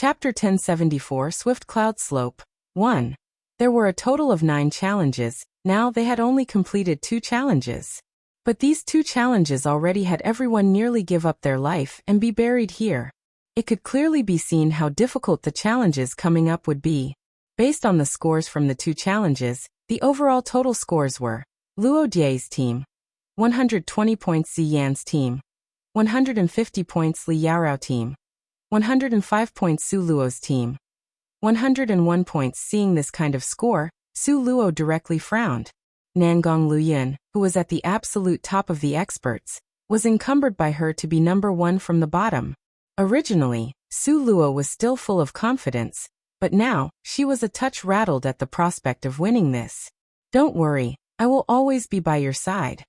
Chapter 1074 Swift Cloud Slope 1. There were a total of 9 challenges. Now they had only completed 2 challenges. But these 2 challenges already had everyone nearly give up their life and be buried here. It could clearly be seen how difficult the challenges coming up would be. Based on the scores from the 2 challenges, the overall total scores were Luo Die's team, 120 points Ziyan's team, 150 points Li Yaorao team, 105 points Su Luo's team, 101 points. Seeing this kind of score, Su Luo directly frowned. Nangong Luyin, who was at the absolute top of the experts, was encumbered by her to be number 1 from the bottom. Originally, Su Luo was still full of confidence, but now, she was a touch rattled at the prospect of winning this. Don't worry, I will always be by your side.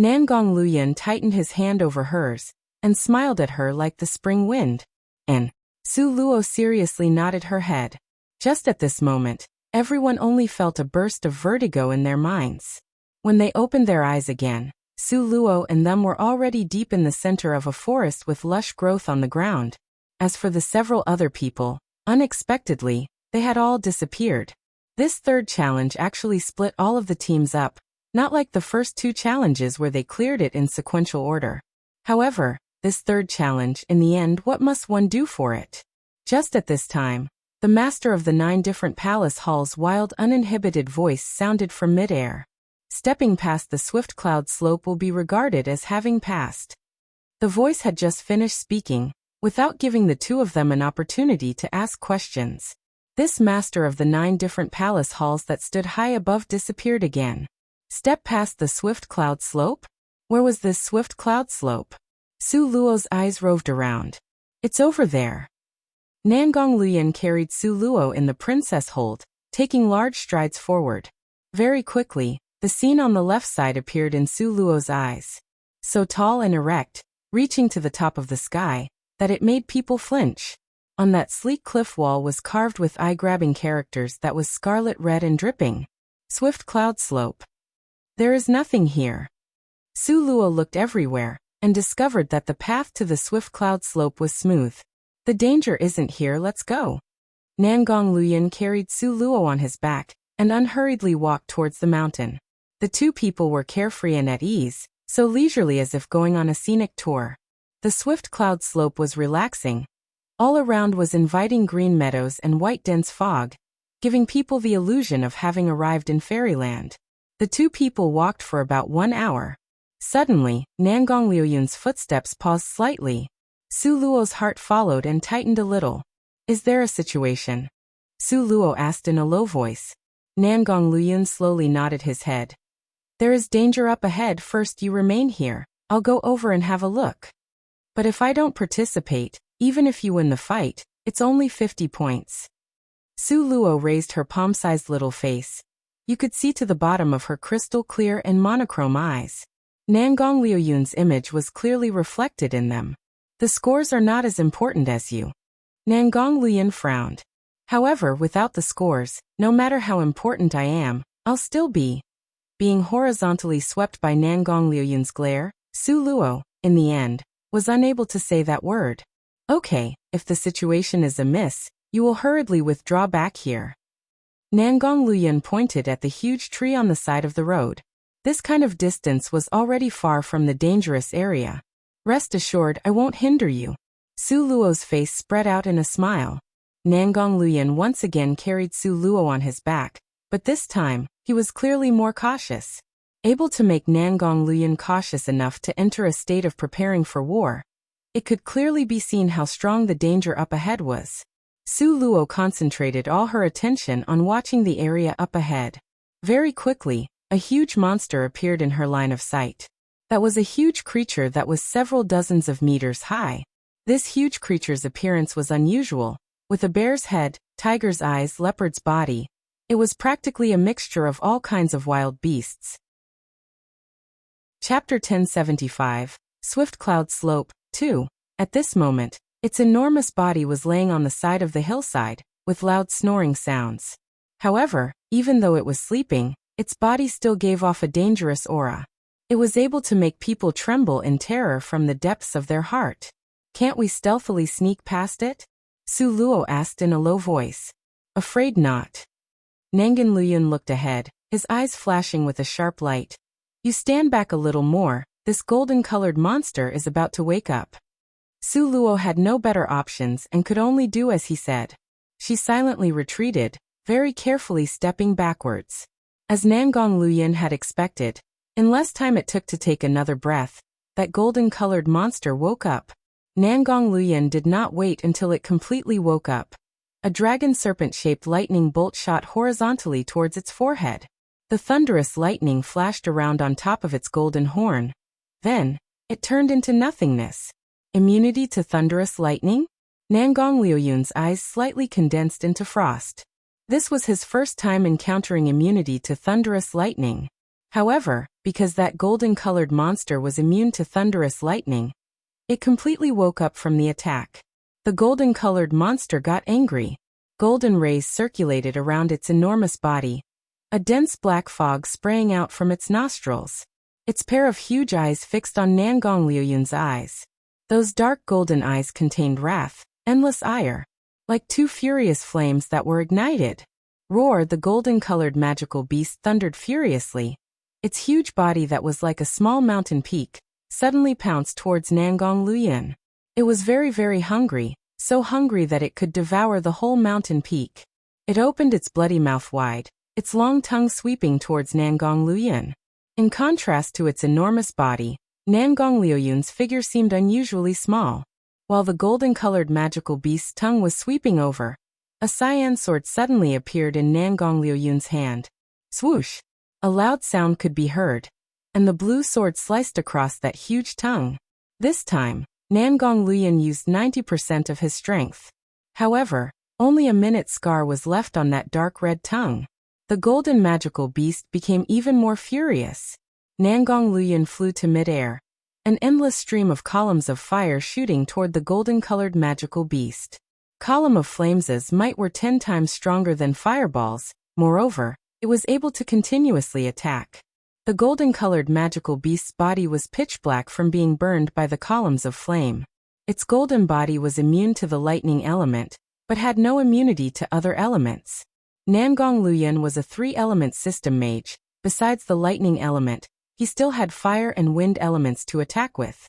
Nangong Luyin tightened his hand over hers, and smiled at her like the spring wind. And Su Luo seriously nodded her head. Just at this moment, everyone only felt a burst of vertigo in their minds. When they opened their eyes again, Su Luo and them were already deep in the center of a forest with lush growth on the ground. As for the several other people, unexpectedly, they had all disappeared. This third challenge actually split all of the teams up, not like the first 2 challenges where they cleared it in sequential order. However, this third challenge, in the end, what must one do for it? Just at this time, the master of the 9 different palace halls' wild, uninhibited voice sounded from midair. Stepping past the swift cloud slope will be regarded as having passed. The voice had just finished speaking, without giving the 2 of them an opportunity to ask questions. This master of the 9 different palace halls that stood high above disappeared again. Step past the swift cloud slope? Where was this swift cloud slope? Su Luo's eyes roved around. It's over there. Nangong Luyin carried Su Luo in the princess hold, taking large strides forward. Very quickly, the scene on the left side appeared in Su Luo's eyes. So tall and erect, reaching to the top of the sky, that it made people flinch. On that sleek cliff wall was carved with eye-grabbing characters that was scarlet red and dripping. Swift cloud slope. There is nothing here. Su Luo looked everywhere, and discovered that the path to the swift cloud slope was smooth. The danger isn't here, let's go. Nangong Luyin carried Su Luo on his back, and unhurriedly walked towards the mountain. The 2 people were carefree and at ease, so leisurely as if going on a scenic tour. The swift cloud slope was relaxing. All around was inviting green meadows and white dense fog, giving people the illusion of having arrived in fairyland. The 2 people walked for about 1 hour. Suddenly, Nangong Luoyun's footsteps paused slightly. Su Luo's heart followed and tightened a little. Is there a situation? Su Luo asked in a low voice. Nangong Luoyun slowly nodded his head. There is danger up ahead. First you remain here. I'll go over and have a look. But if I don't participate, even if you win the fight, it's only 50 points. Su Luo raised her palm-sized little face. You could see to the bottom of her crystal clear and monochrome eyes. Nangong Luoyun's image was clearly reflected in them. The scores are not as important as you. Nangong Luoyun frowned. However, without the scores, no matter how important I am, I'll still be. Being horizontally swept by Nangong Luoyun's glare, Su Luo, in the end, was unable to say that word. Okay, if the situation is amiss, you will hurriedly withdraw back here. Nangong Luoyun pointed at the huge tree on the side of the road. This kind of distance was already far from the dangerous area. Rest assured, I won't hinder you. Su Luo's face spread out in a smile. Nangong Luoyun once again carried Su Luo on his back, but this time, he was clearly more cautious. Able to make Nangong Luoyun cautious enough to enter a state of preparing for war, it could clearly be seen how strong the danger up ahead was. Su Luo concentrated all her attention on watching the area up ahead. Very quickly, a huge monster appeared in her line of sight. That was a huge creature that was several dozens of meters high. This huge creature's appearance was unusual, with a bear's head, tiger's eyes, leopard's body. It was practically a mixture of all kinds of wild beasts. Chapter 1075, Swift Cloud Slope 2. At this moment, its enormous body was laying on the side of the hillside, with loud snoring sounds. However, even though it was sleeping, its body still gave off a dangerous aura. It was able to make people tremble in terror from the depths of their heart. Can't we stealthily sneak past it? Su Luo asked in a low voice. Afraid not. Nangan Luyun looked ahead, his eyes flashing with a sharp light. You stand back a little more, this golden-colored monster is about to wake up. Su Luo had no better options and could only do as he said. She silently retreated, very carefully stepping backwards. As Nangang Luyun had expected, in less time it took to take another breath, that golden-colored monster woke up. Nangang Luyun did not wait until it completely woke up. A dragon serpent-shaped lightning bolt shot horizontally towards its forehead. The thunderous lightning flashed around on top of its golden horn. Then, it turned into nothingness. Immunity to thunderous lightning? Nangang Luyun's eyes slightly condensed into frost. This was his first time encountering immunity to thunderous lightning. However, because that golden-colored monster was immune to thunderous lightning, it completely woke up from the attack. The golden-colored monster got angry. Golden rays circulated around its enormous body. A dense black fog sprang out from its nostrils. Its pair of huge eyes fixed on Nangang Luyun's eyes. Those dark golden eyes contained wrath, endless ire. Like two furious flames that were ignited. Roar! The golden-colored magical beast thundered furiously. Its huge body that was like a small mountain peak suddenly pounced towards Nangang Luyun. It was very, very hungry, so hungry that it could devour the whole mountain peak. It opened its bloody mouth wide, its long tongue sweeping towards Nangang Luyun. In contrast to its enormous body, Nangang Luyun's figure seemed unusually small. While the golden-colored magical beast's tongue was sweeping over, a cyan sword suddenly appeared in Nangang Luyun's hand. Swoosh! A loud sound could be heard, and the blue sword sliced across that huge tongue. This time, Nangang Luyun used 90% of his strength. However, only a minute's scar was left on that dark red tongue. The golden magical beast became even more furious. Nangang Luyun flew to midair, an endless stream of columns of fire shooting toward the golden-colored magical beast. Column of flames as might were 10 times stronger than fireballs. Moreover, it was able to continuously attack. The golden-colored magical beast's body was pitch black from being burned by the columns of flame. Its golden body was immune to the lightning element, but had no immunity to other elements. Nangang Luyun was a 3-element system mage. Besides the lightning element, he still had fire and wind elements to attack with.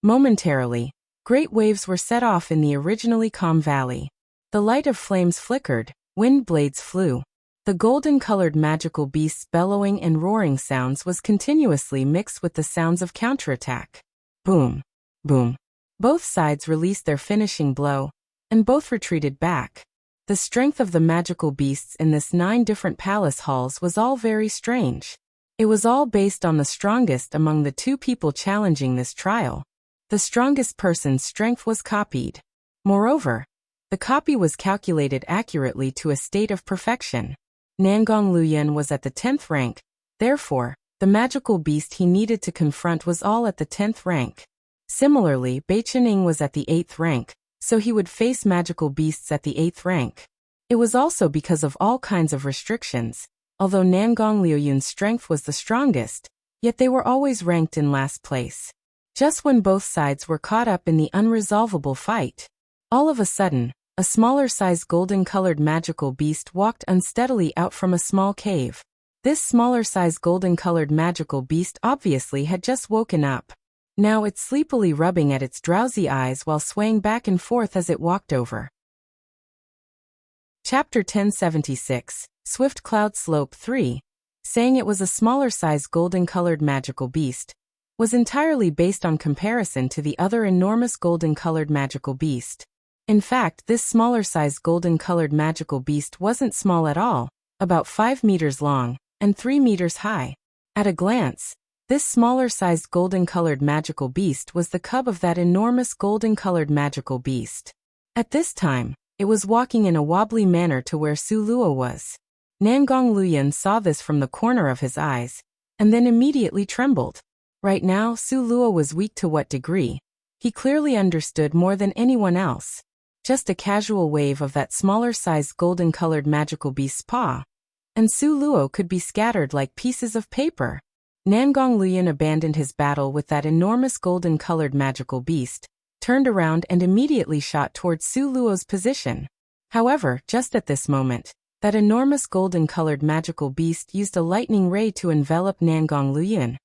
Momentarily, great waves were set off in the originally calm valley. The light of flames flickered, wind blades flew. The golden-colored magical beast's bellowing and roaring sounds was continuously mixed with the sounds of counterattack. Boom! Boom! Both sides released their finishing blow, and both retreated back. The strength of the magical beasts in this 9 different palace halls was all very strange. It was all based on the strongest among the 2 people challenging this trial. The strongest person's strength was copied. Moreover, the copy was calculated accurately to a state of perfection. Nangang Luyun was at the 10th rank, therefore, the magical beast he needed to confront was all at the 10th rank. Similarly, Beichening was at the 8th rank, so he would face magical beasts at the 8th rank. It was also because of all kinds of restrictions. Although Nangang Luyun's strength was the strongest, yet they were always ranked in last place. Just when both sides were caught up in the unresolvable fight, all of a sudden, a smaller-sized golden-colored magical beast walked unsteadily out from a small cave. This smaller-sized golden-colored magical beast obviously had just woken up. Now it's sleepily rubbing at its drowsy eyes while swaying back and forth as it walked over. Chapter 1076, Swift Cloud Slope 3, saying it was a smaller-sized golden-colored magical beast, was entirely based on comparison to the other enormous golden-colored magical beast. In fact, this smaller-sized golden-colored magical beast wasn't small at all, about 5 meters long, and 3 meters high. At a glance, this smaller-sized golden-colored magical beast was the cub of that enormous golden-colored magical beast. At this time, it was walking in a wobbly manner to where Su Luo was. Nangang Luyun saw this from the corner of his eyes, and then immediately trembled. Right now, Su Luo was weak to what degree? He clearly understood more than anyone else. Just a casual wave of that smaller-sized golden-colored magical beast's paw, and Su Luo could be scattered like pieces of paper. Nangang Luyun abandoned his battle with that enormous golden-colored magical beast, turned around and immediately shot towards Su Luo's position. However, just at this moment, that enormous golden-colored magical beast used a lightning ray to envelop Nangong Luoyun,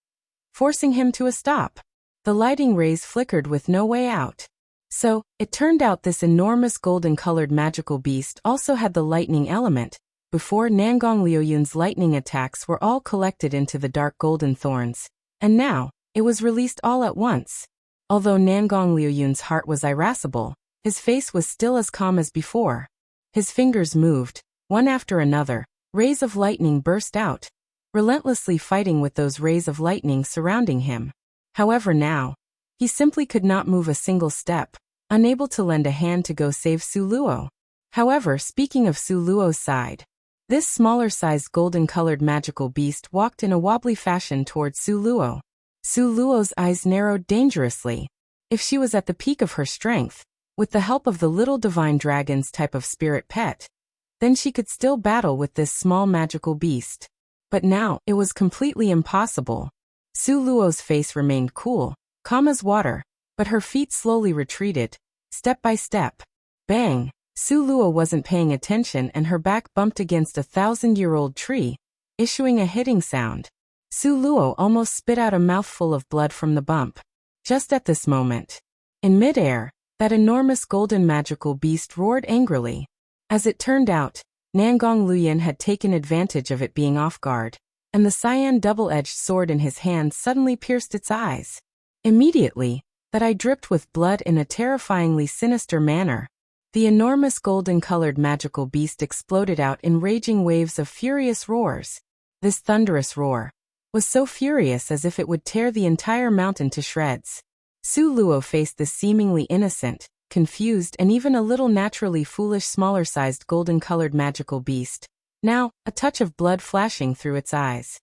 forcing him to a stop. The lightning rays flickered with no way out. So, it turned out this enormous golden-colored magical beast also had the lightning element. Before, Nangong Luoyun's lightning attacks were all collected into the dark golden thorns, and now, it was released all at once. Although Nangong Luoyun's heart was irascible, his face was still as calm as before. His fingers moved, one after another, rays of lightning burst out, relentlessly fighting with those rays of lightning surrounding him. However now, he simply could not move a single step, unable to lend a hand to go save Su Luo. However, speaking of Su Luo's side, this smaller-sized golden-colored magical beast walked in a wobbly fashion towards Su Luo. Su Luo's eyes narrowed dangerously. If she was at the peak of her strength, with the help of the little divine dragon's type of spirit pet, then she could still battle with this small magical beast. But now, it was completely impossible. Su Luo's face remained cool, calm as water, but her feet slowly retreated, step by step. Bang! Su Luo wasn't paying attention and her back bumped against a 1,000-year-old tree, issuing a hitting sound. Su Luo almost spit out a mouthful of blood from the bump. Just at this moment, in midair, that enormous golden magical beast roared angrily. As it turned out, Nangong Luoyun had taken advantage of it being off guard, and the cyan double-edged sword in his hand suddenly pierced its eyes. Immediately, that eye dripped with blood in a terrifyingly sinister manner. The enormous golden-colored magical beast exploded out in raging waves of furious roars. This thunderous roar was so furious as if it would tear the entire mountain to shreds. Su Luo faced this seemingly innocent, confused and even a little naturally foolish smaller-sized golden-colored magical beast, now, a touch of blood flashing through its eyes.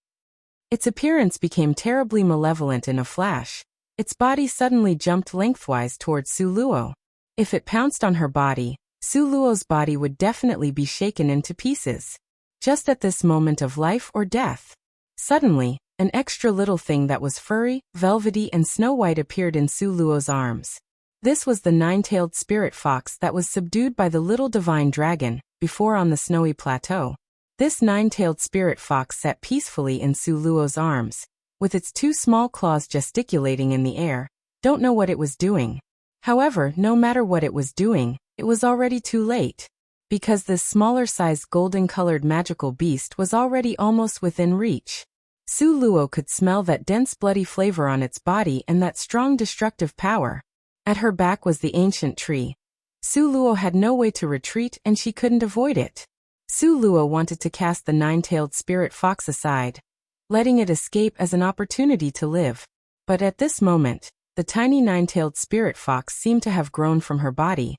Its appearance became terribly malevolent in a flash. Its body suddenly jumped lengthwise towards Su Luo. If it pounced on her body, Su Luo's body would definitely be shaken into pieces. Just at this moment of life or death. Suddenly, an extra little thing that was furry, velvety and snow-white appeared in Su Luo's arms. This was the nine-tailed spirit fox that was subdued by the little divine dragon, before on the snowy plateau. This nine-tailed spirit fox sat peacefully in Su Luo's arms, with its two small claws gesticulating in the air. Don't know what it was doing. However, no matter what it was doing, it was already too late. Because this smaller-sized golden-colored magical beast was already almost within reach. Su Luo could smell that dense bloody flavor on its body and that strong destructive power. At her back was the ancient tree. Su Luo had no way to retreat and she couldn't avoid it. Su Luo wanted to cast the nine-tailed spirit fox aside, letting it escape as an opportunity to live. But at this moment, the tiny nine-tailed spirit fox seemed to have grown from her body.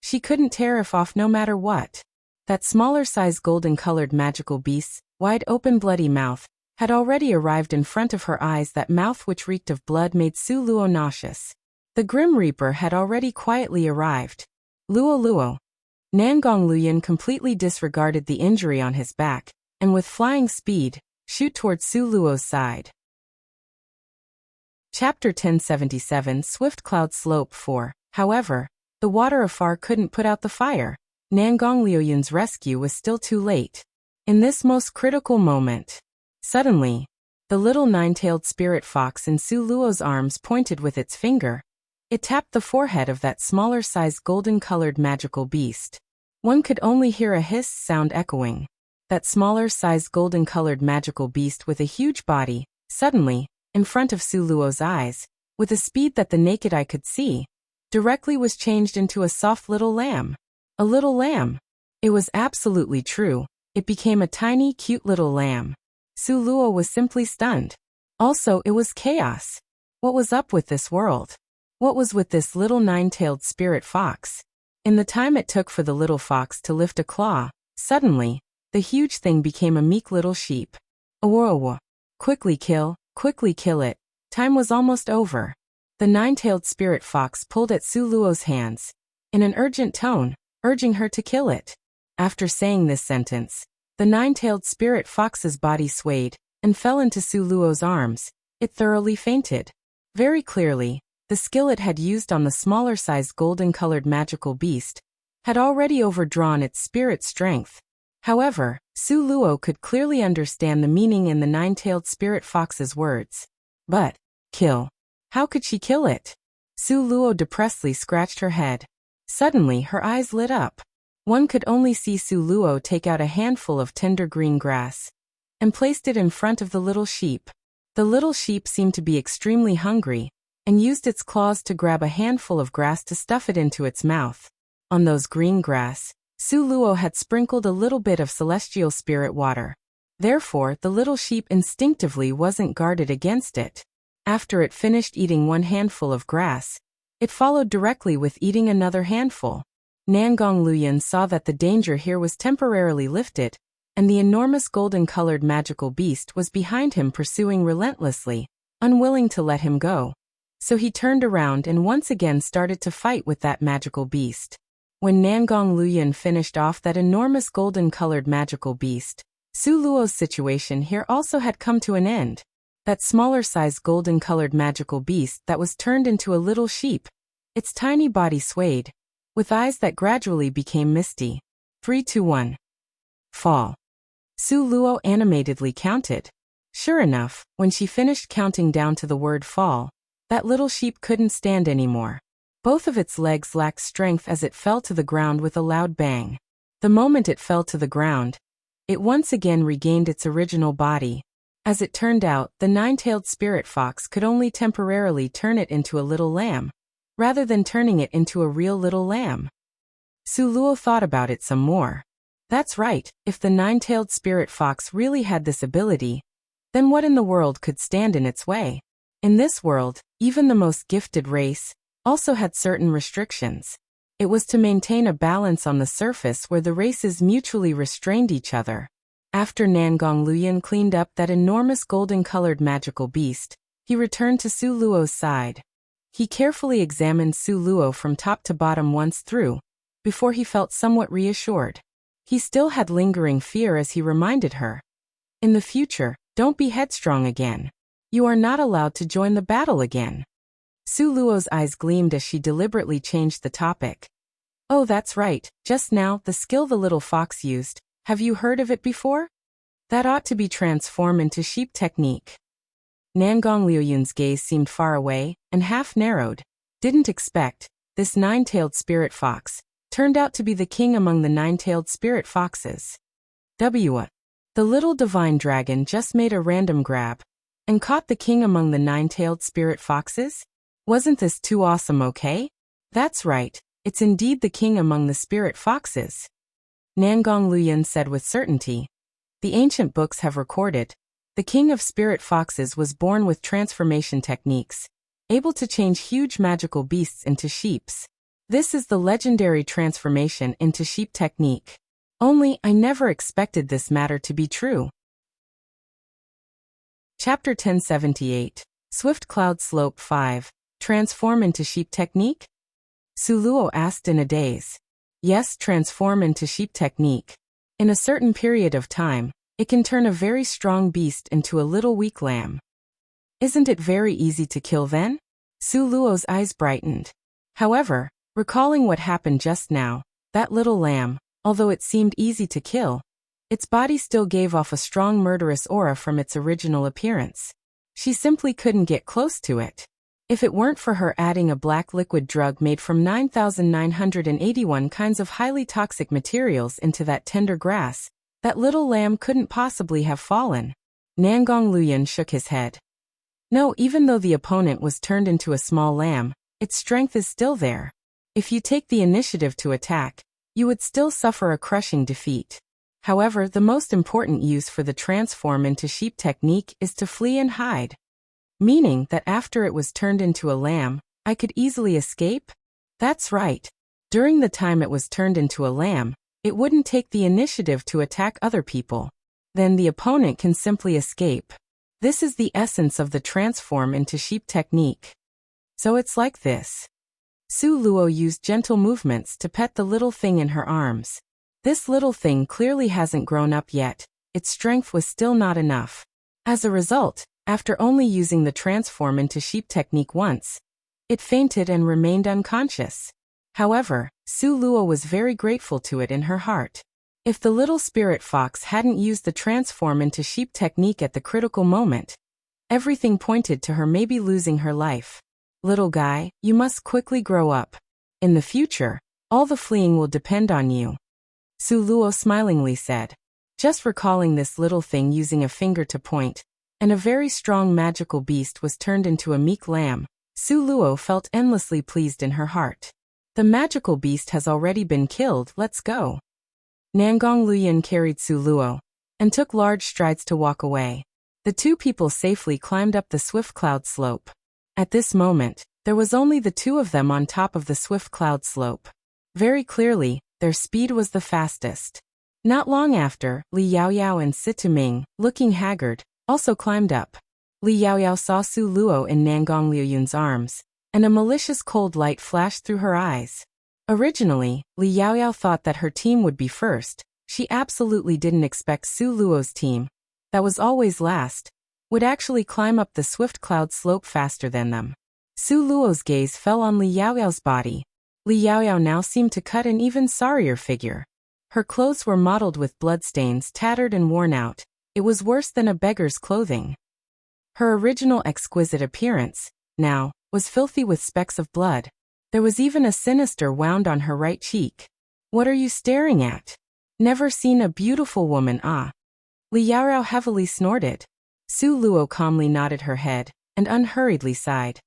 She couldn't tear it off no matter what. That smaller-sized golden-colored magical beast's wide-open bloody mouth had already arrived in front of her eyes. That mouth which reeked of blood made Su Luo nauseous. The Grim Reaper had already quietly arrived. Luo Luo. Nangong Luoyun completely disregarded the injury on his back, and with flying speed, shoot towards Su Luo's side. Chapter 1077 Swift Cloud Slope 4. However, the water afar couldn't put out the fire. Nangong Luoyun's rescue was still too late. In this most critical moment, suddenly, the little nine-tailed spirit fox in Su Luo's arms pointed with its finger. It tapped the forehead of that smaller-sized golden-colored magical beast. One could only hear a hiss sound echoing. That smaller-sized golden-colored magical beast with a huge body, suddenly, in front of Su Luo's eyes, with a speed that the naked eye could see, directly was changed into a soft little lamb. A little lamb. It was absolutely true. It became a tiny, cute little lamb. Su Luo was simply stunned. Also, it was chaos. What was up with this world? What was with this little nine-tailed spirit fox? In the time it took for the little fox to lift a claw, suddenly, the huge thing became a meek little sheep. Awa. Quickly kill it. Time was almost over. The nine-tailed spirit fox pulled at Su Luo's hands, in an urgent tone, urging her to kill it. After saying this sentence, the nine-tailed spirit fox's body swayed, and fell into Su Luo's arms. It thoroughly fainted. Very clearly, the skill it had used on the smaller-sized golden-colored magical beast, had already overdrawn its spirit strength. However, Su Luo could clearly understand the meaning in the nine-tailed spirit fox's words. But, kill. How could she kill it? Su Luo depressedly scratched her head. Suddenly her eyes lit up. One could only see Su Luo take out a handful of tender green grass and placed it in front of the little sheep. The little sheep seemed to be extremely hungry and used its claws to grab a handful of grass to stuff it into its mouth. On those green grass, Su Luo had sprinkled a little bit of celestial spirit water. Therefore, the little sheep instinctively wasn't guarded against it. After it finished eating one handful of grass, it followed directly with eating another handful. Nangong Luyan saw that the danger here was temporarily lifted, and the enormous golden-colored magical beast was behind him pursuing relentlessly, unwilling to let him go. So he turned around and once again started to fight with that magical beast. When Nangong Luyan finished off that enormous golden-colored magical beast, Su Luo's situation here also had come to an end. That smaller-sized golden-colored magical beast that was turned into a little sheep. Its tiny body swayed, with eyes that gradually became misty. 3, 2, 1. Fall. Su Luo animatedly counted. Sure enough, when she finished counting down to the word fall, that little sheep couldn't stand anymore. Both of its legs lacked strength as it fell to the ground with a loud bang. The moment it fell to the ground, it once again regained its original body. As it turned out, the nine-tailed spirit fox could only temporarily turn it into a little lamb, rather than turning it into a real little lamb. Su Luo thought about it some more. That's right, if the nine-tailed spirit fox really had this ability, then what in the world could stand in its way? In this world, even the most gifted race also had certain restrictions. It was to maintain a balance on the surface where the races mutually restrained each other. After Nangong Luyan cleaned up that enormous golden-colored magical beast, he returned to Su Luo's side. He carefully examined Su Luo from top to bottom once through, before he felt somewhat reassured. He still had lingering fear as he reminded her. In the future, don't be headstrong again. You are not allowed to join the battle again. Su Luo's eyes gleamed as she deliberately changed the topic. Oh, that's right, just now, the skill the little fox used, have you heard of it before? That ought to be transform into sheep technique. Nangong Luoyun's gaze seemed far away, and half narrowed. Didn't expect, this nine-tailed spirit fox turned out to be the king among the nine-tailed spirit foxes. The little divine dragon just made a random grab and caught the king among the nine-tailed spirit foxes? Wasn't this too awesome, okay? That's right, it's indeed the king among the spirit foxes. Nangong Luyan said with certainty. The ancient books have recorded, the king of spirit foxes was born with transformation techniques, able to change huge magical beasts into sheeps. This is the legendary transformation into sheep technique. Only, I never expected this matter to be true. Chapter 1078, Swift Cloud Slope 5, Transform into Sheep Technique? Su Luo asked in a daze. Yes, transform into sheep technique. In a certain period of time, it can turn a very strong beast into a little weak lamb. Isn't it very easy to kill then? Su Luo's eyes brightened. However, recalling what happened just now, that little lamb, although it seemed easy to kill, its body still gave off a strong murderous aura from its original appearance. She simply couldn't get close to it. If it weren't for her adding a black liquid drug made from 9,981 kinds of highly toxic materials into that tender grass, that little lamb couldn't possibly have fallen. Nangong Luyan shook his head. No, even though the opponent was turned into a small lamb, its strength is still there. If you take the initiative to attack, you would still suffer a crushing defeat. However, the most important use for the transform into sheep technique is to flee and hide. Meaning that after it was turned into a lamb, I could easily escape? That's right. During the time it was turned into a lamb, it wouldn't take the initiative to attack other people. Then the opponent can simply escape. This is the essence of the transform into sheep technique. So it's like this. Su Luo used gentle movements to pet the little thing in her arms. This little thing clearly hasn't grown up yet. Its strength was still not enough. As a result, after only using the transform into sheep technique once, It fainted and remained unconscious. However, Su Luo was very grateful to it in her heart. If the little spirit fox hadn't used the transform into sheep technique at the critical moment, everything pointed to her maybe losing her life. Little guy, you must quickly grow up. In the future, all the fleeing will depend on you. Su Luo smilingly said. Just recalling this little thing using a finger to point, and a very strong magical beast was turned into a meek lamb, Su Luo felt endlessly pleased in her heart. The magical beast has already been killed, let's go. Nangong Luyan carried Su Luo, and took large strides to walk away. The two people safely climbed up the swift cloud slope. At this moment, there was only the two of them on top of the swift cloud slope. Very clearly, their speed was the fastest. Not long after, Li Yaoyao and Situming, looking haggard, also climbed up. Li Yaoyao saw Su Luo in Nangong Liuyun's arms, and a malicious cold light flashed through her eyes. Originally, Li Yaoyao thought that her team would be first. She absolutely didn't expect Su Luo's team, that was always last, would actually climb up the swift cloud slope faster than them. Su Luo's gaze fell on Li Yaoyao's body. Li Yaoyao now seemed to cut an even sorrier figure. Her clothes were mottled with bloodstains, tattered and worn out. It was worse than a beggar's clothing. Her original exquisite appearance, now, was filthy with specks of blood. There was even a sinister wound on her right cheek. What are you staring at? Never seen a beautiful woman, ah? Li Yaoyao heavily snorted. Su Luo calmly nodded her head, and unhurriedly sighed.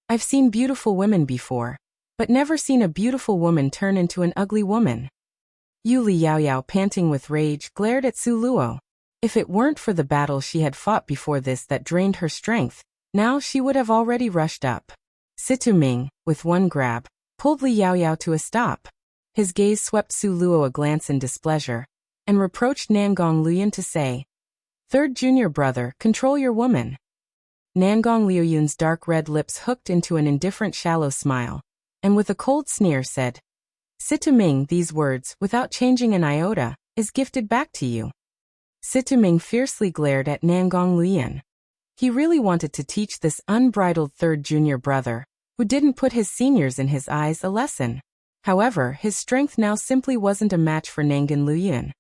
I've seen beautiful women before, but never seen a beautiful woman turn into an ugly woman. Li Yaoyao, panting with rage, glared at Su Luo. If it weren't for the battle she had fought before this that drained her strength, now she would have already rushed up. Situming, with one grab, pulled Li Yaoyao to a stop. His gaze swept Su Luo a glance in displeasure, and reproached Nangong Luyan to say, "Third junior brother, control your woman." Nangong Liuyun's dark red lips hooked into an indifferent shallow smile, and with a cold sneer said, "Situming, these words, without changing an iota, is gifted back to you." Situming fiercely glared at Nangong Luyan. He really wanted to teach this unbridled third junior brother, who didn't put his seniors in his eyes, a lesson. However, his strength now simply wasn't a match for Nangong Luyan.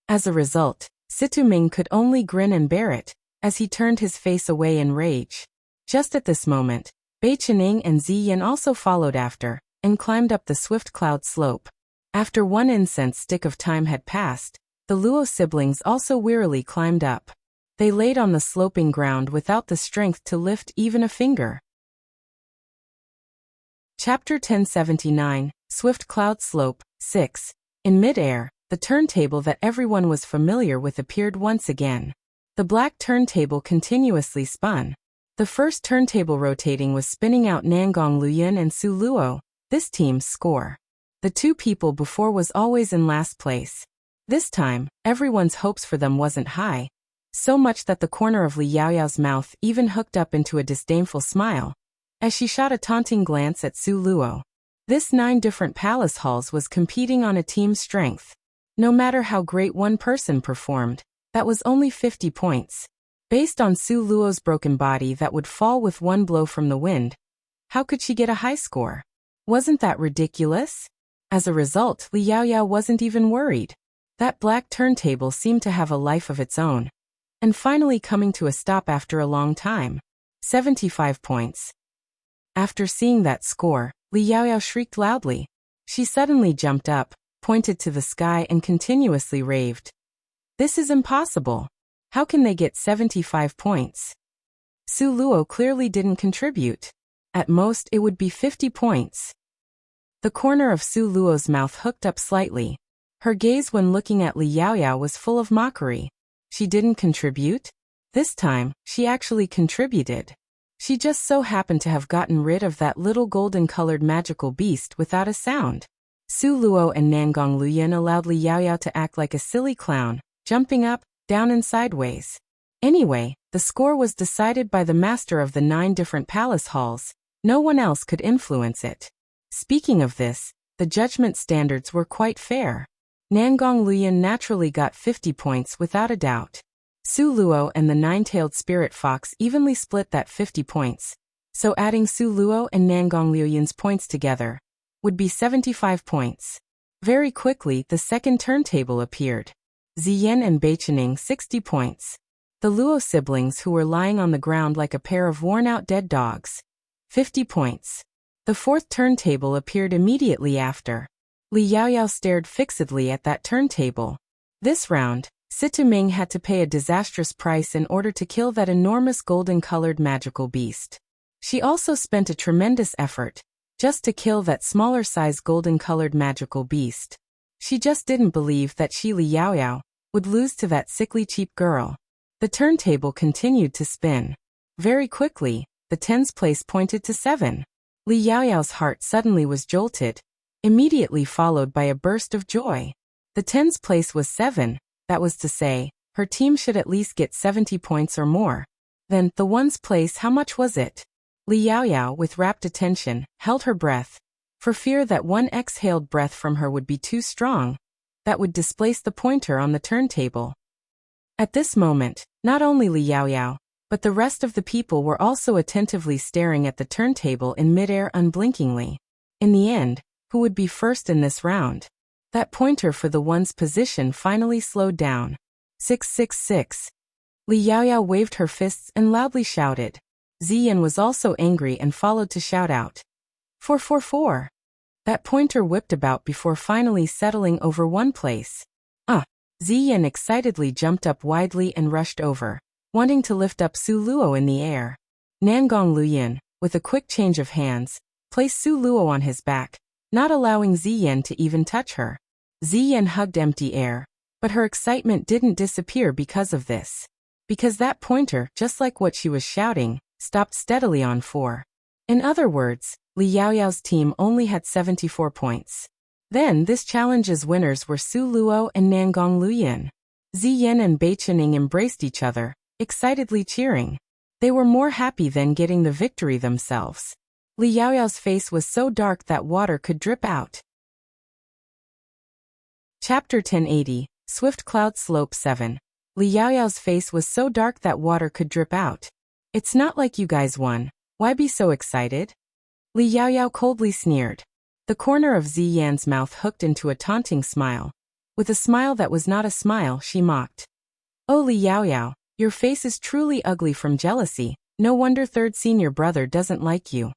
As a result, Situming could only grin and bear it, as he turned his face away in rage. Just at this moment, Bei Chening and Ziyin also followed after, and climbed up the swift cloud slope. After one incense stick of time had passed, the Luo siblings also wearily climbed up. They laid on the sloping ground without the strength to lift even a finger. Chapter 1079, Swift Cloud Slope, 6. In mid-air, the turntable that everyone was familiar with appeared once again. The black turntable continuously spun. The first turntable rotating was spinning out Nangong Luyan and Su Luo, this team's score. The two people before was always in last place. This time, everyone's hopes for them wasn't high, so much that the corner of Li Yaoyao's mouth even hooked up into a disdainful smile, as she shot a taunting glance at Su Luo. This 9 different palace halls was competing on a team's strength. No matter how great one person performed, that was only 50 points. Based on Su Luo's broken body that would fall with one blow from the wind, how could she get a high score? Wasn't that ridiculous? As a result, Li Yaoyao wasn't even worried. That black turntable seemed to have a life of its own, and finally coming to a stop after a long time. 75 points. After seeing that score, Li Yaoyao shrieked loudly. She suddenly jumped up, pointed to the sky and continuously raved. This is impossible. How can they get 75 points? Su Luo clearly didn't contribute. At most it would be 50 points. The corner of Su Luo's mouth hooked up slightly. Her gaze when looking at Li Yaoyao was full of mockery. She didn't contribute? This time, she actually contributed. She just so happened to have gotten rid of that little golden-colored magical beast without a sound. Su Luo and Nangong Luyan allowed Li Yaoyao to act like a silly clown, jumping up, down and sideways. Anyway, the score was decided by the master of the 9 different palace halls. No one else could influence it. Speaking of this, the judgment standards were quite fair. Nangong Luyan naturally got 50 points without a doubt. Su Luo and the 9-tailed spirit fox evenly split that 50 points. So adding Su Luo and Nangong Liuyan's points together would be 75 points. Very quickly, the second turntable appeared. Ziyan and Beichening 60 points. The Luo siblings who were lying on the ground like a pair of worn-out dead dogs. 50 points. The fourth turntable appeared immediately after. Li Yaoyao stared fixedly at that turntable. This round, Situ Ming had to pay a disastrous price in order to kill that enormous golden-colored magical beast. She also spent a tremendous effort just to kill that smaller-sized golden-colored magical beast. She just didn't believe that she, Li Yaoyao, would lose to that sickly cheap girl. The turntable continued to spin. Very quickly, the tens place pointed to 7. Li Yaoyao's heart suddenly was jolted, immediately followed by a burst of joy. The tens place was 7, that was to say, her team should at least get 70 points or more. Then, the ones place, how much was it? Li Yaoyao, with rapt attention, held her breath, for fear that one exhaled breath from her would be too strong, that would displace the pointer on the turntable. At this moment, not only Li Yaoyao, but the rest of the people were also attentively staring at the turntable in midair unblinkingly. In the end, who would be first in this round? That pointer for the one's position finally slowed down. 666. Li Yaoyao waved her fists and loudly shouted. Ziyan was also angry and followed to shout out. 444. That pointer whipped about before finally settling over one place. Ziyan excitedly jumped up widely and rushed over, wanting to lift up Su Luo in the air. Nangong Liuyan, with a quick change of hands, placed Su Luo on his back, not allowing Ziyan to even touch her. Ziyan hugged empty air, but her excitement didn't disappear because of this. Because that pointer, just like what she was shouting, stopped steadily on 4. In other words, Li Yaoyao's team only had 74 points. Then this challenge's winners were Su Luo and Nangong Liuyan. Ziyan and Beichening embraced each other, excitedly cheering. They were more happy than getting the victory themselves. Li Yaoyao's face was so dark that water could drip out. Chapter 1080, Swift Cloud Slope 7. Li Yaoyao's face was so dark that water could drip out. It's not like you guys won. Why be so excited? Li Yaoyao coldly sneered. The corner of Ziyan's mouth hooked into a taunting smile. With a smile that was not a smile, she mocked. Oh Li Yaoyao, your face is truly ugly from jealousy. No wonder third senior brother doesn't like you.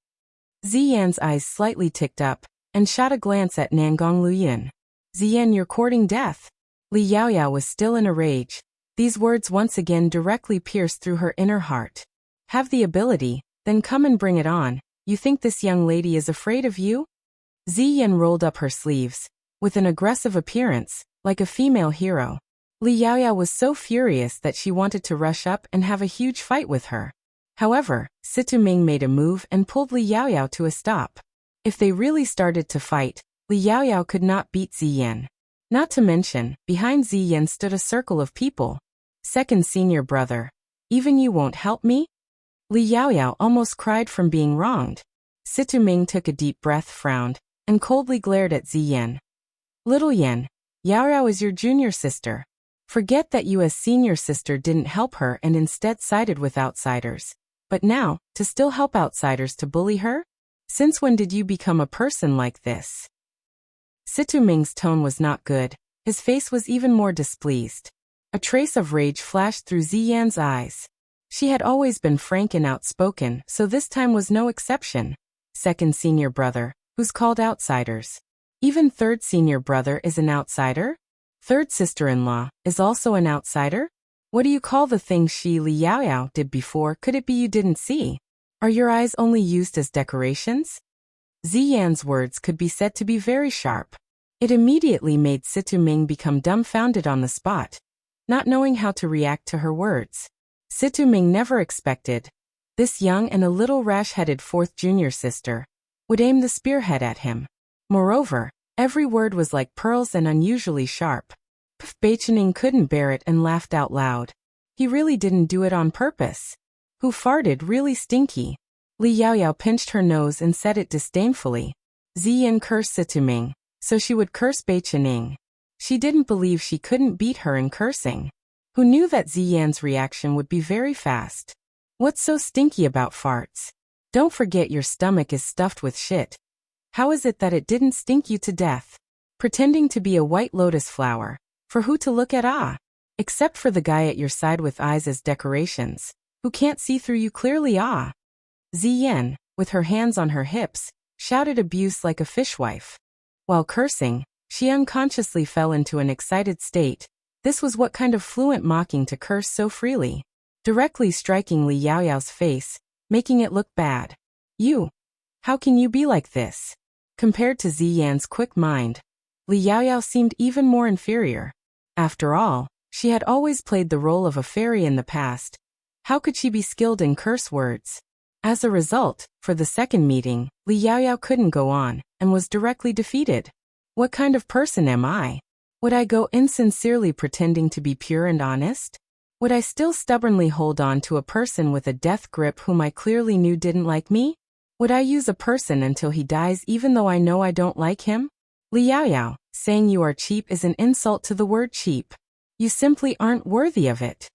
Ziyan's eyes slightly ticked up, and shot a glance at Nangong Liuyan. Ziyan, you're courting death. Li Yaoyao was still in a rage. These words once again directly pierced through her inner heart. Have the ability, then come and bring it on. You think this young lady is afraid of you? Ziyan rolled up her sleeves, with an aggressive appearance, like a female hero. Li Yaoyao was so furious that she wanted to rush up and have a huge fight with her. However, Situ Ming made a move and pulled Li Yaoyao to a stop. If they really started to fight, Li Yaoyao could not beat Ziyan. Not to mention, behind Ziyan stood a circle of people. Second senior brother. Even you won't help me? Li Yaoyao almost cried from being wronged. Situ Ming took a deep breath, frowned, and coldly glared at Ziyan. Little Yan, Yaoyao is your junior sister. Forget that you as senior sister didn't help her and instead sided with outsiders. But now, to still help outsiders to bully her? Since when did you become a person like this? Situ Ming's tone was not good. His face was even more displeased. A trace of rage flashed through Ziyan's eyes. She had always been frank and outspoken, so this time was no exception. Second senior brother, who's called outsiders. Even third senior brother is an outsider? Third sister-in-law is also an outsider? What do you call the things she, Li Yaoyao, did before? Could it be you didn't see? Are your eyes only used as decorations? Ziyan's words could be said to be very sharp. It immediately made Situ Ming become dumbfounded on the spot, not knowing how to react to her words. Situ Ming never expected this young and a little rash-headed fourth junior sister would aim the spearhead at him. Moreover, every word was like pearls and unusually sharp. Beichening couldn't bear it and laughed out loud. He really didn't do it on purpose. Who farted really stinky? Li Yaoyao pinched her nose and said it disdainfully. Ziyan cursed Situ Ming, so she would curse Beichening. She didn't believe she couldn't beat her in cursing. Who knew that Ziyan's reaction would be very fast? What's so stinky about farts? Don't forget your stomach is stuffed with shit. How is it that it didn't stink you to death? Pretending to be a white lotus flower. For who to look at? Except for the guy at your side with eyes as decorations, who can't see through you clearly. Ziyan, with her hands on her hips, shouted abuse like a fishwife. While cursing, she unconsciously fell into an excited state. This was what kind of fluent mocking to curse so freely, directly striking Li Yaoyao's face, making it look bad. You! How can you be like this? Compared to Ziyan's quick mind, Li Yaoyao seemed even more inferior. After all, she had always played the role of a fairy in the past. How could she be skilled in curse words? As a result, for the second meeting, Li Yaoyao couldn't go on, and was directly defeated. What kind of person am I? Would I go insincerely pretending to be pure and honest? Would I still stubbornly hold on to a person with a death grip whom I clearly knew didn't like me? Would I use a person until he dies even though I know I don't like him? Li Yaoyao, saying you are cheap is an insult to the word cheap. You simply aren't worthy of it.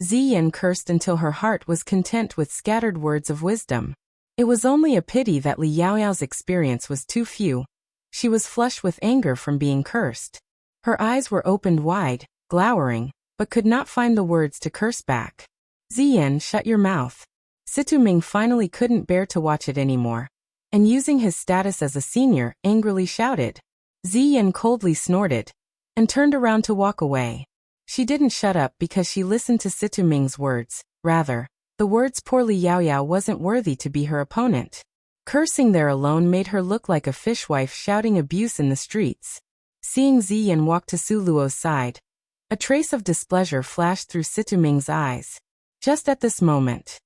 Ziyan cursed until her heart was content with scattered words of wisdom. It was only a pity that Li Yaoyao's experience was too few. She was flushed with anger from being cursed. Her eyes were opened wide, glowering, but could not find the words to curse back. Ziyan, shut your mouth. Situming finally couldn't bear to watch it anymore, and using his status as a senior, angrily shouted. Ziyan coldly snorted, and turned around to walk away. She didn't shut up because she listened to Situming's words, rather, the words poor Li Yaoyao wasn't worthy to be her opponent. Cursing there alone made her look like a fishwife shouting abuse in the streets. Seeing Ziyan walk to Su Luo's side, a trace of displeasure flashed through Situming's eyes. Just at this moment.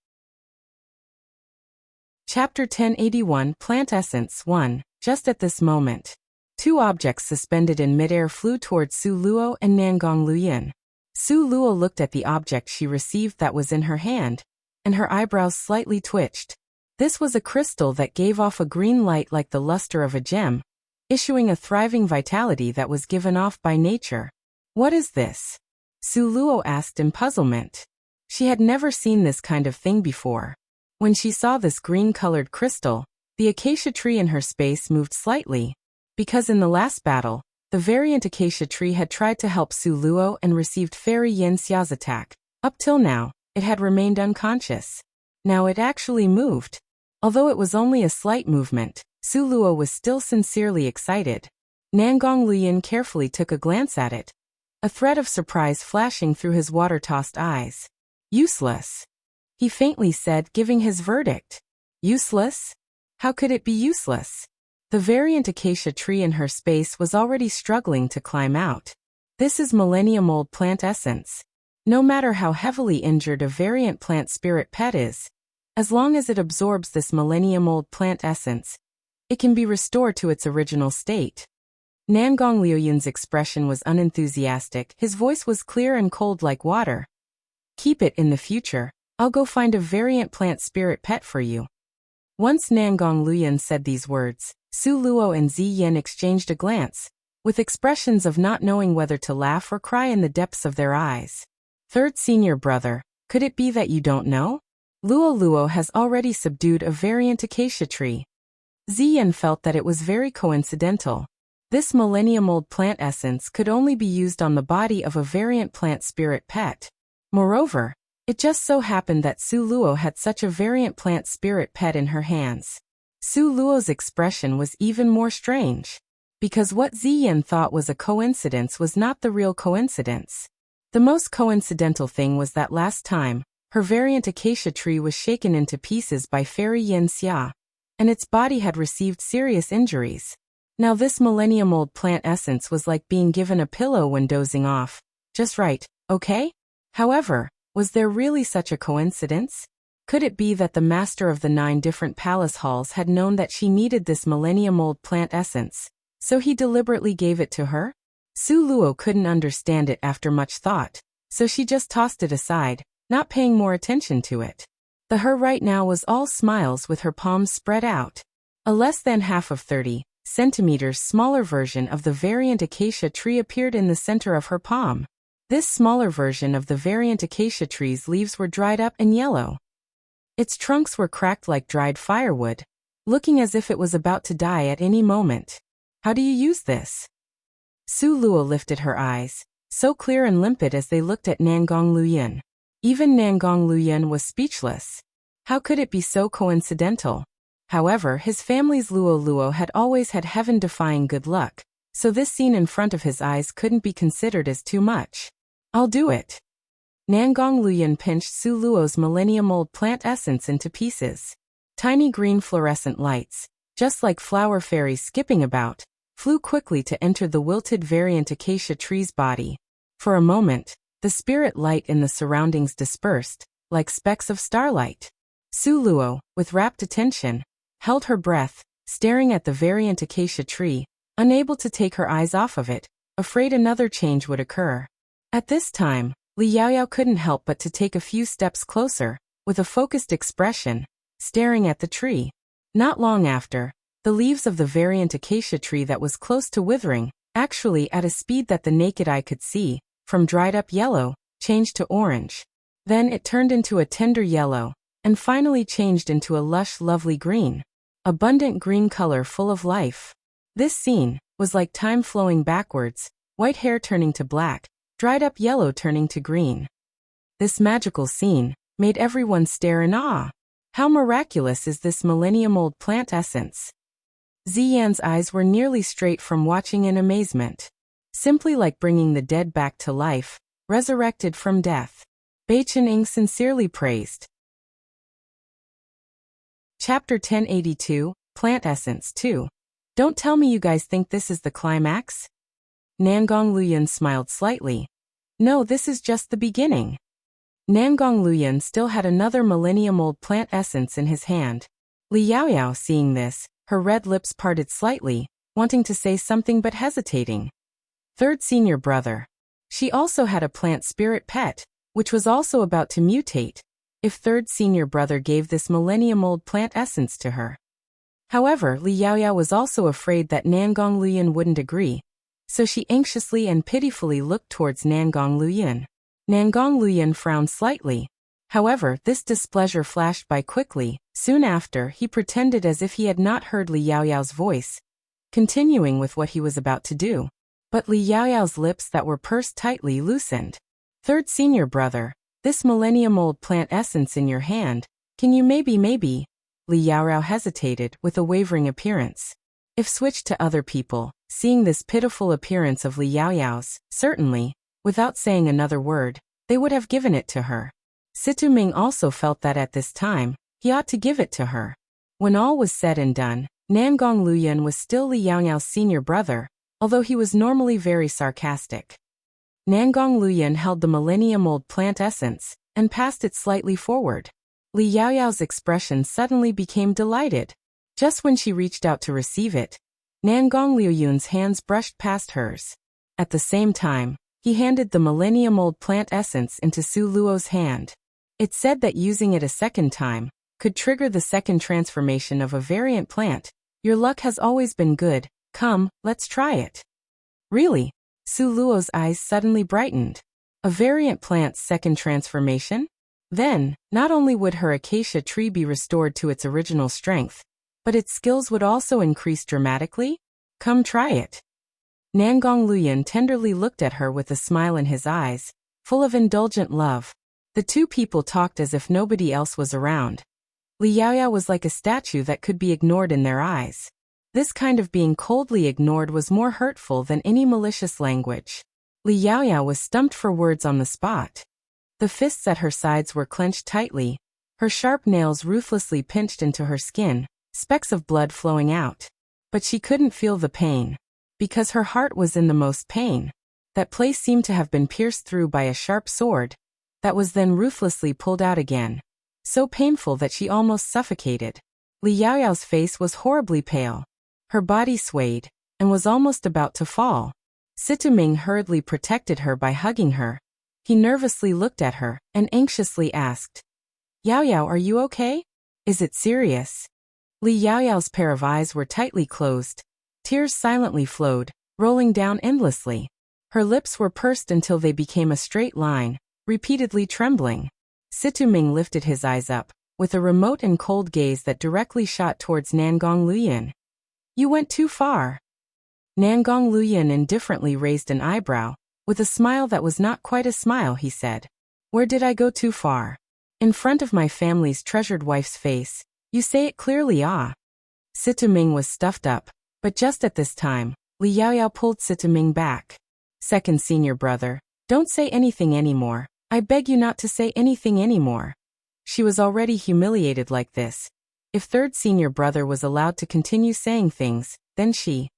Chapter 1081 Plant Essence 1. Just at this moment. Two objects suspended in midair flew towards Su Luo and Nangong Luyin. Su Luo looked at the object she received that was in her hand, and her eyebrows slightly twitched. This was a crystal that gave off a green light like the luster of a gem, issuing a thriving vitality that was given off by nature. What is this? Su Luo asked in puzzlement. She had never seen this kind of thing before. When she saw this green-colored crystal, the acacia tree in her space moved slightly, because in the last battle, the variant acacia tree had tried to help Su Luo and received Fairy Yin Xia's attack. Up till now, it had remained unconscious. Now it actually moved. Although it was only a slight movement, Su Luo was still sincerely excited. Nangong Luyin carefully took a glance at it, a thread of surprise flashing through his water-tossed eyes. Useless. He faintly said, giving his verdict. Useless? How could it be useless? The variant acacia tree in her space was already struggling to climb out. This is millennium-old plant essence. No matter how heavily injured a variant plant spirit pet is, as long as it absorbs this millennium-old plant essence, it can be restored to its original state. Nangong Liuyun's expression was unenthusiastic. His voice was clear and cold like water. Keep it in the future. I'll go find a variant plant spirit pet for you. Once Nangong Luyin said these words, Su Luo and Ziyan exchanged a glance, with expressions of not knowing whether to laugh or cry in the depths of their eyes. Third senior brother, could it be that you don't know? Luo has already subdued a variant acacia tree. Ziyan felt that it was very coincidental. This millennium-old plant essence could only be used on the body of a variant plant spirit pet. Moreover, it just so happened that Su Luo had such a variant plant spirit pet in her hands. Su Luo's expression was even more strange, because what Ziyan thought was a coincidence was not the real coincidence. The most coincidental thing was that last time, her variant acacia tree was shaken into pieces by Fairy Yin Xia, and its body had received serious injuries. Now this millennium-old plant essence was like being given a pillow when dozing off. Just right, okay? However, was there really such a coincidence? Could it be that the master of the 9 different palace halls had known that she needed this millennium-old plant essence, so he deliberately gave it to her? Su Luo couldn't understand it after much thought, so she just tossed it aside, not paying more attention to it. The her right now was all smiles with her palms spread out. A less than half of 30 centimeters smaller version of the variant acacia tree appeared in the center of her palm. This smaller version of the variant acacia tree's leaves were dried up and yellow. Its trunks were cracked like dried firewood, looking as if it was about to die at any moment. How do you use this? Su Luo lifted her eyes, so clear and limpid as they looked at Nangong Luoyun. Even Nangong Luoyun was speechless. How could it be so coincidental? However, his family's Luo Luo had always had heaven-defying good luck, so this scene in front of his eyes couldn't be considered as too much. I'll do it. Nangong Luoyun pinched Su Luo's millennium-old plant essence into pieces. Tiny green fluorescent lights, just like flower fairies skipping about, flew quickly to enter the wilted variant acacia tree's body. For a moment, the spirit light in the surroundings dispersed, like specks of starlight. Su Luo, with rapt attention, held her breath, staring at the variant acacia tree, unable to take her eyes off of it, afraid another change would occur. At this time, Li Yaoyao couldn't help but to take a few steps closer, with a focused expression, staring at the tree. Not long after, the leaves of the variant acacia tree that was close to withering, actually at a speed that the naked eye could see, from dried-up yellow, changed to orange. Then it turned into a tender yellow, and finally changed into a lush, lovely green. Abundant green color full of life. This scene was like time flowing backwards, white hair turning to black, dried-up yellow turning to green. This magical scene made everyone stare in awe. How miraculous is this millennium-old plant essence? Ziyan's eyes were nearly straight from watching in amazement. Simply like bringing the dead back to life, resurrected from death. Bai Qining sincerely praised. Chapter 1082, Plant Essence 2. Don't tell me you guys think this is the climax? Nangong Luoyun smiled slightly. No, this is just the beginning. Nangong Luoyun still had another millennium-old plant essence in his hand. Li Yaoyao, seeing this, her red lips parted slightly, wanting to say something but hesitating. Third senior brother. She also had a plant spirit pet, which was also about to mutate, if third senior brother gave this millennium-old plant essence to her. However, Li Yaoyao was also afraid that Nangong Luoyun wouldn't agree, so she anxiously and pitifully looked towards Nangong Luoyun. Nangong Luoyun frowned slightly. However, this displeasure flashed by quickly. Soon after, he pretended as if he had not heard Li Yaoyao's voice, continuing with what he was about to do. But Li Yaoyao's lips that were pursed tightly loosened. Third senior brother, this millennium-old plant essence in your hand, can you maybe? Li Yaoyao hesitated with a wavering appearance. If switched to other people, seeing this pitiful appearance of Li Yaoyao's, certainly, without saying another word, they would have given it to her. Situ Ming also felt that at this time, he ought to give it to her. When all was said and done, Nangong Luoyun was still Li Yaoyao's senior brother, although he was normally very sarcastic. Nangong Luoyun held the millennium-old plant essence, and passed it slightly forward. Li Yaoyao's expression suddenly became delighted. Just when she reached out to receive it, Nangong Luoyun's hands brushed past hers. At the same time, he handed the millennium-old plant essence into Su Luo's hand. It said that using it a second time could trigger the second transformation of a variant plant. Your luck has always been good. Come, let's try it. Really? Su Luo's eyes suddenly brightened. A variant plant's second transformation? Then, not only would her acacia tree be restored to its original strength, but its skills would also increase dramatically? Come try it. Nangong Luoyun tenderly looked at her with a smile in his eyes, full of indulgent love. The two people talked as if nobody else was around. Li Yaoyao was like a statue that could be ignored in their eyes. This kind of being coldly ignored was more hurtful than any malicious language. Li Yaoyao was stumped for words on the spot. The fists at her sides were clenched tightly, her sharp nails ruthlessly pinched into her skin, specks of blood flowing out. But she couldn't feel the pain, because her heart was in the most pain. That place seemed to have been pierced through by a sharp sword, that was then ruthlessly pulled out again. So painful that she almost suffocated. Li Yaoyao's face was horribly pale. Her body swayed, and was almost about to fall. Situ Ming hurriedly protected her by hugging her. He nervously looked at her, and anxiously asked, Yaoyao, are you okay? Is it serious? Li Yaoyao's pair of eyes were tightly closed. Tears silently flowed, rolling down endlessly. Her lips were pursed until they became a straight line, repeatedly trembling. Situ Ming lifted his eyes up, with a remote and cold gaze that directly shot towards Nangong Luyin. You went too far. Nangong Luyin indifferently raised an eyebrow. With a smile that was not quite a smile, he said, "Where did I go too far? In front of my family's treasured wife's face. You say it clearly, ah." Situming was stuffed up, but just at this time, Li Yaoyao pulled Situming back. "Second senior brother, don't say anything anymore. I beg you not to say anything anymore." She was already humiliated like this. If third senior brother was allowed to continue saying things, then she.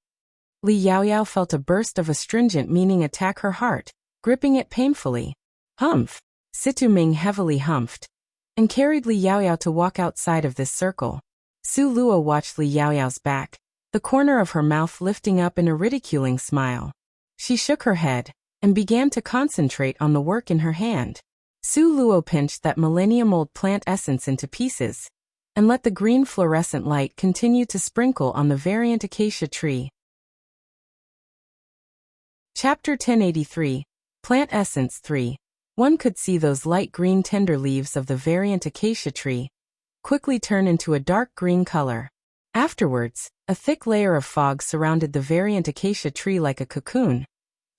Li Yaoyao felt a burst of astringent meaning attack her heart, gripping it painfully. Humph! Situming heavily humphed and carried Li Yaoyao to walk outside of this circle. Su Luo watched Li Yaoyao's back, the corner of her mouth lifting up in a ridiculing smile. She shook her head and began to concentrate on the work in her hand. Su Luo pinched that millennium-old plant essence into pieces and let the green fluorescent light continue to sprinkle on the variant acacia tree. Chapter 1083, Plant Essence 3. One could see those light green tender leaves of the variant acacia tree quickly turn into a dark green color. Afterwards, a thick layer of fog surrounded the variant acacia tree like a cocoon,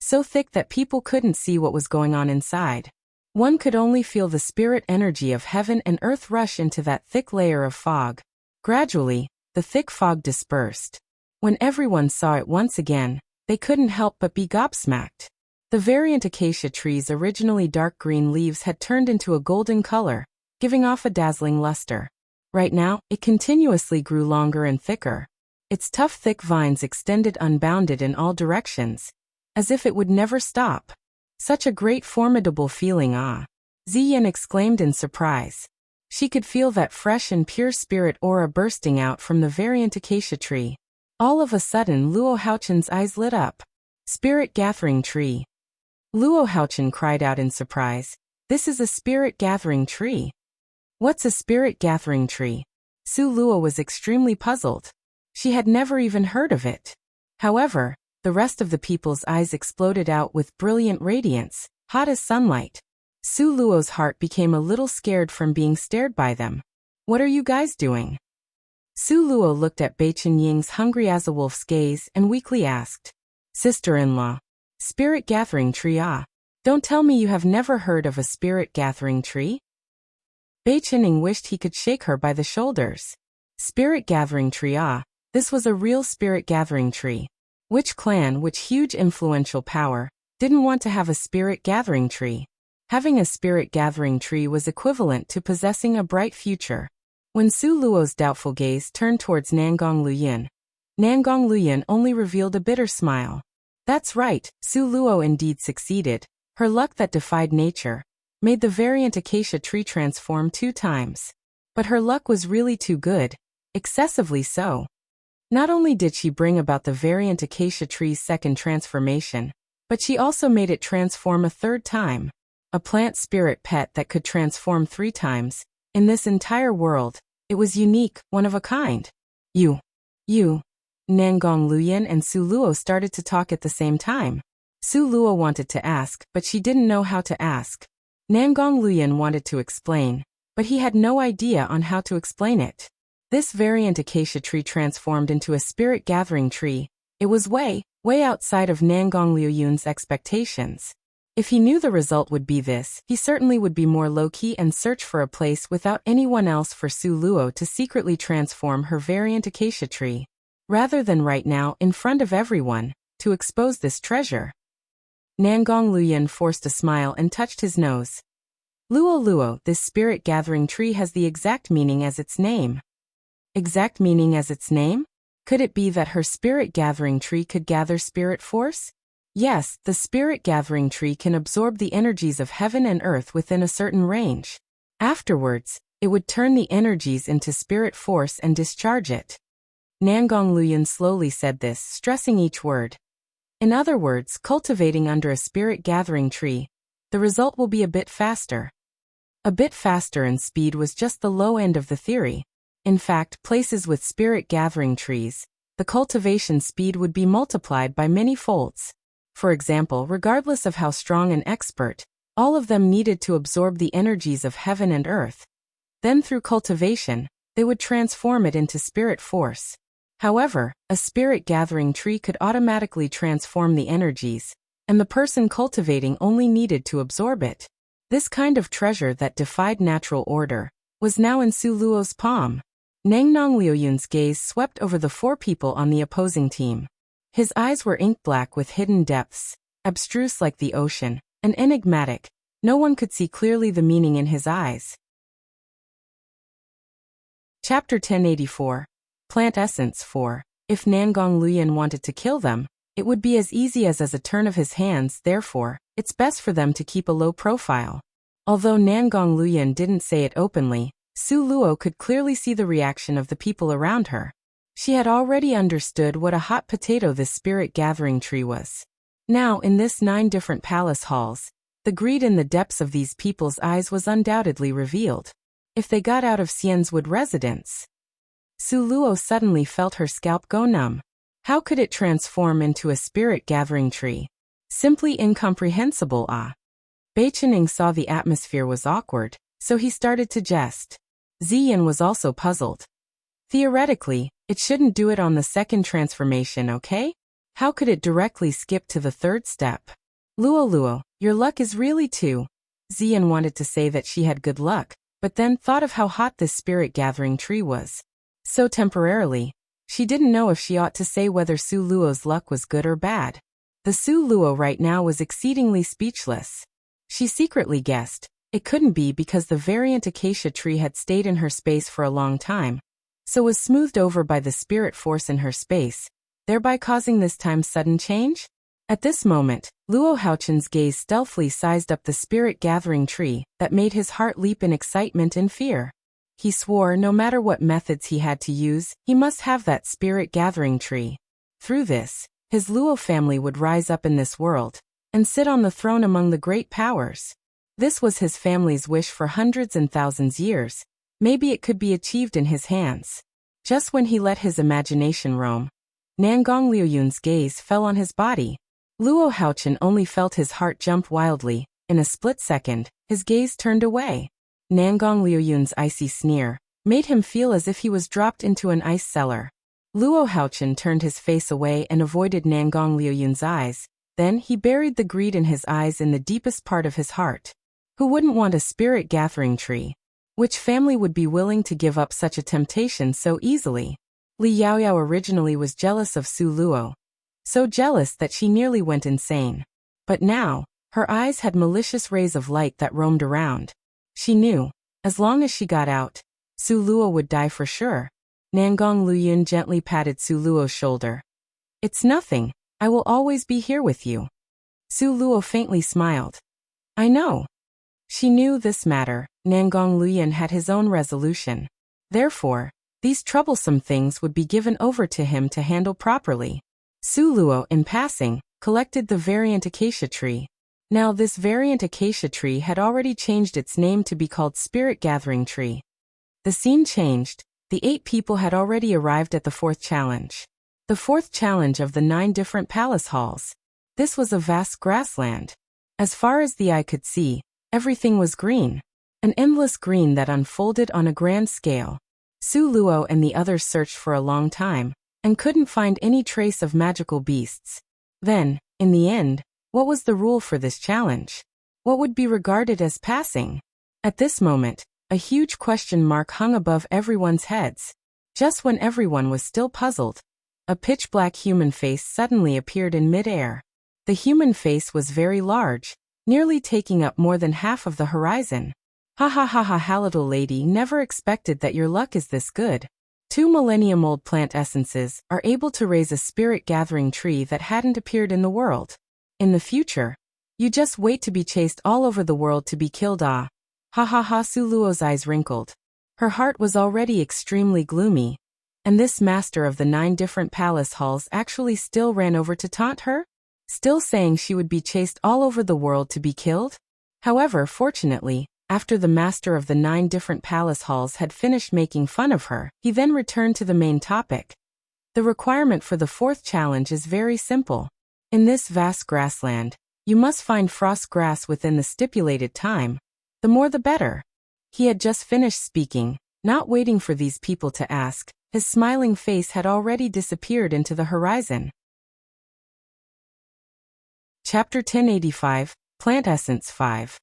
so thick that people couldn't see what was going on inside. One could only feel the spirit energy of heaven and earth rush into that thick layer of fog. Gradually, the thick fog dispersed. When everyone saw it once again, they couldn't help but be gobsmacked. The variant acacia tree's originally dark green leaves had turned into a golden color, giving off a dazzling luster. Right now, it continuously grew longer and thicker. Its tough thick vines extended unbounded in all directions, as if it would never stop. Such a great formidable feeling, ah! Ziyan exclaimed in surprise. She could feel that fresh and pure spirit aura bursting out from the variant acacia tree. All of a sudden Luo Haochen's eyes lit up. Spirit gathering tree. Luo Haochen cried out in surprise. This is a spirit gathering tree. What's a spirit gathering tree? Su Luo was extremely puzzled. She had never even heard of it. However, the rest of the people's eyes exploded out with brilliant radiance, hot as sunlight. Su Luo's heart became a little scared from being stared by them. What are you guys doing? Su Luo looked at Beichen Ying's hungry as a wolf's gaze and weakly asked, "Sister-in-law, spirit gathering tree, ah? Don't tell me you have never heard of a spirit gathering tree?" Beichen Ying wished he could shake her by the shoulders. Spirit gathering tree, ah? This was a real spirit gathering tree. Which clan, which huge influential power, didn't want to have a spirit gathering tree? Having a spirit gathering tree was equivalent to possessing a bright future. When Su Luo's doubtful gaze turned towards Nangong Luyin only revealed a bitter smile. That's right, Su Luo indeed succeeded. Her luck that defied nature made the variant acacia tree transform 2 times. But her luck was really too good, excessively so. Not only did she bring about the variant acacia tree's second transformation, but she also made it transform a 3rd time. A plant spirit pet that could transform 3 times. In this entire world, it was unique, one of a kind. You. Nangong Luyin and Su Luo started to talk at the same time. Su Luo wanted to ask, but she didn't know how to ask. Nangong Luyin wanted to explain, but he had no idea on how to explain it. This variant acacia tree transformed into a spirit gathering tree. It was way outside of Nangong Luyun's expectations. If he knew the result would be this, he certainly would be more low-key and search for a place without anyone else for Su Luo to secretly transform her variant acacia tree, rather than right now in front of everyone, to expose this treasure. Nangong Luyin forced a smile and touched his nose. Luo, this spirit gathering tree has the exact meaning as its name. Exact meaning as its name? Could it be that her spirit gathering tree could gather spirit force? Yes, the spirit gathering tree can absorb the energies of heaven and earth within a certain range. Afterwards, it would turn the energies into spirit force and discharge it. Nangong Luyin slowly said this, stressing each word. In other words, cultivating under a spirit gathering tree, the result will be a bit faster. A bit faster in speed was just the low end of the theory. In fact, places with spirit gathering trees, the cultivation speed would be multiplied by many folds. For example, regardless of how strong and expert, all of them needed to absorb the energies of heaven and earth. Then through cultivation, they would transform it into spirit force. However, a spirit gathering tree could automatically transform the energies, and the person cultivating only needed to absorb it. This kind of treasure that defied natural order was now in Su Luo's palm. Nangnong Liuyun's gaze swept over the 4 people on the opposing team. His eyes were ink-black with hidden depths, abstruse like the ocean, and enigmatic. No one could see clearly the meaning in his eyes. Chapter 1084. Plant Essence 4. If Nangang Luoyun wanted to kill them, it would be as easy as a turn of his hands, therefore, it's best for them to keep a low profile. Although Nangang Luoyun didn't say it openly, Su Luo could clearly see the reaction of the people around her. She had already understood what a hot potato this spirit-gathering tree was. Now, in this 9 different palace halls, the greed in the depths of these people's eyes was undoubtedly revealed. If they got out of Xian's Wood residence. Su Luo suddenly felt her scalp go numb. How could it transform into a spirit-gathering tree? Simply incomprehensible. Bai Qining saw the atmosphere was awkward, so he started to jest. Ziyan was also puzzled. Theoretically, it shouldn't do it on the second transformation, okay? How could it directly skip to the 3rd step? Luo, your luck is really too. Ziyan wanted to say that she had good luck, but then thought of how hot this spirit-gathering tree was. So temporarily, she didn't know if she ought to say whether Su Luo's luck was good or bad. The Su Luo right now was exceedingly speechless. She secretly guessed it couldn't be because the variant acacia tree had stayed in her space for a long time, so was smoothed over by the spirit force in her space, thereby causing this time's sudden change? At this moment, Luo Haochen's gaze stealthily sized up the spirit-gathering tree that made his heart leap in excitement and fear. He swore no matter what methods he had to use, he must have that spirit-gathering tree. Through this, his Luo family would rise up in this world and sit on the throne among the great powers. This was his family's wish for hundreds and thousands years. Maybe it could be achieved in his hands. Just when he let his imagination roam, Nangang Liuyun's gaze fell on his body. Luo Haochen only felt his heart jump wildly. In a split second, his gaze turned away. Nangang Liuyun's icy sneer made him feel as if he was dropped into an ice cellar. Luo Haochen turned his face away and avoided Nangang Liuyun's eyes. Then he buried the greed in his eyes in the deepest part of his heart. Who wouldn't want a spirit-gathering tree? Which family would be willing to give up such a temptation so easily? Li Yaoyao originally was jealous of Su Luo. So jealous that she nearly went insane. But now, her eyes had malicious rays of light that roamed around. She knew, as long as she got out, Su Luo would die for sure. Nangang Luoyun gently patted Su Luo's shoulder. It's nothing, I will always be here with you. Su Luo faintly smiled. I know. She knew this matter. Nangang Luoyun had his own resolution. Therefore, these troublesome things would be given over to him to handle properly. Su Luo, in passing, collected the variant acacia tree. Now this variant acacia tree had already changed its name to be called Spirit Gathering Tree. The scene changed. The 8 people had already arrived at the 4th challenge. The 4th challenge of the 9 different palace halls. This was a vast grassland. As far as the eye could see, everything was green. An endless green that unfolded on a grand scale. Su Luo and the others searched for a long time, and couldn't find any trace of magical beasts. Then, in the end, what was the rule for this challenge? What would be regarded as passing? At this moment, a huge question mark hung above everyone's heads. Just when everyone was still puzzled, a pitch-black human face suddenly appeared in mid-air. The human face was very large, nearly taking up more than half of the horizon. Ha ha ha ha, little lady, never expected that your luck is this good. 2 millennium-old plant essences are able to raise a spirit-gathering tree that hadn't appeared in the world. In the future, you just wait to be chased all over the world to be killed. Ha ha ha, Su Luo's eyes wrinkled. Her heart was already extremely gloomy. And this master of the 9 different palace halls actually still ran over to taunt her? Still saying she would be chased all over the world to be killed? However, fortunately, after the master of the 9 different palace halls had finished making fun of her, he then returned to the main topic. The requirement for the 4th challenge is very simple. In this vast grassland, you must find frost grass within the stipulated time. The more the better. He had just finished speaking, not waiting for these people to ask. His smiling face had already disappeared into the horizon. Chapter 1085, Plant Essence 5.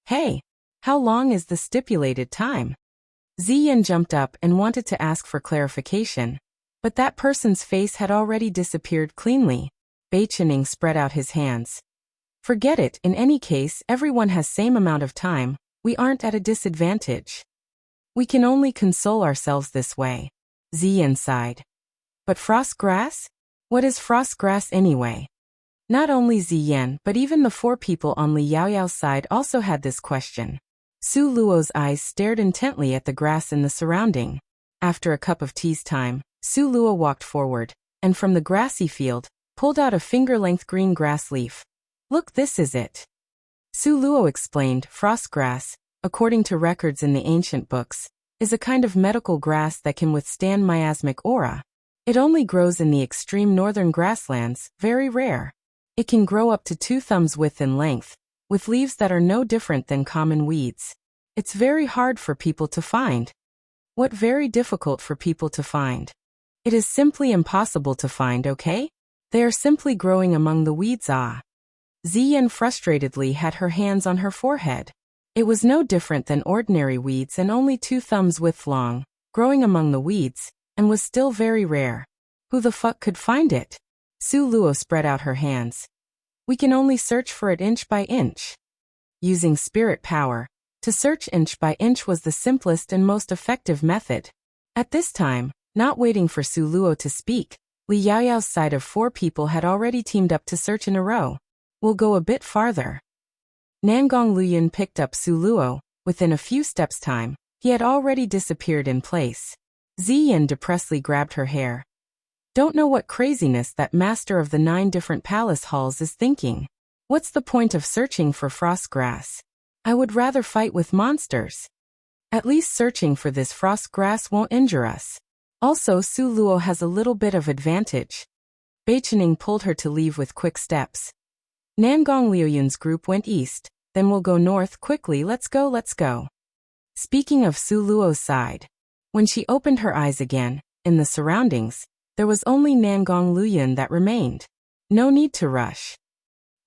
Hey! How long is the stipulated time? Ziyan jumped up and wanted to ask for clarification, but that person's face had already disappeared cleanly. Beichening spread out his hands. Forget it, in any case, everyone has same amount of time, we aren't at a disadvantage. We can only console ourselves this way. Ziyan sighed. But frost grass? What is frost grass anyway? Not only Ziyan but even the 4 people on Li Yaoyao's side also had this question. Su Luo's eyes stared intently at the grass in the surrounding. After a cup of tea's time, Su Luo walked forward, and from the grassy field, pulled out a finger-length green grass leaf. Look, this is it. Su Luo explained, frost grass, according to records in the ancient books, is a kind of medical grass that can withstand miasmic aura. It only grows in the extreme northern grasslands, very rare. It can grow up to 2 thumbs width in length, with leaves that are no different than common weeds. It's very hard for people to find. What very difficult for people to find? It is simply impossible to find, okay? They are simply growing among the weeds. Ziyan frustratedly had her hands on her forehead. It was no different than ordinary weeds and only 2 thumbs width long, growing among the weeds, and was still very rare. Who the fuck could find it? Su Luo spread out her hands. We can only search for it inch by inch. Using spirit power, to search inch by inch was the simplest and most effective method. At this time, not waiting for Su Luo to speak, Li Yaoyao's side of 4 people had already teamed up to search in a row. We'll go a bit farther. Nangong Luoyun picked up Su Luo. Within a few steps' time, he had already disappeared in place. Ziyan depressedly grabbed her hair. Don't know what craziness that master of the 9 different palace halls is thinking. What's the point of searching for frost grass? I would rather fight with monsters. At least searching for this frost grass won't injure us. Also, Su Luo has a little bit of advantage. Beichening pulled her to leave with quick steps. Nangong Luoyun's group went east, then we'll go north quickly. Let's go. Speaking of Su Luo's side, when she opened her eyes again, in the surroundings, there was only Nangong Luoyun that remained. No need to rush.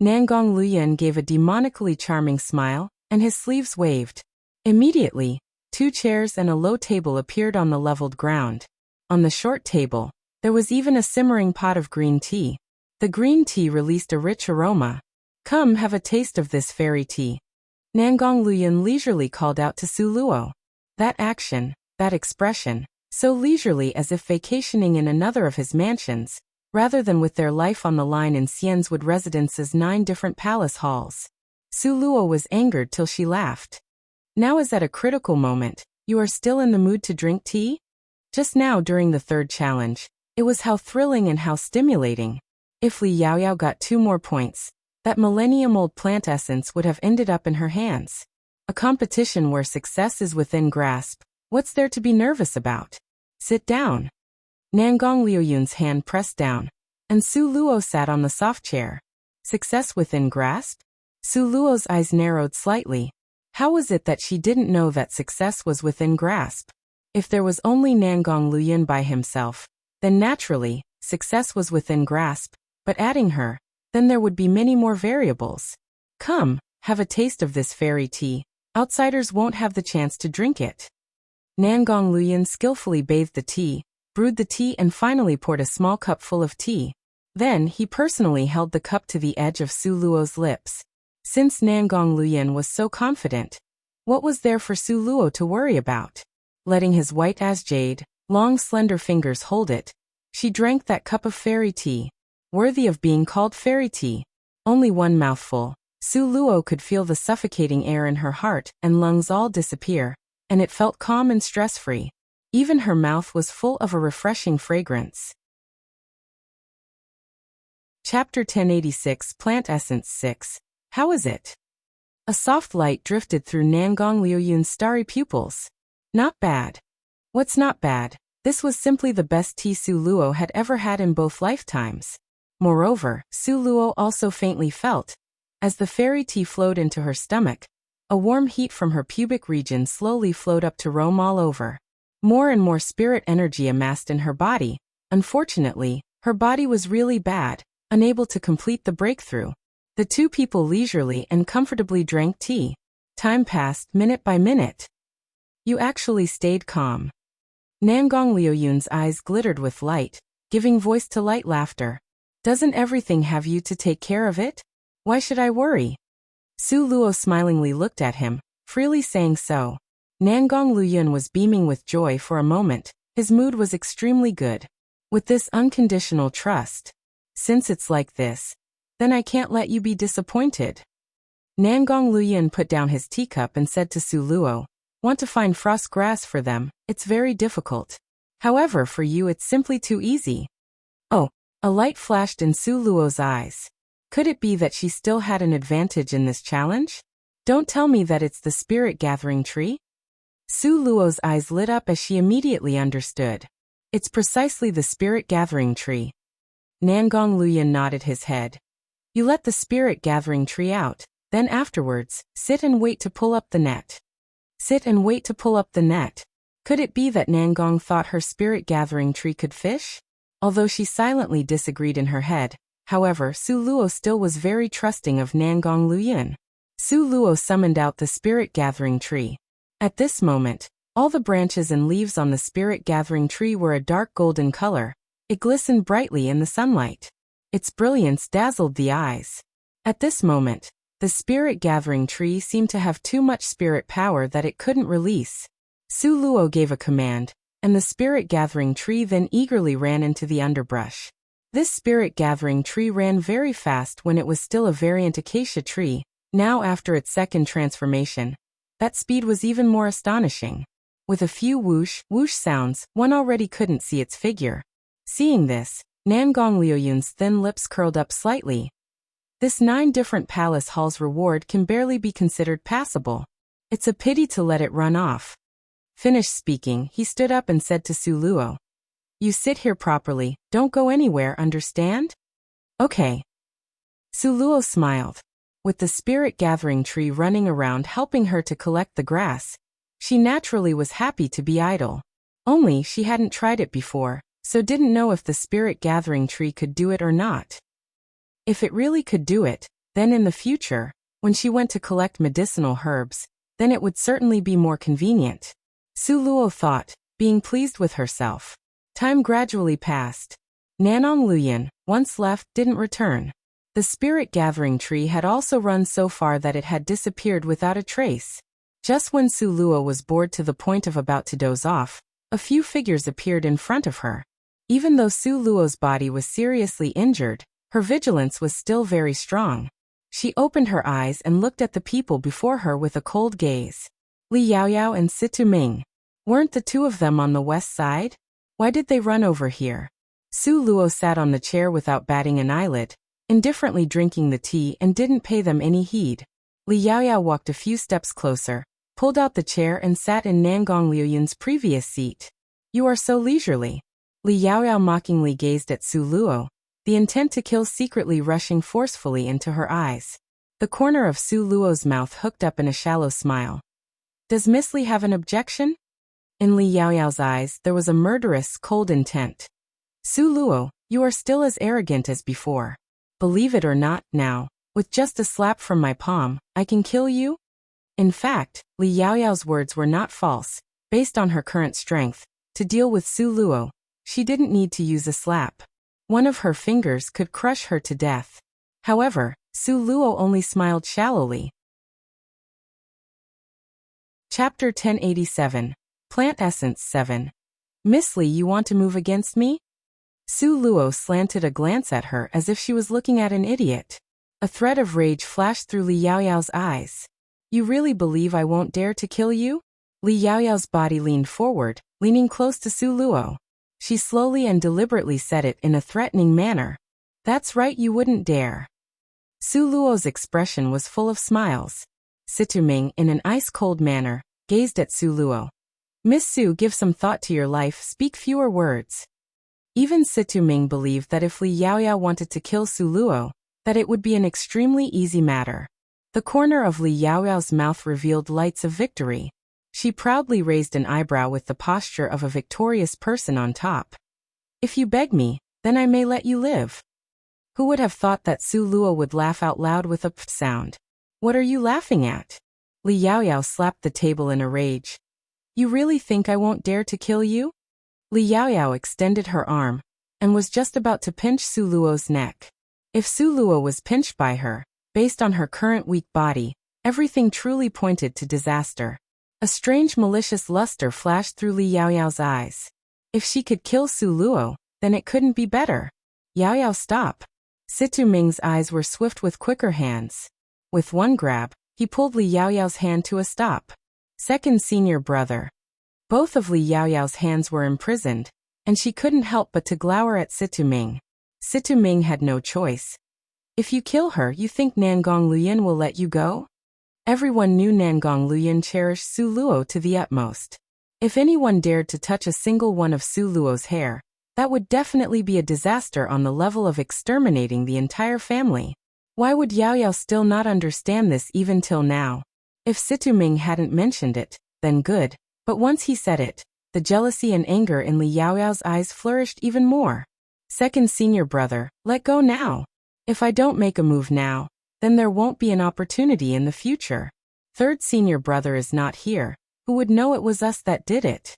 Nangong Luoyun gave a demonically charming smile, and his sleeves waved. Immediately, 2 chairs and a low table appeared on the leveled ground. On the short table, there was even a simmering pot of green tea. The green tea released a rich aroma. Come have a taste of this fairy tea. Nangong Luoyun leisurely called out to Su Luo. That action, that expression, so leisurely as if vacationing in another of his mansions, rather than with their life on the line in Xian's Wood Residence's 9 different palace halls. Su Luo was angered till she laughed. Now is at a critical moment. You are still in the mood to drink tea? Just now during the 3rd challenge, it was how thrilling and how stimulating. If Li Yaoyao got 2 more points, that millennium-old plant essence would have ended up in her hands. A competition where success is within grasp. What's there to be nervous about? Sit down. Nangong Luoyun's hand pressed down, and Su Luo sat on the soft chair. Success within grasp? Su Luo's eyes narrowed slightly. How was it that she didn't know that success was within grasp? If there was only Nangong Luoyun by himself, then naturally, success was within grasp, but adding her, then there would be many more variables. Come, have a taste of this fairy tea. Outsiders won't have the chance to drink it. Nangong Luoyun skillfully bathed the tea, brewed the tea and finally poured a small cup full of tea. Then he personally held the cup to the edge of Su Luo's lips. Since Nangong Luoyun was so confident, what was there for Su Luo to worry about? Letting his white as jade, long slender fingers hold it, she drank that cup of fairy tea. Worthy of being called fairy tea. Only 1 mouthful. Su Luo could feel the suffocating air in her heart and lungs all disappear, and it felt calm and stress-free. Even her mouth was full of a refreshing fragrance. Chapter 1086, Plant Essence 6. How is it? A soft light drifted through Nangong Luoyun's starry pupils. Not bad. What's not bad? This was simply the best tea Su Luo had ever had in both lifetimes. Moreover, Su Luo also faintly felt, as the fairy tea flowed into her stomach, A warm heat from her pubic region slowly flowed up to roam all over. More and more spirit energy amassed in her body. Unfortunately, her body was really bad, unable to complete the breakthrough. The two people leisurely and comfortably drank tea. Time passed minute by minute. You actually stayed calm. Nangong Liuyun's eyes glittered with light, giving voice to light laughter. Doesn't everything have you to take care of it? Why should I worry? Su Luo smilingly looked at him, freely saying so. Nangong Luyun was beaming with joy for a moment. His mood was extremely good. With this unconditional trust. Since it's like this, then I can't let you be disappointed. Nangong Luyun put down his teacup and said to Su Luo, want to find frost grass for them, it's very difficult. However, for you it's simply too easy. Oh, a light flashed in Su Luo's eyes. Could it be that she still had an advantage in this challenge? Don't tell me that it's the spirit gathering tree? Su Luo's eyes lit up as she immediately understood. It's precisely the spirit gathering tree. Nangong Luyun nodded his head. You let the spirit gathering tree out, then afterwards, sit and wait to pull up the net. Sit and wait to pull up the net. Could it be that Nangong thought her spirit gathering tree could fish? Although she silently disagreed in her head, however, Su Luo still was very trusting of Nangong Luyun. Su Luo summoned out the spirit gathering tree. At this moment, all the branches and leaves on the spirit gathering tree were a dark golden color. It glistened brightly in the sunlight. Its brilliance dazzled the eyes. At this moment, the spirit gathering tree seemed to have too much spirit power that it couldn't release. Su Luo gave a command, and the spirit gathering tree then eagerly ran into the underbrush. This spirit gathering tree ran very fast when it was still a variant acacia tree. Now after its second transformation, that speed was even more astonishing. With a few whoosh, whoosh sounds, one already couldn't see its figure. Seeing this, Nangong Liuyun's thin lips curled up slightly. This 9 different palace halls reward can barely be considered passable. It's a pity to let it run off. Finished speaking, he stood up and said to Su Luo, you sit here properly, don't go anywhere, understand? Okay. Su Luo smiled. With the spirit gathering tree running around helping her to collect the grass, she naturally was happy to be idle. Only she hadn't tried it before, so didn't know if the spirit gathering tree could do it or not. If it really could do it, then in the future, when she went to collect medicinal herbs, then it would certainly be more convenient. Su Luo thought, being pleased with herself. Time gradually passed. Nangong Luyun, once left, didn't return. The spirit gathering tree had also run so far that it had disappeared without a trace. Just when Su Luo was bored to the point of about to doze off, a few figures appeared in front of her. Even though Su Luo's body was seriously injured, her vigilance was still very strong. She opened her eyes and looked at the people before her with a cold gaze. Li Yaoyao and Situ Ming. Weren't the two of them on the west side? Why did they run over here? Su Luo sat on the chair without batting an eyelid, indifferently drinking the tea and didn't pay them any heed. Li Yaoyao walked a few steps closer, pulled out the chair and sat in Nangong Liuyun's previous seat. You are so leisurely. Li Yaoyao mockingly gazed at Su Luo, the intent to kill secretly rushing forcefully into her eyes. The corner of Su Luo's mouth hooked up in a shallow smile. Does Miss Li have an objection? In Li Yaoyao's eyes there was a murderous, cold intent. Su Luo, you are still as arrogant as before. Believe it or not, now, with just a slap from my palm, I can kill you? In fact, Li Yaoyao's words were not false. Based on her current strength, to deal with Su Luo, she didn't need to use a slap. One of her fingers could crush her to death. However, Su Luo only smiled shallowly. Chapter 1087. Plant Essence 7. Miss Li, you want to move against me? Su Luo slanted a glance at her as if she was looking at an idiot. A thread of rage flashed through Li Yaoyao's eyes. You really believe I won't dare to kill you? Li Yaoyao's body leaned forward, leaning close to Su Luo. She slowly and deliberately said it in a threatening manner. That's right, you wouldn't dare. Su Luo's expression was full of smiles. Situ Ming, in an ice-cold manner, gazed at Su Luo. Miss Su, give some thought to your life, speak fewer words. Even Situ Ming believed that if Li Yaoyao wanted to kill Su Luo, that it would be an extremely easy matter. The corner of Li Yaoyao's mouth revealed lights of victory. She proudly raised an eyebrow with the posture of a victorious person on top. If you beg me, then I may let you live. Who would have thought that Su Luo would laugh out loud with a p sound? What are you laughing at? Li Yaoyao slapped the table in a rage. You really think I won't dare to kill you? Li Yaoyao extended her arm and was just about to pinch Su Luo's neck. If Su Luo was pinched by her, based on her current weak body, everything truly pointed to disaster. A strange malicious luster flashed through Li Yaoyao's eyes. If she could kill Su Luo, then it couldn't be better. Yaoyao, stop. Situ Ming's eyes were swift with quicker hands. With one grab, he pulled Li Yaoyao's hand to a stop. Second senior brother. Both of Li Yaoyao's hands were imprisoned, and she couldn't help but to glower at Situ Ming. Situ Ming had no choice. If you kill her, you think Nangong Luyin will let you go? Everyone knew Nangong Luyin cherished Su Luo to the utmost. If anyone dared to touch a single one of Su Luo's hair, that would definitely be a disaster on the level of exterminating the entire family. Why would Yaoyao still not understand this even till now? If Situ Ming hadn't mentioned it, then good, but once he said it, the jealousy and anger in Li Yaoyao's eyes flourished even more. Second senior brother, let go now. If I don't make a move now, then there won't be an opportunity in the future. Third senior brother is not here. Who would know it was us that did it?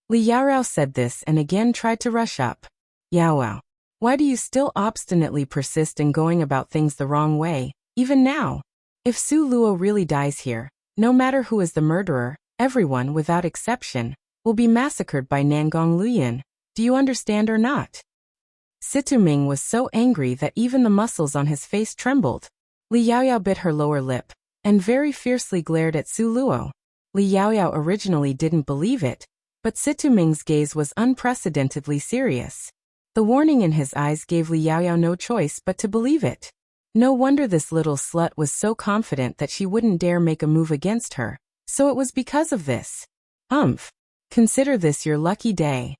Li Yaoyao said this and again tried to rush up. Yaoyao, why do you still obstinately persist in going about things the wrong way, even now? If Su Luo really dies here, no matter who is the murderer, everyone, without exception, will be massacred by Nangong Luyin. Do you understand or not? Situ Ming was so angry that even the muscles on his face trembled. Li Yaoyao bit her lower lip and very fiercely glared at Su Luo. Li Yaoyao originally didn't believe it, but Situ Ming's gaze was unprecedentedly serious. The warning in his eyes gave Li Yaoyao no choice but to believe it. No wonder this little slut was so confident that she wouldn't dare make a move against her, so it was because of this. Consider this your lucky day.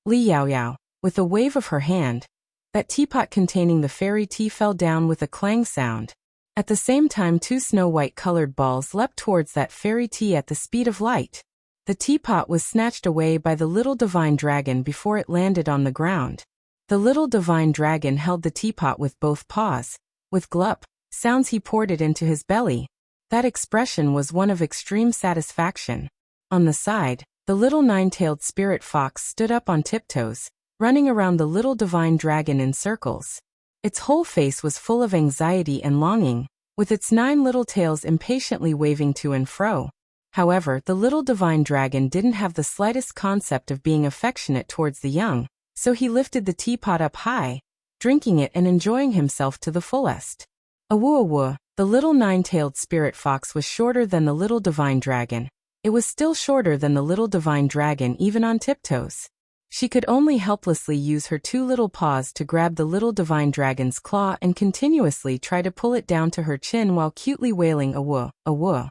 Li Yaoyao, with a wave of her hand, that teapot containing the fairy tea fell down with a clang sound. At the same time, two snow-white colored balls leapt towards that fairy tea at the speed of light. The teapot was snatched away by the little divine dragon before it landed on the ground. The little divine dragon held the teapot with both paws. With glup sounds he poured it into his belly. That expression was one of extreme satisfaction. On the side, the little nine-tailed spirit fox stood up on tiptoes, running around the little divine dragon in circles. Its whole face was full of anxiety and longing, with its 9 little tails impatiently waving to and fro. However, the little divine dragon didn't have the slightest concept of being affectionate towards the young, so he lifted the teapot up high, drinking it and enjoying himself to the fullest. Awoo, the little 9-tailed spirit fox was shorter than the little divine dragon. It was still shorter than the little divine dragon even on tiptoes. She could only helplessly use her 2 little paws to grab the little divine dragon's claw and continuously try to pull it down to her chin while cutely wailing awoo, awoo.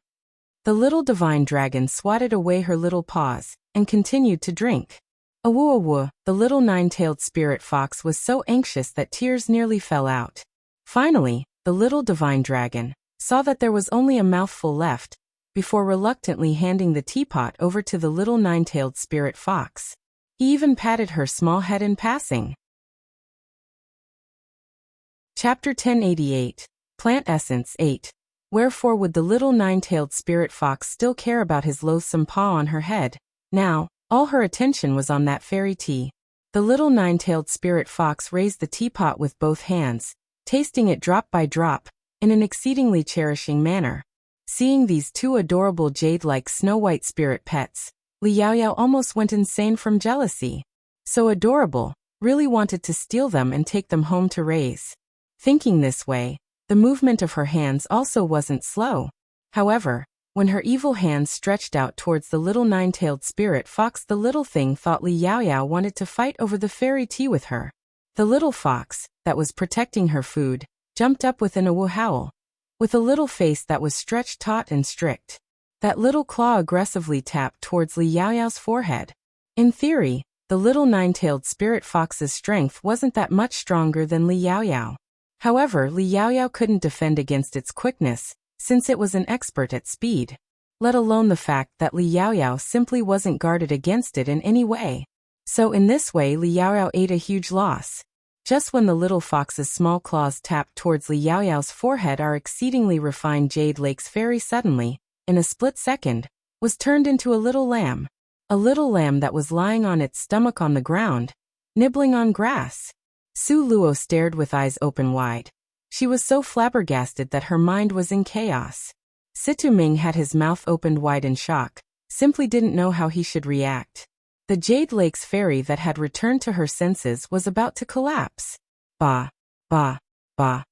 The little divine dragon swatted away her little paws and continued to drink. Awoo, awoo, the little 9-tailed spirit fox was so anxious that tears nearly fell out. Finally, the little divine dragon saw that there was only a mouthful left, before reluctantly handing the teapot over to the little 9-tailed spirit fox. He even patted her small head in passing. Chapter 1088, Plant Essence 8. Wherefore would the little 9-tailed spirit fox still care about his loathsome paw on her head? Now, all her attention was on that fairy tea. The little 9-tailed spirit fox raised the teapot with both hands, tasting it drop by drop, in an exceedingly cherishing manner. Seeing these 2 adorable jade-like snow-white spirit pets, Li Yaoyao almost went insane from jealousy. So adorable, really wanted to steal them and take them home to raise. Thinking this way, the movement of her hands also wasn't slow. However, when her evil hands stretched out towards the little 9-tailed spirit fox, the little thing thought Li Yaoyao wanted to fight over the fairy tea with her. The little fox, that was protecting her food, jumped up with an awoo howl. With a little face that was stretched taut and strict, that little claw aggressively tapped towards Li Yaoyao's forehead. In theory, the little 9-tailed spirit fox's strength wasn't that much stronger than Li Yaoyao. However, Li Yaoyao couldn't defend against its quickness, since it was an expert at speed. Let alone the fact that Li Yaoyao simply wasn't guarded against it in any way. So in this way Li Yaoyao ate a huge loss. Just when the little fox's small claws tapped towards Li Yaoyao's forehead, our exceedingly refined Jade Lake's fairy suddenly, in a split second, was turned into a little lamb. A little lamb that was lying on its stomach on the ground, nibbling on grass. Su Luo stared with eyes open wide. She was so flabbergasted that her mind was in chaos. Situ Ming had his mouth opened wide in shock, simply didn't know how he should react. The Jade Lake's fairy that had returned to her senses was about to collapse. Bah! Bah! Bah!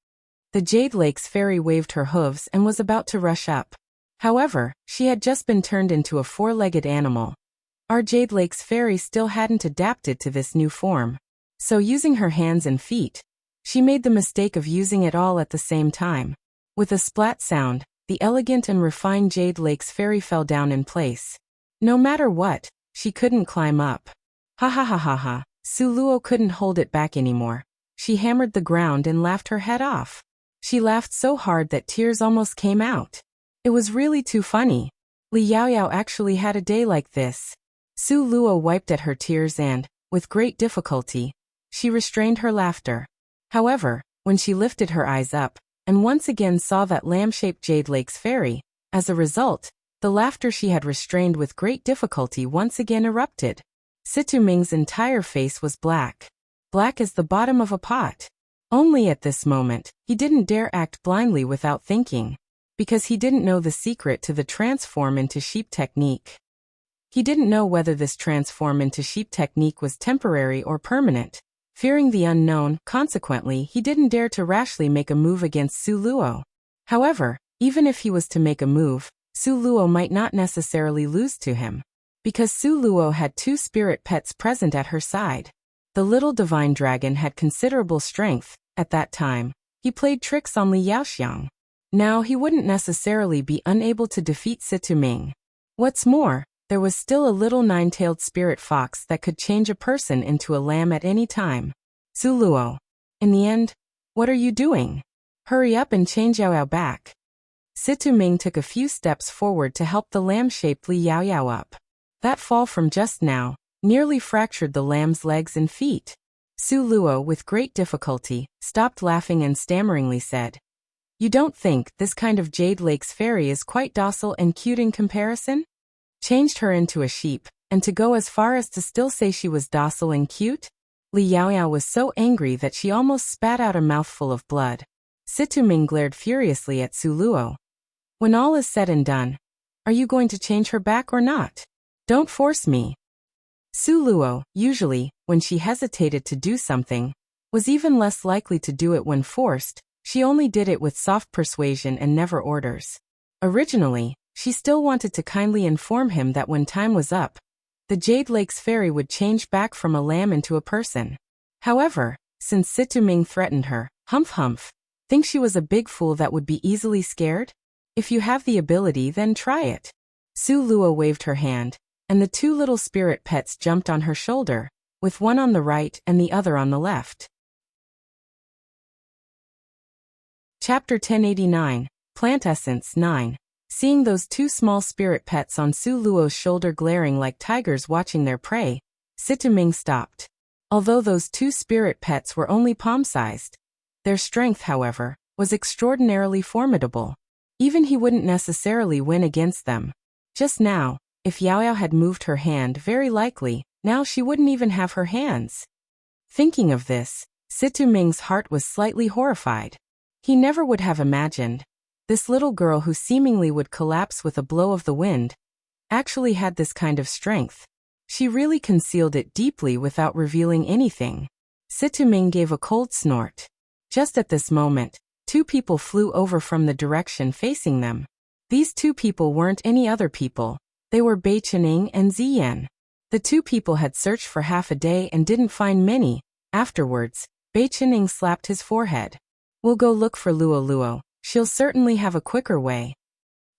The Jade Lake's fairy waved her hooves and was about to rush up. However, she had just been turned into a four-legged animal. Our Jade Lake's fairy still hadn't adapted to this new form. So using her hands and feet, she made the mistake of using it all at the same time. With a splat sound, the elegant and refined Jade Lake's fairy fell down in place. No matter what, she couldn't climb up. Ha ha ha ha ha. Su Luo couldn't hold it back anymore. She hammered the ground and laughed her head off. She laughed so hard that tears almost came out. It was really too funny. Li Yaoyao actually had a day like this. Su Luo wiped at her tears and, with great difficulty, she restrained her laughter. However, when she lifted her eyes up, and once again saw that lamb-shaped Jade Lake's fairy, as a result, the laughter she had restrained with great difficulty once again erupted. Situ Ming's entire face was black. Black as the bottom of a pot. Only at this moment, he didn't dare act blindly without thinking, because he didn't know the secret to the transform into sheep technique. He didn't know whether this transform into sheep technique was temporary or permanent. Fearing the unknown, consequently, he didn't dare to rashly make a move against Su Luo. However, even if he was to make a move, Su Luo might not necessarily lose to him. Because Su Luo had two spirit pets present at her side. The little divine dragon had considerable strength. At that time, he played tricks on Li Yaoxiang. Now he wouldn't necessarily be unable to defeat Situ Ming. What's more, there was still a little nine-tailed spirit fox that could change a person into a lamb at any time. Su Luo. In the end, what are you doing? Hurry up and change Yaoyao back. Situ Ming took a few steps forward to help the lamb-shaped Li Yaoyao up. That fall from just now nearly fractured the lamb's legs and feet. Su Luo, with great difficulty, stopped laughing and stammeringly said, "You don't think this kind of Jade Lake's fairy is quite docile and cute in comparison?" Changed her into a sheep, and to go as far as to still say she was docile and cute? Li Yaoyao was so angry that she almost spat out a mouthful of blood. Situ Ming glared furiously at Su Luo. "When all is said and done, are you going to change her back or not? Don't force me." Su Luo, usually, when she hesitated to do something, was even less likely to do it when forced. She only did it with soft persuasion and never orders. Originally, she still wanted to kindly inform him that when time was up, the Jade Lake's fairy would change back from a lamb into a person. However, since Situ Ming threatened her, humph, think she was a big fool that would be easily scared? If you have the ability, then try it. Su Luo waved her hand, and the two little spirit pets jumped on her shoulder, with one on the right and the other on the left. Chapter 1089, Plant Essence 9. Seeing those two small spirit pets on Su Luo's shoulder glaring like tigers watching their prey, Situ Ming stopped. Although those two spirit pets were only palm-sized, their strength, however, was extraordinarily formidable. Even he wouldn't necessarily win against them. Just now, if Yaoyao had moved her hand, very likely, now she wouldn't even have her hands. Thinking of this, Situ Ming's heart was slightly horrified. He never would have imagined this little girl who seemingly would collapse with a blow of the wind actually had this kind of strength. She really concealed it deeply without revealing anything. Situ Ming gave a cold snort. Just at this moment, two people flew over from the direction facing them. These two people weren't any other people. They were Bei Chening and Ziyan. The two people had searched for half a day and didn't find many. Afterwards, Bei Chening slapped his forehead. "We'll go look for Luo Luo. She'll certainly have a quicker way."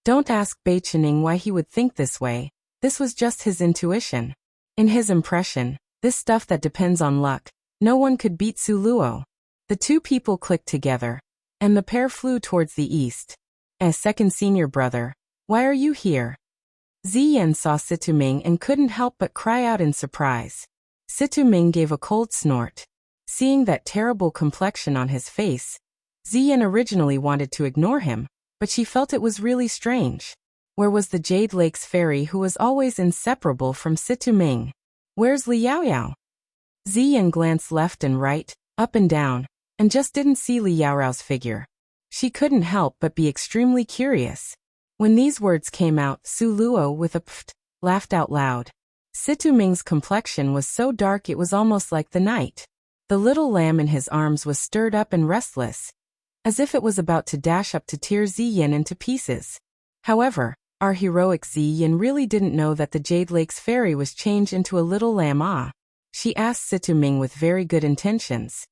Don't ask Bei Chening why he would think this way. This was just his intuition. In his impression, this stuff that depends on luck, no one could beat Su Luo. The two people clicked together, and the pair flew towards the east. As second senior brother, why are you here? Ziyan saw Situming and couldn't help but cry out in surprise. Situming gave a cold snort. Seeing that terrible complexion on his face, Ziyan originally wanted to ignore him, but she felt it was really strange. Where was the Jade Lake's fairy who was always inseparable from Situming? Where's Li Yaoyao? Ziyan glanced left and right, up and down, and just didn't see Li Yaoyao's figure. She couldn't help but be extremely curious. When these words came out, Su Luo with a pft laughed out loud. Situming's complexion was so dark it was almost like the night. The little lamb in his arms was stirred up and restless, as if it was about to dash up to tear Ziyin into pieces. However, our heroic Ziyin really didn't know that the Jade Lake's fairy was changed into a little lamb. She asked Situming with very good intentions.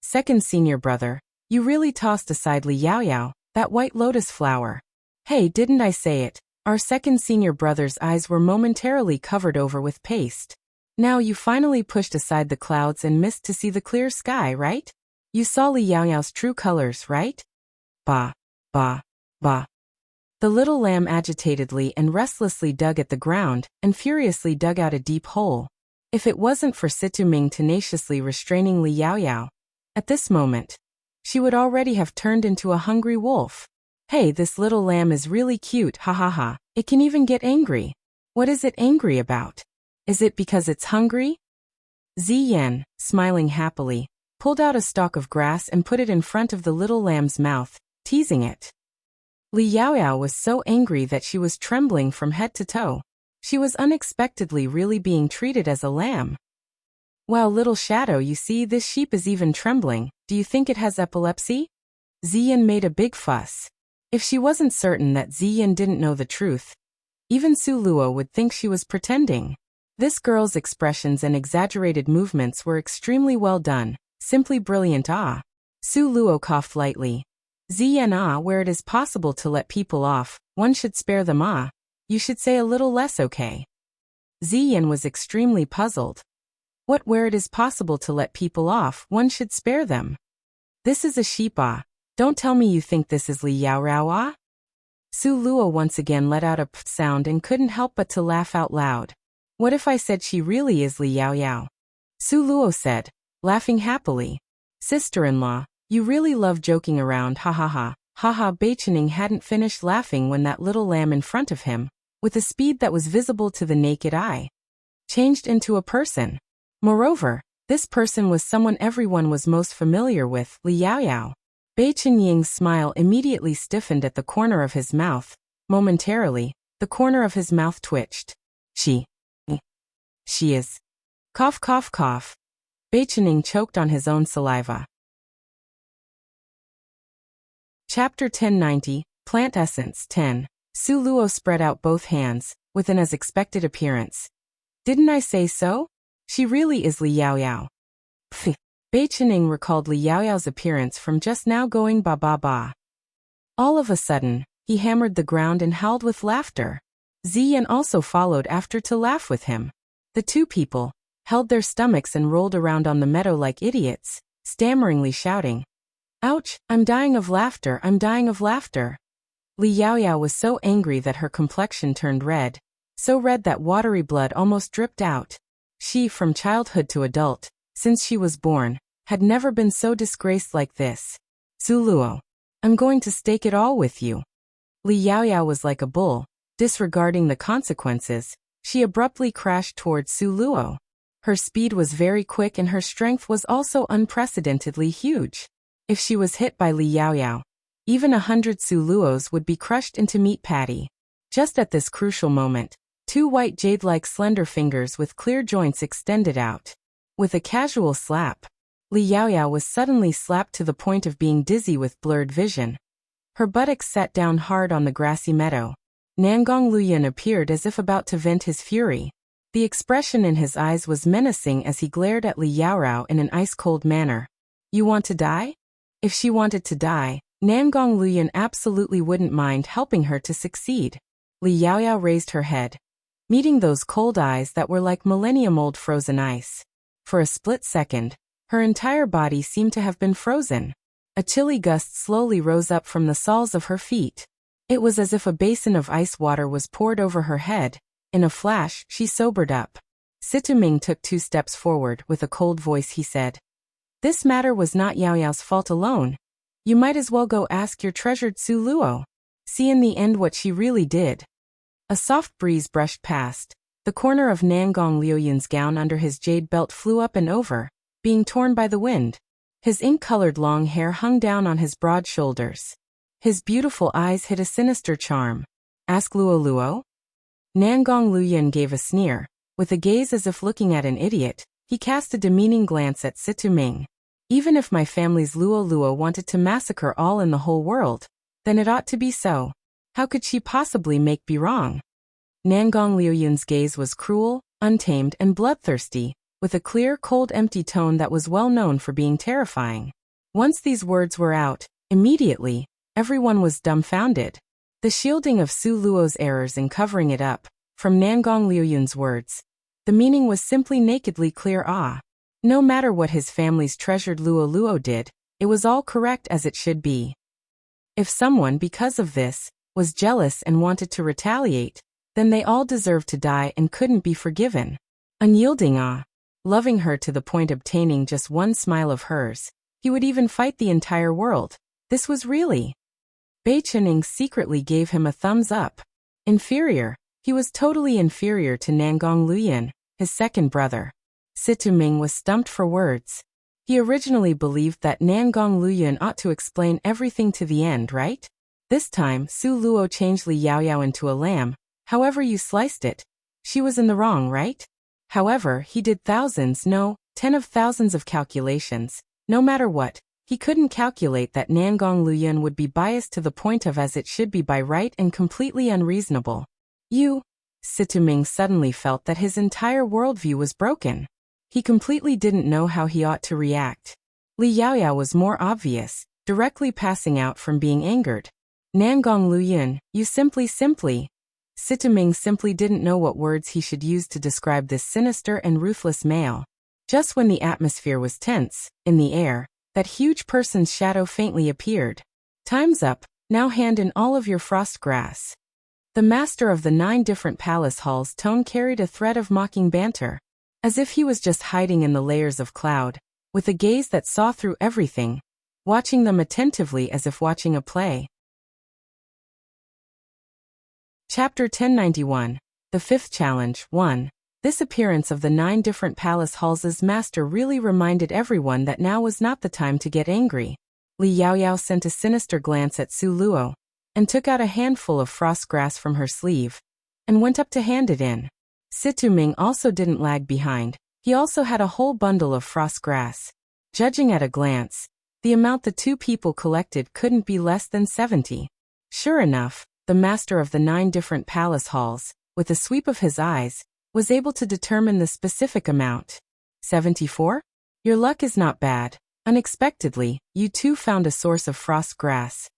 Second senior brother, you really tossed aside Li Yaoyao, that white lotus flower. Hey, didn't I say it? Our second senior brother's eyes were momentarily covered over with paste. Now you finally pushed aside the clouds and missed to see the clear sky, right? You saw Li Yaoyao's true colors, right? Ba, ba, ba. The little lamb agitatedly and restlessly dug at the ground and furiously dug out a deep hole. If it wasn't for Situming tenaciously restraining Li Yaoyao, at this moment, she would already have turned into a hungry wolf. Hey, this little lamb is really cute, ha ha ha. It can even get angry. What is it angry about? Is it because it's hungry? Ziyan, smiling happily, pulled out a stalk of grass and put it in front of the little lamb's mouth, teasing it. Li Yaoyao was so angry that she was trembling from head to toe. She was unexpectedly really being treated as a lamb. Wow, little shadow, you see, this sheep is even trembling. Do you think it has epilepsy? Ziyan made a big fuss. If she wasn't certain that Ziyan didn't know the truth, even Su Luo would think she was pretending. This girl's expressions and exaggerated movements were extremely well done, simply brilliant. Su Luo coughed lightly. Ziyan, where it is possible to let people off, one should spare them. You should say a little less, okay? Ziyan was extremely puzzled. What, where it is possible to let people off, one should spare them? This is a sheep. Don't tell me you think this is Li Yaoyao. Su Luo once again let out a p sound and couldn't help but to laugh out loud. What if I said she really is Li Yaoyao? Su Luo said, laughing happily. Sister-in-law, you really love joking around, ha ha ha. Ha ha. Beichening hadn't finished laughing when that little lamb in front of him, with a speed that was visible to the naked eye, changed into a person. Moreover, this person was someone everyone was most familiar with, Li Yaoyao. Bei Chenying's smile immediately stiffened at the corner of his mouth. Momentarily, the corner of his mouth twitched. She is. Cough, cough, cough. Bei Chenying choked on his own saliva. Chapter 1090, Plant Essence 10. Su Luo spread out both hands, with an as expected appearance. Didn't I say so? She really is Li Yaoyao. Pfft. Bei Chenying recalled Li Yaoyao's appearance from just now, going ba ba ba. All of a sudden, he hammered the ground and howled with laughter. Ziyan also followed after to laugh with him. The two people held their stomachs and rolled around on the meadow like idiots, stammeringly shouting, "Ouch, I'm dying of laughter, I'm dying of laughter." Li Yaoyao was so angry that her complexion turned red, so red that watery blood almost dripped out. She, from childhood to adult, since she was born, had never been so disgraced like this. Su Luo, I'm going to stake it all with you. Li Yaoyao was like a bull. Disregarding the consequences, she abruptly crashed towards Su Luo. Her speed was very quick and her strength was also unprecedentedly huge. If she was hit by Li Yaoyao, even 100 Su Luos would be crushed into meat patty. Just at this crucial moment, two white jade-like slender fingers with clear joints extended out. With a casual slap, Li Yaoyao was suddenly slapped to the point of being dizzy with blurred vision. Her buttocks sat down hard on the grassy meadow. Nangong Luyan appeared as if about to vent his fury. The expression in his eyes was menacing as he glared at Li Yaoyao in an ice-cold manner. You want to die? If she wanted to die, Nangong Luyan absolutely wouldn't mind helping her to succeed. Li Yaoyao raised her head, meeting those cold eyes that were like millennium-old frozen ice. For a split second, Her entire body seemed to have been frozen. A chilly gust slowly rose up from the soles of her feet. It was as if a basin of ice water was poured over her head. In a flash, she sobered up. Situming took 2 steps forward. With a cold voice he said, "This matter was not Yao Yao's fault alone. You might as well go ask your treasured Su Luo. See in the end what she really did." A soft breeze brushed past. The corner of Nangong Liuyun's gown under his jade belt flew up and over, being torn by the wind. His ink-colored long hair hung down on his broad shoulders. His beautiful eyes hid a sinister charm. "Ask Luo Luo?" Nangong Luyun gave a sneer. With a gaze as if looking at an idiot, he cast a demeaning glance at Situming. "Even if my family's Luo Luo wanted to massacre all in the whole world, then it ought to be so. How could she possibly be wrong?" Nangong Liuyun's gaze was cruel, untamed, and bloodthirsty, with a clear, cold, empty tone that was well known for being terrifying. Once these words were out, immediately, everyone was dumbfounded. The shielding of Su Luo's errors in covering it up, from Nangong Liuyun's words, the meaning was simply nakedly clear awe. No matter what his family's treasured Luo Luo did, it was all correct as it should be. If someone, because of this, was jealous and wanted to retaliate, then they all deserved to die and couldn't be forgiven. Unyielding awe. Loving her to the point obtaining just one smile of hers, he would even fight the entire world. This was really. Bei Chening secretly gave him a thumbs up. Inferior. He was totally inferior to Nangong Luyun, his second brother. Situming was stumped for words. He originally believed that Nangong Luyun ought to explain everything to the end, right? This time, Su Luo changed Li Yao Yao into a lamb. However you sliced it, she was in the wrong, right? However, he did thousands, no, 10 of thousands of calculations. No matter what, he couldn't calculate that Nangong Luyun would be biased to the point of as it should be by right and completely unreasonable. Situming suddenly felt that his entire worldview was broken. He completely didn't know how he ought to react. Li Yao Yao was more obvious, directly passing out from being angered. Nangong Luyun, you simply. Situming simply didn't know what words he should use to describe this sinister and ruthless male. Just when the atmosphere was tense, in the air, that huge person's shadow faintly appeared. "Time's up, now hand in all of your frost grass." The master of the 9 different palace halls' tone carried a thread of mocking banter, as if he was just hiding in the layers of cloud, with a gaze that saw through everything, watching them attentively as if watching a play. Chapter 1091. The Fifth Challenge. 1. This appearance of the 9 different palace halls' master really reminded everyone that now was not the time to get angry. Li Yao Yao sent a sinister glance at Su Luo, and took out a handful of frost grass from her sleeve, and went up to hand it in. Situming also didn't lag behind. He also had a whole bundle of frost grass. Judging at a glance, the amount the 2 people collected couldn't be less than 70. Sure enough, the master of the 9 different palace halls, with a sweep of his eyes, was able to determine the specific amount. 74? Your luck is not bad. Unexpectedly, you too found a source of frost grass.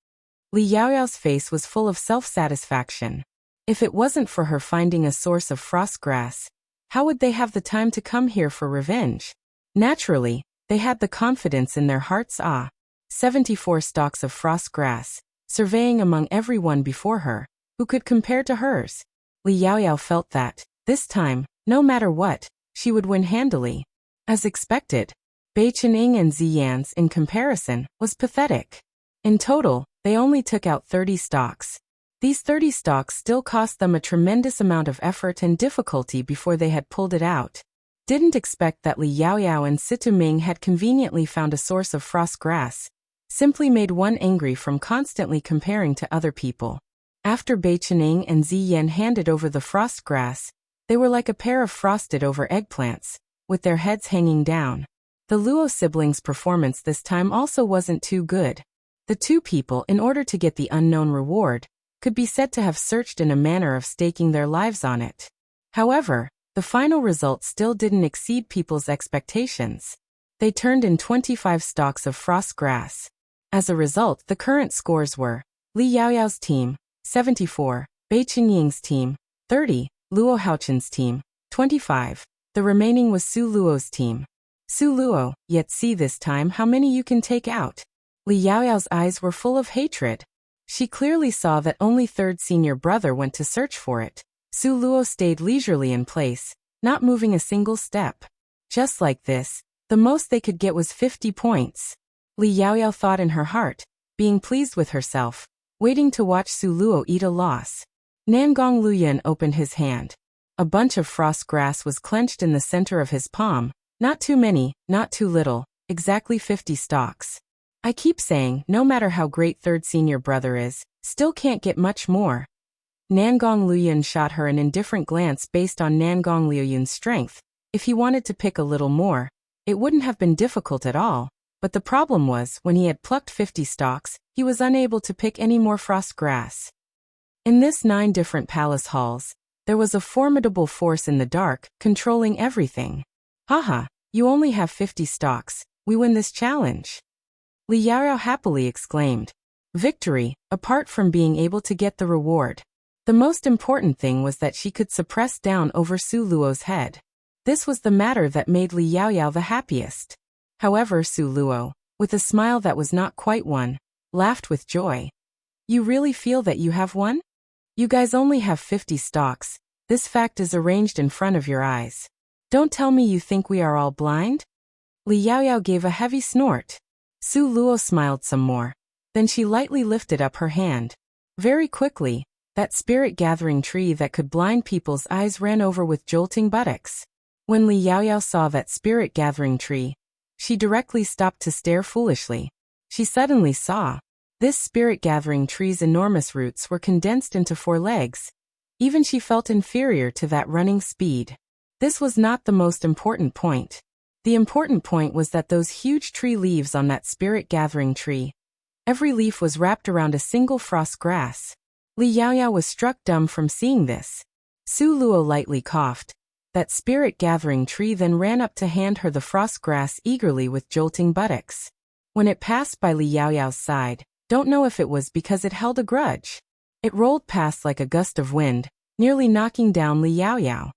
Li Yao Yao's face was full of self-satisfaction. If it wasn't for her finding a source of frost grass, how would they have the time to come here for revenge? Naturally, they had the confidence in their hearts. 74 stalks of frost grass, surveying among everyone before her, who could compare to hers. Li Yao Yao felt that, this time, no matter what, she would win handily. As expected, Bei Chening and Ziyan's, in comparison, was pathetic. In total, they only took out 30 stalks. These 30 stalks still cost them a tremendous amount of effort and difficulty before they had pulled it out. Didn't expect that Li Yao Yao and Situming had conveniently found a source of frost grass. Simply made one angry from constantly comparing to other people. After Bei Chening and Ziyan handed over the frost grass, they were like a pair of frosted over eggplants, with their heads hanging down. The Luo siblings' performance this time also wasn't too good. The 2 people, in order to get the unknown reward, could be said to have searched in a manner of staking their lives on it. However, the final result still didn't exceed people's expectations. They turned in 25 stalks of frost grass. As a result, the current scores were Li Yao Yao's team, 74, Bei Chenying's team, 30, Luo Haochen's team, 25. The remaining was Su Luo's team. Su Luo, yet see this time how many you can take out. Li Yaoyao's eyes were full of hatred. She clearly saw that only third senior brother went to search for it. Su Luo stayed leisurely in place, not moving a single step. Just like this, the most they could get was 50 points. Li Yaoyao thought in her heart, being pleased with herself, waiting to watch Su Luo eat a loss. Nangong Luyan opened his hand. A bunch of frost grass was clenched in the center of his palm. Not too many, not too little, exactly 50 stalks. I keep saying, no matter how great third senior brother is, still can't get much more. Nangong Luyan shot her an indifferent glance based on Nangong Liuyun's strength. If he wanted to pick a little more, it wouldn't have been difficult at all. But the problem was, when he had plucked 50 stalks, he was unable to pick any more frost grass. In this 9 different palace halls, there was a formidable force in the dark, controlling everything. Haha, you only have 50 stalks, we win this challenge. Li Yaoyao happily exclaimed. Victory, apart from being able to get the reward. The most important thing was that she could suppress down over Su Luo's head. This was the matter that made Li Yaoyao the happiest. However, Su Luo, with a smile that was not quite one, laughed with joy. You really feel that you have won? You guys only have 50 stalks. This fact is arranged in front of your eyes. Don't tell me you think we are all blind? Li Yaoyao gave a heavy snort. Su Luo smiled some more. Then she lightly lifted up her hand. Very quickly, that spirit-gathering tree that could blind people's eyes ran over with jolting buttocks. When Li Yaoyao saw that spirit-gathering tree, she directly stopped to stare foolishly. She suddenly saw. This spirit-gathering tree's enormous roots were condensed into 4 legs. Even she felt inferior to that running speed. This was not the most important point. The important point was that those huge tree leaves on that spirit-gathering tree. Every leaf was wrapped around a single frost grass. Li Yaoyao was struck dumb from seeing this. Su Luo lightly coughed. That spirit-gathering tree then ran up to hand her the frost grass eagerly with jolting buttocks. When it passed by Li Yaoyao's side, don't know if it was because it held a grudge. It rolled past like a gust of wind, nearly knocking down Li Yaoyao.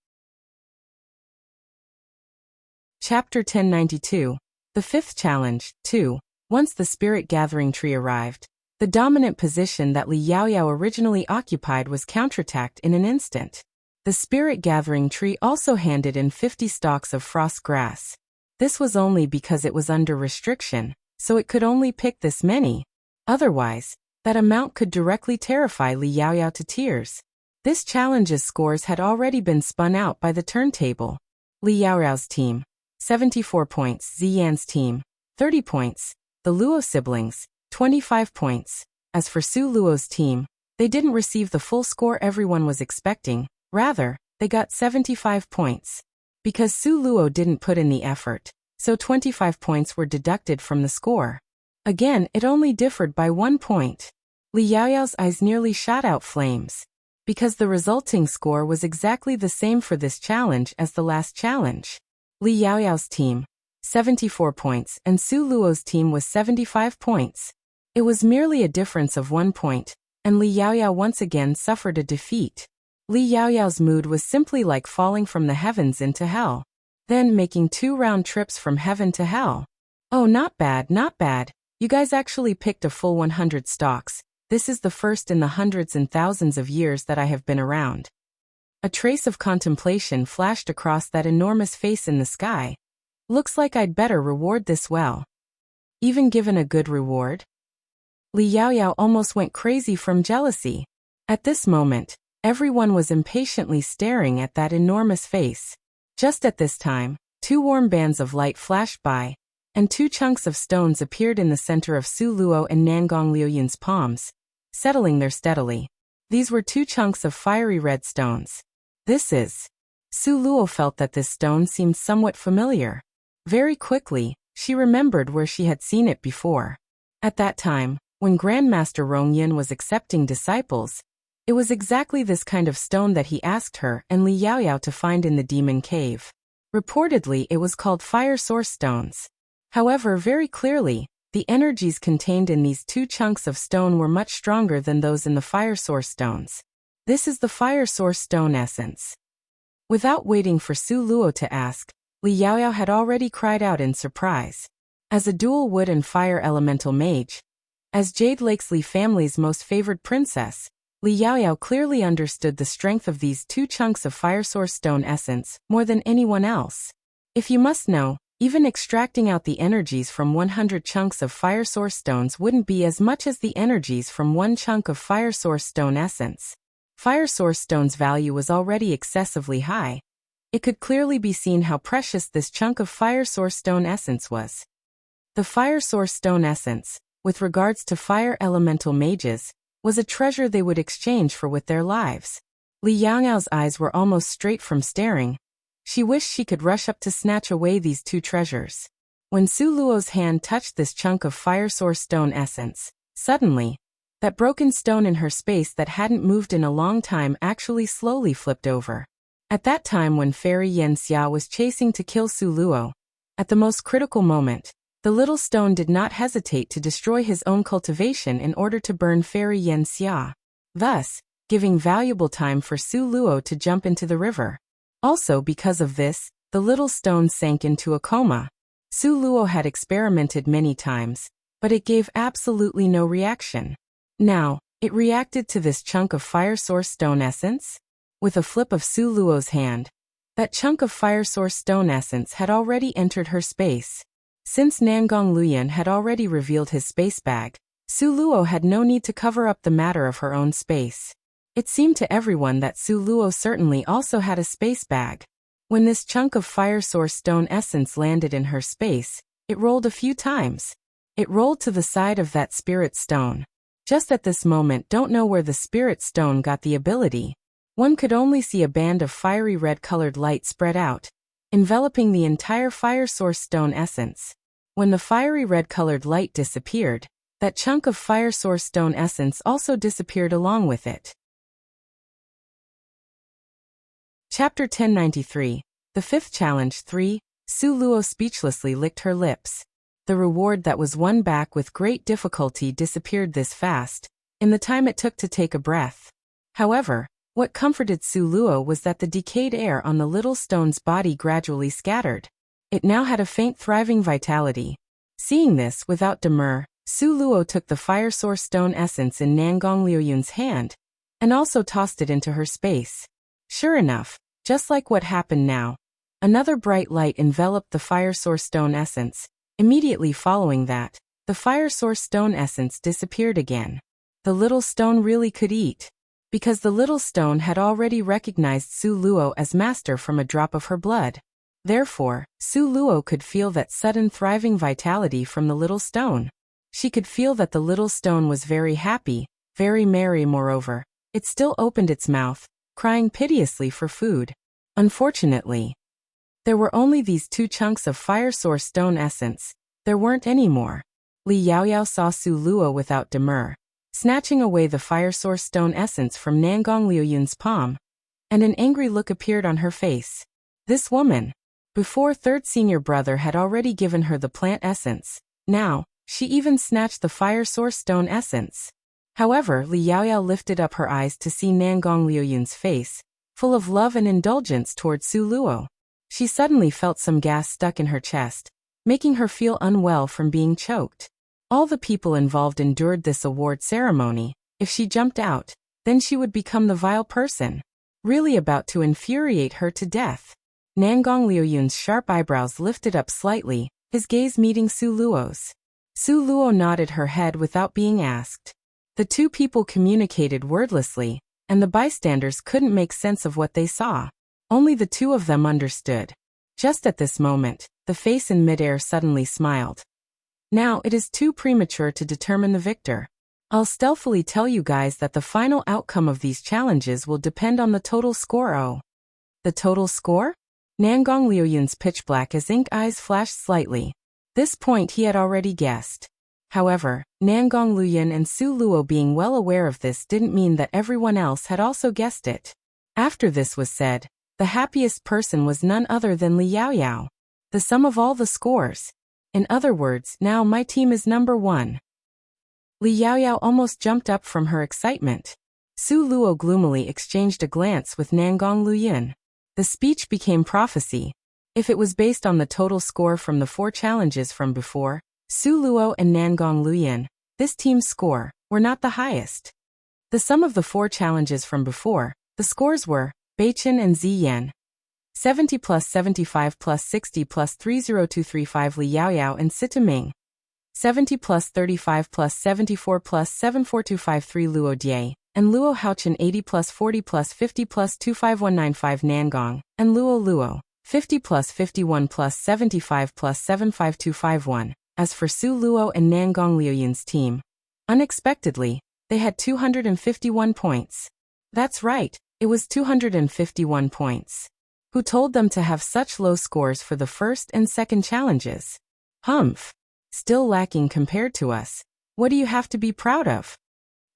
Chapter 1092. The Fifth Challenge, 2. Once the spirit-gathering tree arrived, the dominant position that Li Yaoyao originally occupied was counterattacked in an instant. The spirit-gathering tree also handed in 50 stalks of frost grass. This was only because it was under restriction, so it could only pick this many. Otherwise, that amount could directly terrify Li Yaoyao to tears. This challenge's scores had already been spun out by the turntable. Li Yaoyao's team, 74 points. Ziyan's team, 30 points. The Luo siblings, 25 points. As for Su Luo's team, they didn't receive the full score everyone was expecting. Rather, they got 75 points. Because Su Luo didn't put in the effort, so 25 points were deducted from the score. Again, it only differed by 1 point. Li Yaoyao's eyes nearly shot out flames. Because the resulting score was exactly the same for this challenge as the last challenge. Li Yaoyao's team, 74 points, and Su Luo's team was 75 points. It was merely a difference of 1 point, and Li Yaoyao once again suffered a defeat. Li Yaoyao's mood was simply like falling from the heavens into hell. Then making 2 round trips from heaven to hell. Oh, not bad, not bad. You guys actually picked a full 100 stalks. This is the first in the hundreds and thousands of years that I have been around. A trace of contemplation flashed across that enormous face in the sky. Looks like I'd better reward this well. Even given a good reward? Li Yaoyao almost went crazy from jealousy. At this moment, everyone was impatiently staring at that enormous face. Just at this time, 2 warm bands of light flashed by, and 2 chunks of stones appeared in the center of Su Luo and Nangong Liuyun's palms, settling there steadily. These were 2 chunks of fiery red stones. This is. Su Luo felt that this stone seemed somewhat familiar. Very quickly, she remembered where she had seen it before. At that time, when Grandmaster Rongyin was accepting disciples, it was exactly this kind of stone that he asked her and Li Yaoyao to find in the demon cave. Reportedly, it was called fire source stones. However, very clearly, the energies contained in these 2 chunks of stone were much stronger than those in the fire source stones. This is the fire source stone essence. Without waiting for Su Luo to ask, Li Yaoyao had already cried out in surprise. As a dual wood and fire elemental mage, as Jade Lake's Li family's most favored princess, Li Yaoyao clearly understood the strength of these 2 chunks of fire source stone essence more than anyone else. If you must know, even extracting out the energies from 100 chunks of fire source stones wouldn't be as much as the energies from 1 chunk of fire source stone essence. Fire source stone's value was already excessively high. It could clearly be seen how precious this chunk of fire source stone essence was. The fire source stone essence, with regards to fire elemental mages, was a treasure they would exchange for with their lives. Li Yaoyao's eyes were almost straight from staring. She wished she could rush up to snatch away these 2 treasures. When Su Luo's hand touched this chunk of fire source stone essence, suddenly, that broken stone in her space that hadn't moved in a long time actually slowly flipped over. At that time when Fairy Yan Xia was chasing to kill Su Luo, at the most critical moment, the little stone did not hesitate to destroy his own cultivation in order to burn Fairy Yan Xia, thus giving valuable time for Su Luo to jump into the river. Also because of this, the little stone sank into a coma. Su Luo had experimented many times, but it gave absolutely no reaction. Now, it reacted to this chunk of fire source stone essence? With a flip of Su Luo's hand, that chunk of fire source stone essence had already entered her space. Since Nangong Luoyun had already revealed his space bag, Su Luo had no need to cover up the matter of her own space. It seemed to everyone that Su Luo certainly also had a space bag. When this chunk of fire source stone essence landed in her space, it rolled a few times. It rolled to the side of that spirit stone. Just at this moment, don't know where the spirit stone got the ability. One could only see a band of fiery red-colored light spread out, enveloping the entire fire source stone essence. When the fiery red-colored light disappeared, that chunk of fire source stone essence also disappeared along with it. Chapter 1093, The 5th Challenge 3, Su Luo speechlessly licked her lips. The reward that was won back with great difficulty disappeared this fast, in the time it took to take a breath. However, what comforted Su Luo was that the decayed air on the little stone's body gradually scattered. It now had a faint thriving vitality. Seeing this without demur, Su Luo took the fire source stone essence in Nangong Luoyun's hand, and also tossed it into her space. Sure enough, just like what happened now, another bright light enveloped the fire source stone essence. Immediately following that, the fire source stone essence disappeared again. The little stone really could eat, because the little stone had already recognized Su Luo as master from a drop of her blood. Therefore, Su Luo could feel that sudden thriving vitality from the little stone. She could feel that the little stone was very happy, very merry. Moreover, it still opened its mouth, crying piteously for food. Unfortunately, there were only these 2 chunks of fire source stone essence. There weren't any more. Li Yaoyao saw Su Luo without demur, snatching away the fire source stone essence from Nangong Luoyun's palm, and an angry look appeared on her face. This woman, before 3rd senior brother had already given her the plant essence, now, she even snatched the fire source stone essence. However, Li Yaoyao lifted up her eyes to see Nangong Luoyun's face, full of love and indulgence towards Su Luo. She suddenly felt some gas stuck in her chest, making her feel unwell from being choked. All the people involved endured this award ceremony. If she jumped out, then she would become the vile person, really about to infuriate her to death. Nangong Luoyun's sharp eyebrows lifted up slightly, his gaze meeting Su Luo's. Su Luo nodded her head without being asked. The 2 people communicated wordlessly, and the bystanders couldn't make sense of what they saw. Only the 2 of them understood. Just at this moment, the face in midair suddenly smiled. Now it is too premature to determine the victor. I'll stealthily tell you guys that the final outcome of these challenges will depend on the total score. Oh. The total score? Nangong Luoyun's pitch-black as ink eyes flashed slightly. This point he had already guessed. However, Nangong Luoyun and Su Luo being well aware of this didn't mean that everyone else had also guessed it. After this was said, the happiest person was none other than Li Yaoyao. The sum of all the scores. In other words, now my team is number 1. Li Yaoyao almost jumped up from her excitement. Su Luo gloomily exchanged a glance with Nangong Luoyun. The speech became prophecy. If it was based on the total score from the 4 challenges from before, Su Luo and Nangong Luoyun, this team's score, were not the highest. The sum of the 4 challenges from before, the scores were Beichen and Ziyan, 70 plus 75 plus 60 plus 30235 Li Yaoyao and Sita Ming, 70 plus 35 plus 74 plus 74253 Luo Die, and Luo Haochen 80 plus 40 plus 50 plus 25195 Nangong, and Luo, 50 plus 51 plus 75 plus 75251. As for Su Luo and Nangong Liuyun's team, unexpectedly, they had 251 points. That's right, it was 251 points. Who told them to have such low scores for the first and second challenges? Humph. Still lacking compared to us. What do you have to be proud of?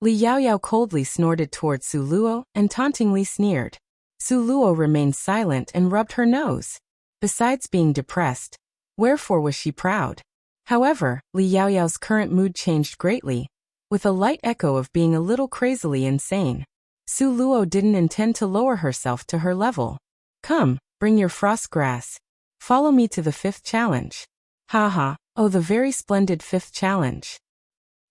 Li Yaoyao coldly snorted toward Su Luo and tauntingly sneered. Su Luo remained silent and rubbed her nose. Besides being depressed, wherefore was she proud? However, Li Yaoyao's current mood changed greatly, with a light echo of being a little crazily insane. Su Luo didn't intend to lower herself to her level. Come, bring your frost grass. Follow me to the 5th challenge. Haha, oh the very splendid 5th challenge.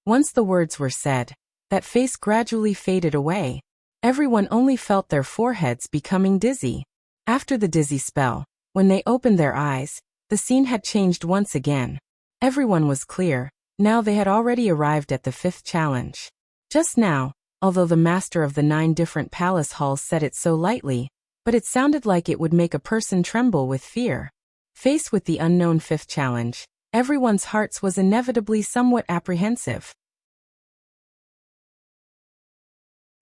Once the words were said, that face gradually faded away. Everyone only felt their foreheads becoming dizzy. After the dizzy spell, when they opened their eyes, the scene had changed once again. Everyone was clear, now they had already arrived at the 5th challenge. Just now, although the master of the 9 different palace halls said it so lightly, but it sounded like it would make a person tremble with fear. Faced with the unknown 5th challenge, everyone's hearts was inevitably somewhat apprehensive.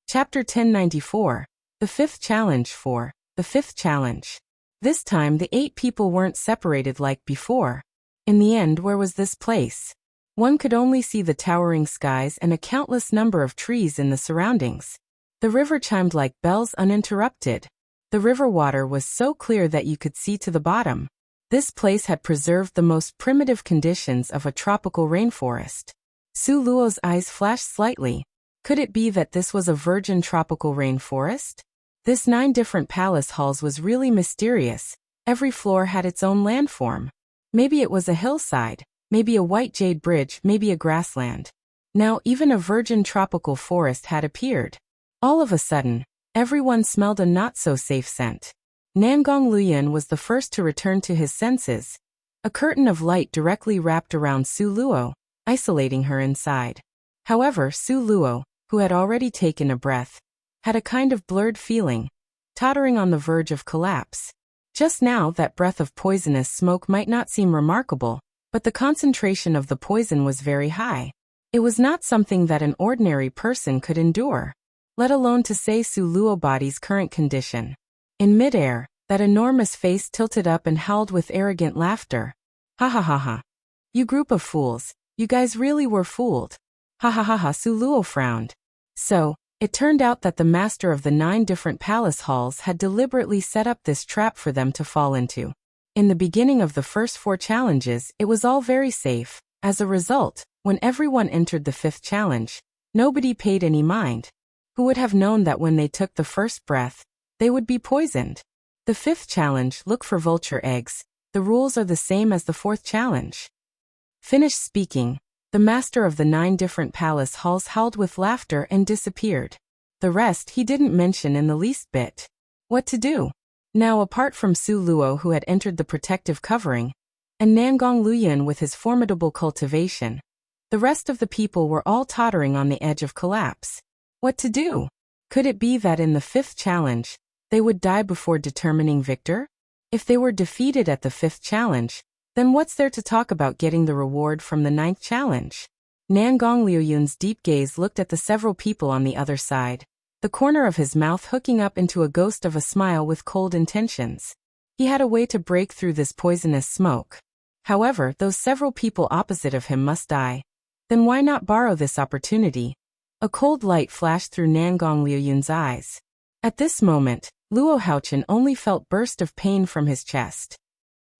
Chapter 1094. The 5th challenge. For the 5th challenge. This time the 8 people weren't separated like before. In the end, where was this place? One could only see the towering skies and a countless number of trees in the surroundings. The river chimed like bells uninterrupted. The river water was so clear that you could see to the bottom. This place had preserved the most primitive conditions of a tropical rainforest. Su Luo's eyes flashed slightly. Could it be that this was a virgin tropical rainforest? This 9 different palace halls was really mysterious. Every floor had its own landform. Maybe it was a hillside, maybe a white jade bridge, maybe a grassland. Now even a virgin tropical forest had appeared. All of a sudden, everyone smelled a not-so-safe scent. Nangong Luoyun was the first to return to his senses. A curtain of light directly wrapped around Su Luo, isolating her inside. However, Su Luo, who had already taken a breath, had a kind of blurred feeling, tottering on the verge of collapse. Just now that breath of poisonous smoke might not seem remarkable, but the concentration of the poison was very high. It was not something that an ordinary person could endure, let alone to say Su Luo body's current condition. In midair, that enormous face tilted up and howled with arrogant laughter. Ha ha ha ha. You group of fools, you guys really were fooled. Ha ha ha ha. Su Luo frowned. So, it turned out that the master of the 9 different palace halls had deliberately set up this trap for them to fall into. In the beginning of the first 4 challenges, it was all very safe. As a result, when everyone entered the 5th challenge, nobody paid any mind. Who would have known that when they took the first breath, they would be poisoned? The 5th challenge, look for vulture eggs. The rules are the same as the 4th challenge. Finished speaking, the master of the 9 different palace halls howled with laughter and disappeared. The rest he didn't mention in the least bit. What to do? Now, apart from Su Luo, who had entered the protective covering, and Nangong Luoyun with his formidable cultivation, the rest of the people were all tottering on the edge of collapse. What to do? Could it be that in the 5th challenge, they would die before determining victor? If they were defeated at the 5th challenge, then what's there to talk about getting the reward from the 9th challenge? Nangong Liuyun's deep gaze looked at the several people on the other side, the corner of his mouth hooking up into a ghost of a smile with cold intentions. He had a way to break through this poisonous smoke. However, those several people opposite of him must die. Then why not borrow this opportunity? A cold light flashed through Nangong Liuyun's eyes. At this moment, Luo Haochen only felt a burst of pain from his chest.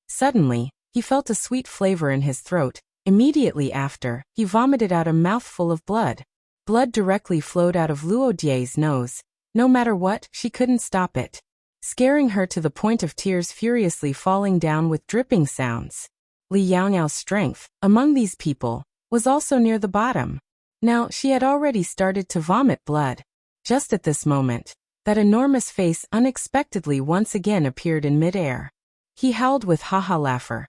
Suddenly, he felt a sweet flavor in his throat. Immediately after, he vomited out a mouthful of blood. Blood directly flowed out of Luo Die's nose. No matter what, she couldn't stop it. scaring her to the point of tears furiously falling down with dripping sounds. Li Yaoyao's strength, among these people, was also near the bottom. Now, she had already started to vomit blood. Just at this moment, that enormous face unexpectedly once again appeared in midair. He howled with haha laughter.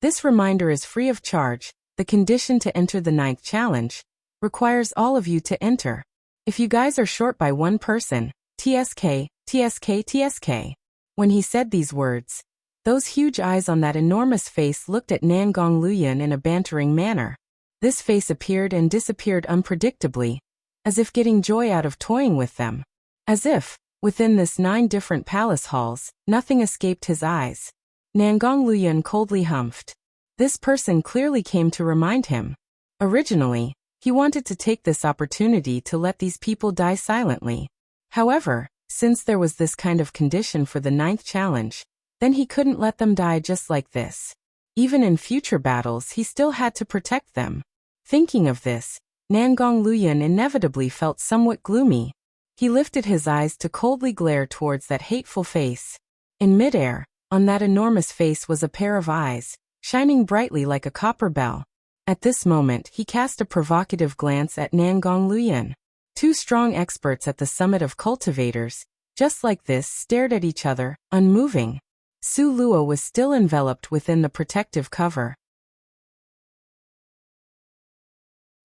This reminder is free of charge. The condition to enter the 9th challenge requires all of you to enter. If you guys are short by one person, TSK, TSK, TSK. When he said these words, those huge eyes on that enormous face looked at Nangong Luyan in a bantering manner. This face appeared and disappeared unpredictably, as if getting joy out of toying with them. As if, within this 9 different palace halls, nothing escaped his eyes. Nangong Luyan coldly humphed. This person clearly came to remind him. Originally, he wanted to take this opportunity to let these people die silently. However, since there was this kind of condition for the 9th challenge, then he couldn't let them die just like this. Even in future battles he still had to protect them. Thinking of this, Nangong Luyan inevitably felt somewhat gloomy. He lifted his eyes to coldly glare towards that hateful face. In midair, on that enormous face was a pair of eyes, shining brightly like a copper bell. At this moment he cast a provocative glance at Nangong Luyan. 2 strong experts at the summit of cultivators, just like this, stared at each other, unmoving. Su Luo was still enveloped within the protective cover.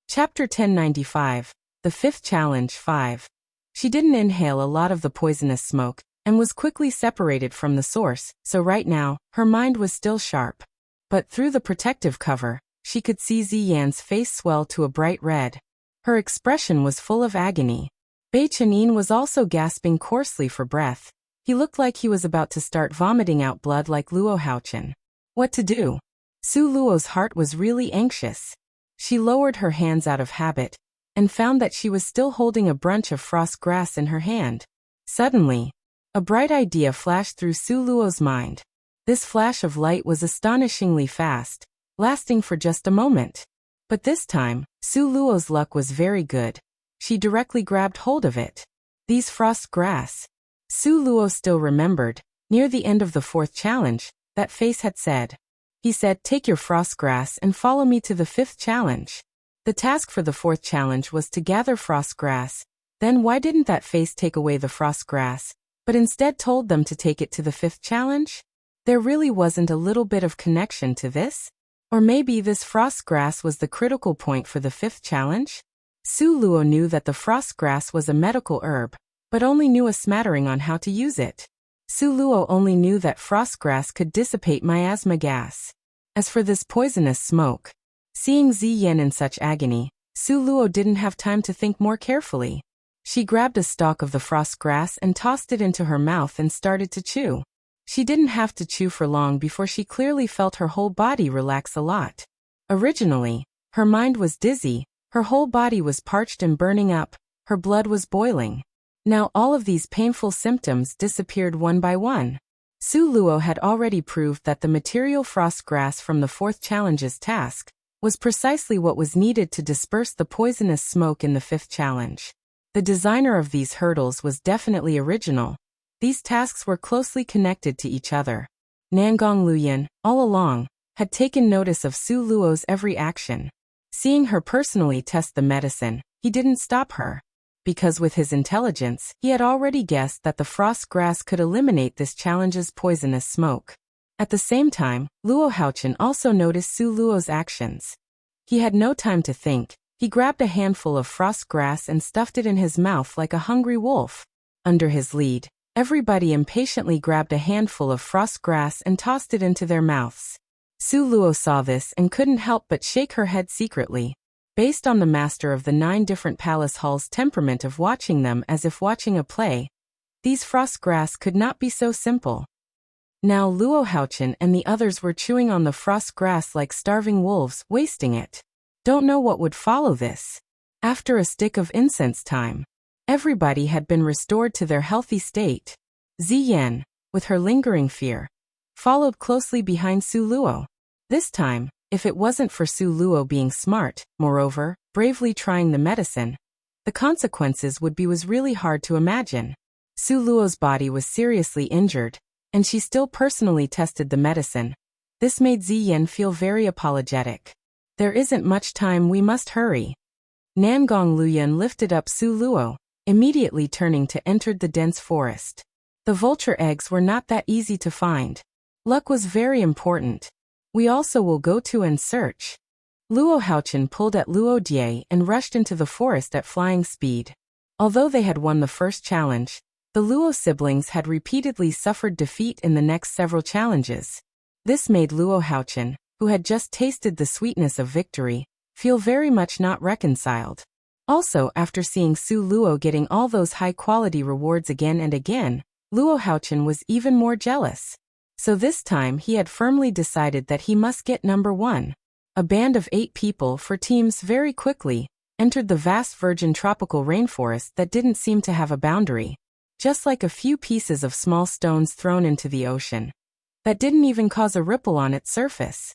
Chapter 1095, the 5th Challenge 5. She didn't inhale a lot of the poisonous smoke, and was quickly separated from the source, so right now, her mind was still sharp. But through the protective cover, she could see Ziyan's face swell to a bright red. Her expression was full of agony. Bei Chenin was also gasping coarsely for breath. He looked like he was about to start vomiting out blood like Luo Haochen. What to do? Su Luo's heart was really anxious. She lowered her hands out of habit, and found that she was still holding a bunch of frost grass in her hand. Suddenly, a bright idea flashed through Su Luo's mind. This flash of light was astonishingly fast, lasting for just a moment. But this time, Su Luo's luck was very good. She directly grabbed hold of it. These frost grass. Su Luo still remembered, near the end of the 4th challenge, that face had said. He said, take your frost grass and follow me to the 5th challenge. The task for the 4th challenge was to gather frost grass. Then why didn't that face take away the frost grass, but instead told them to take it to the 5th challenge? There really wasn't a little bit of connection to this? Or maybe this frost grass was the critical point for the 5th challenge? Su Luo knew that the frost grass was a medical herb, but only knew a smattering on how to use it. Su Luo only knew that frost grass could dissipate miasma gas. As for this poisonous smoke, seeing Ziyan in such agony, Su Luo didn't have time to think more carefully. She grabbed a stalk of the frost grass and tossed it into her mouth and started to chew. She didn't have to chew for long before she clearly felt her whole body relax a lot. Originally, her mind was dizzy, her whole body was parched and burning up, her blood was boiling. Now all of these painful symptoms disappeared one by one. Su Luo had already proved that the material frost grass from the 4th challenge's task was precisely what was needed to disperse the poisonous smoke in the 5th challenge. The designer of these hurdles was definitely original. These tasks were closely connected to each other. Nangong Luyan, all along, had taken notice of Su Luo's every action. Seeing her personally test the medicine, he didn't stop her. Because with his intelligence, he had already guessed that the frost grass could eliminate this challenge's poisonous smoke. At the same time, Luo Haochen also noticed Su Luo's actions. He had no time to think. He grabbed a handful of frost grass and stuffed it in his mouth like a hungry wolf. Under his lead, everybody impatiently grabbed a handful of frost grass and tossed it into their mouths. Su Luo saw this and couldn't help but shake her head secretly. Based on the master of the 9 different palace halls' temperament of watching them as if watching a play, these frost grass could not be so simple. Now Luo Haochen and the others were chewing on the frost grass like starving wolves, wasting it. Don't know what would follow this. After a stick of incense time, everybody had been restored to their healthy state. Ziyan, with her lingering fear, followed closely behind Su Luo. This time, if it wasn't for Su Luo being smart, moreover, bravely trying the medicine, the consequences was really hard to imagine. Su Luo's body was seriously injured, and she still personally tested the medicine. This made Ziyan feel very apologetic. There isn't much time, we must hurry. Nangong Luyan lifted up Su Luo, immediately turning to enter the dense forest. The vulture eggs were not that easy to find. Luck was very important. We also will go to and search. Luo Haochen pulled at Luo Die and rushed into the forest at flying speed. Although they had won the first challenge, the Luo siblings had repeatedly suffered defeat in the next several challenges. This made Luo Haochen, who had just tasted the sweetness of victory, feel very much not reconciled. Also, after seeing Su Luo getting all those high-quality rewards again and again, Luo Haochen was even more jealous. So this time he had firmly decided that he must get number 1. A band of 8 people for teams very quickly entered the vast virgin tropical rainforest that didn't seem to have a boundary. Just like a few pieces of small stones thrown into the ocean. That didn't even cause a ripple on its surface.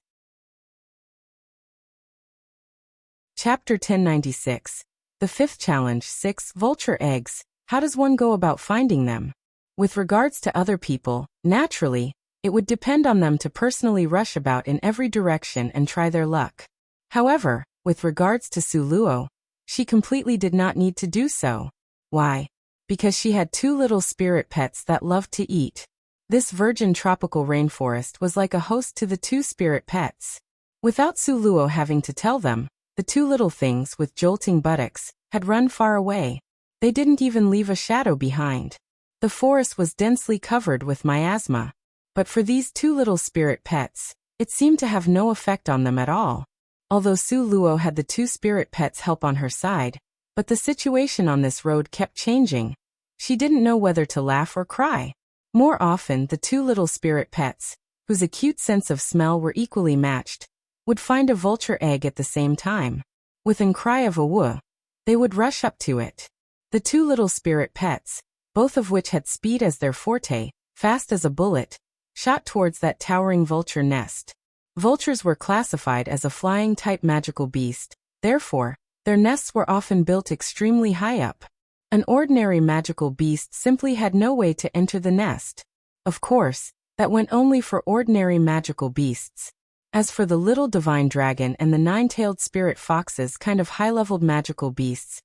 Chapter 1096. The 5th challenge, 6 vulture eggs. How does one go about finding them? With regards to other people, naturally, it would depend on them to personally rush about in every direction and try their luck. However, with regards to Su Luo, she completely did not need to do so. Why? Because she had 2 little spirit pets that loved to eat. This virgin tropical rainforest was like a host to the 2 spirit pets. Without Su Luo having to tell them, the 2 little things with jolting buttocks had run far away. They didn't even leave a shadow behind. The forest was densely covered with miasma. But for these 2 little spirit pets, it seemed to have no effect on them at all. Although Su Luo had the 2 spirit pets help on her side, but the situation on this road kept changing. She didn't know whether to laugh or cry. More often, the 2 little spirit pets, whose acute sense of smell were equally matched, would find a vulture egg at the same time. With a cry of a woo, they would rush up to it. The 2 little spirit pets, both of which had speed as their forte, fast as a bullet, shot towards that towering vulture nest. Vultures were classified as a flying-type magical beast, therefore, their nests were often built extremely high up. An ordinary magical beast simply had no way to enter the nest. Of course, that went only for ordinary magical beasts. As for the little divine dragon and the 9-tailed spirit foxes, kind of high-leveled magical beasts,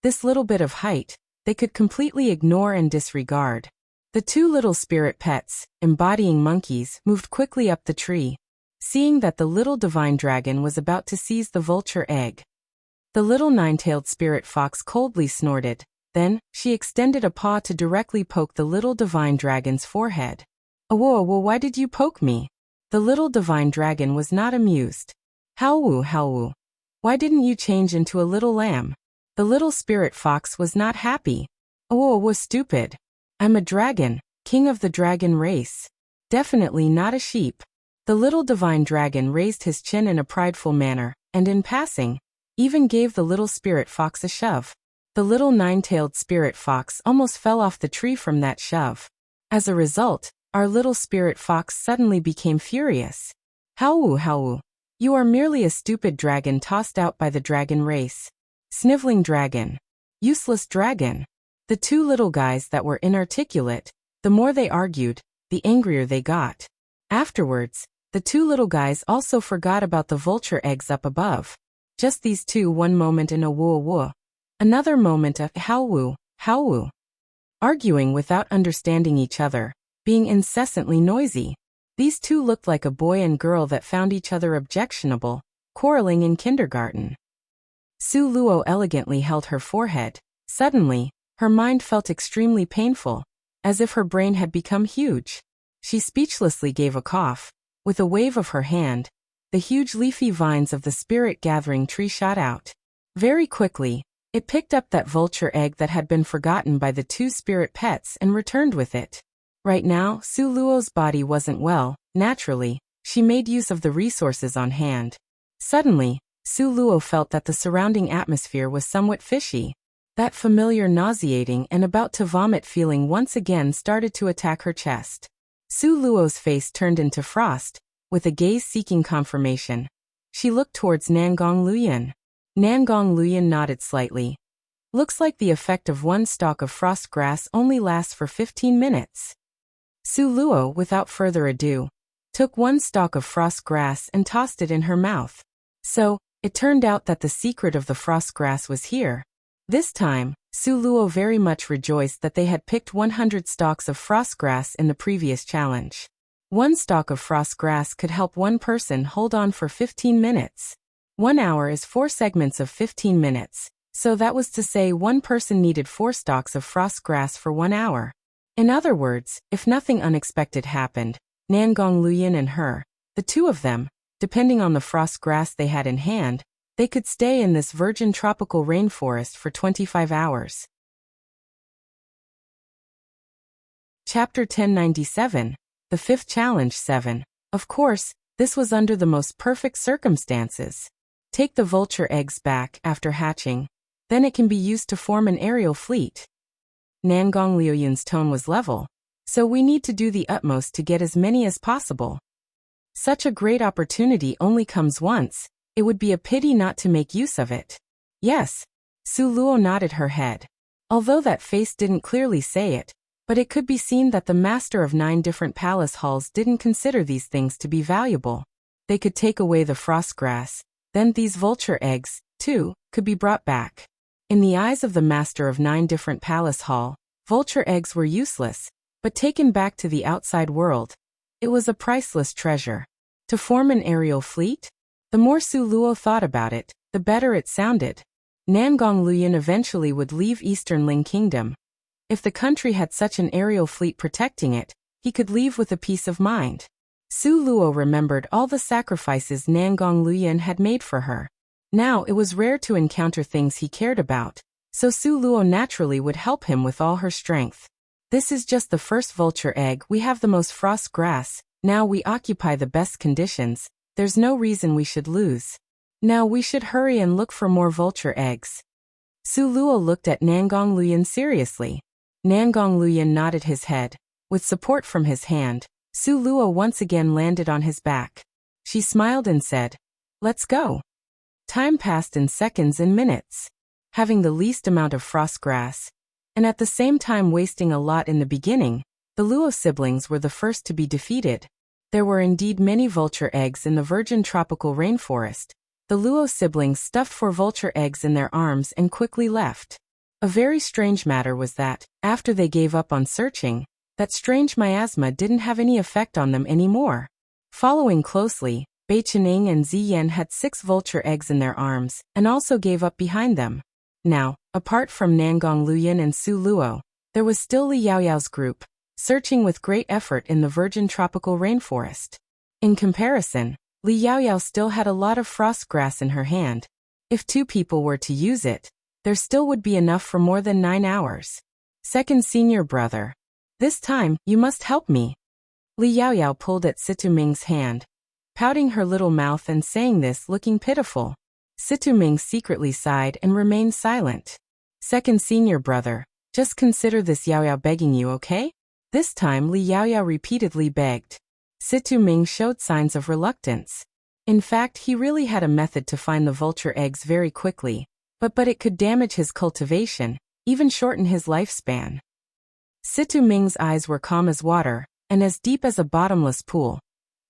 this little bit of height, they could completely ignore and disregard. The 2 little spirit pets, embodying monkeys, moved quickly up the tree. Seeing that the little divine dragon was about to seize the vulture egg, the little 9-tailed spirit fox coldly snorted. Then, she extended a paw to directly poke the little divine dragon's forehead. "Whoa, why did you poke me?" The little divine dragon was not amused. Howoo. Why didn't you change into a little lamb?" The little spirit fox was not happy. "Whoa, stupid. I'm a dragon, king of the dragon race. Definitely not a sheep." The little divine dragon raised his chin in a prideful manner, and in passing, even gave the little spirit fox a shove. The little 9-tailed spirit fox almost fell off the tree from that shove. As a result, our little spirit fox suddenly became furious. Howoo. You are merely a stupid dragon tossed out by the dragon race. Sniveling dragon. Useless dragon. The 2 little guys that were inarticulate, the more they argued, the angrier they got. Afterwards, the 2 little guys also forgot about the vulture eggs up above. Just these 2, one moment in a woo, another moment of howoo. Arguing without understanding each other, being incessantly noisy. These 2 looked like a boy and girl that found each other objectionable, quarreling in kindergarten. Su Luo elegantly held her forehead. Suddenly, her mind felt extremely painful, as if her brain had become huge. She speechlessly gave a cough. With a wave of her hand, the huge leafy vines of the spirit-gathering tree shot out. Very quickly, it picked up that vulture egg that had been forgotten by the 2 spirit pets and returned with it. Right now, Su Luo's body wasn't well. Naturally, she made use of the resources on hand. Suddenly, Su Luo felt that the surrounding atmosphere was somewhat fishy. That familiar nauseating and about to vomit feeling once again started to attack her chest. Su Luo's face turned into frost, with a gaze seeking confirmation. She looked towards Nangong Luyan. Nangong Luyan nodded slightly. Looks like the effect of one stalk of frost grass only lasts for 15 minutes. Su Luo, without further ado, took one stalk of frost grass and tossed it in her mouth. So, it turned out that the secret of the frost grass was here. This time, Su Luo very much rejoiced that they had picked 100 stalks of frost grass in the previous challenge. One stalk of frost grass could help one person hold on for 15 minutes. 1 hour is 4 segments of 15 minutes, so that was to say one person needed 4 stalks of frost grass for 1 hour. In other words, if nothing unexpected happened, Nangong Luyin and her, the two of them, depending on the frost grass they had in hand, they could stay in this virgin tropical rainforest for 25 hours. Chapter 1097, the fifth challenge 7. Of course, this was under the most perfect circumstances. Take the vulture eggs back after hatching, then it can be used to form an aerial fleet. Nangong Liuyun's tone was level, so we need to do the utmost to get as many as possible. Such a great opportunity only comes once, it would be a pity not to make use of it. Yes. Su Luo nodded her head. Although that face didn't clearly say it, but it could be seen that the master of 9 different palace halls didn't consider these things to be valuable. They could take away the frost grass, then these vulture eggs, too, could be brought back. In the eyes of the master of 9 different palace hall, vulture eggs were useless, but taken back to the outside world, it was a priceless treasure. To form an aerial fleet? The more Su Luo thought about it, the better it sounded. Nangong Luyin eventually would leave Eastern Ling Kingdom. If the country had such an aerial fleet protecting it, he could leave with a peace of mind. Su Luo remembered all the sacrifices Nangong Luyin had made for her. Now it was rare to encounter things he cared about, so Su Luo naturally would help him with all her strength. This is just the first vulture egg. We have the most frost grass, now we occupy the best conditions, there's no reason we should lose. Now we should hurry and look for more vulture eggs. Su Luo looked at Nangong Luyin seriously. Nangong Luyin nodded his head. With support from his hand, Su Luo once again landed on his back. She smiled and said, "Let's go." Time passed in seconds and minutes. Having the least amount of frost grass, and at the same time wasting a lot in the beginning, the Luo siblings were the first to be defeated. There were indeed many vulture eggs in the virgin tropical rainforest. The Luo siblings stuffed 4 vulture eggs in their arms and quickly left. A very strange matter was that, after they gave up on searching, that strange miasma didn't have any effect on them anymore. Following closely, Bei Chening and Ziyan had 6 vulture eggs in their arms, and also gave up behind them. Now, apart from Nangong Luyin and Su Luo, there was still Li Yaoyao's group, searching with great effort in the virgin tropical rainforest. In comparison, Li Yaoyao still had a lot of frost grass in her hand. If 2 people were to use it, there still would be enough for more than 9 hours. Second senior brother. This time, you must help me. Li Yaoyao pulled at Situ Ming's hand, pouting her little mouth and saying this looking pitiful. Situ Ming secretly sighed and remained silent. Second senior brother, just consider this Yaoyao begging you, okay? This time Li Yaoyao repeatedly begged. Situ Ming showed signs of reluctance. In fact, he really had a method to find the vulture eggs very quickly, but it could damage his cultivation, even shorten his lifespan. Situ Ming's eyes were calm as water, and as deep as a bottomless pool.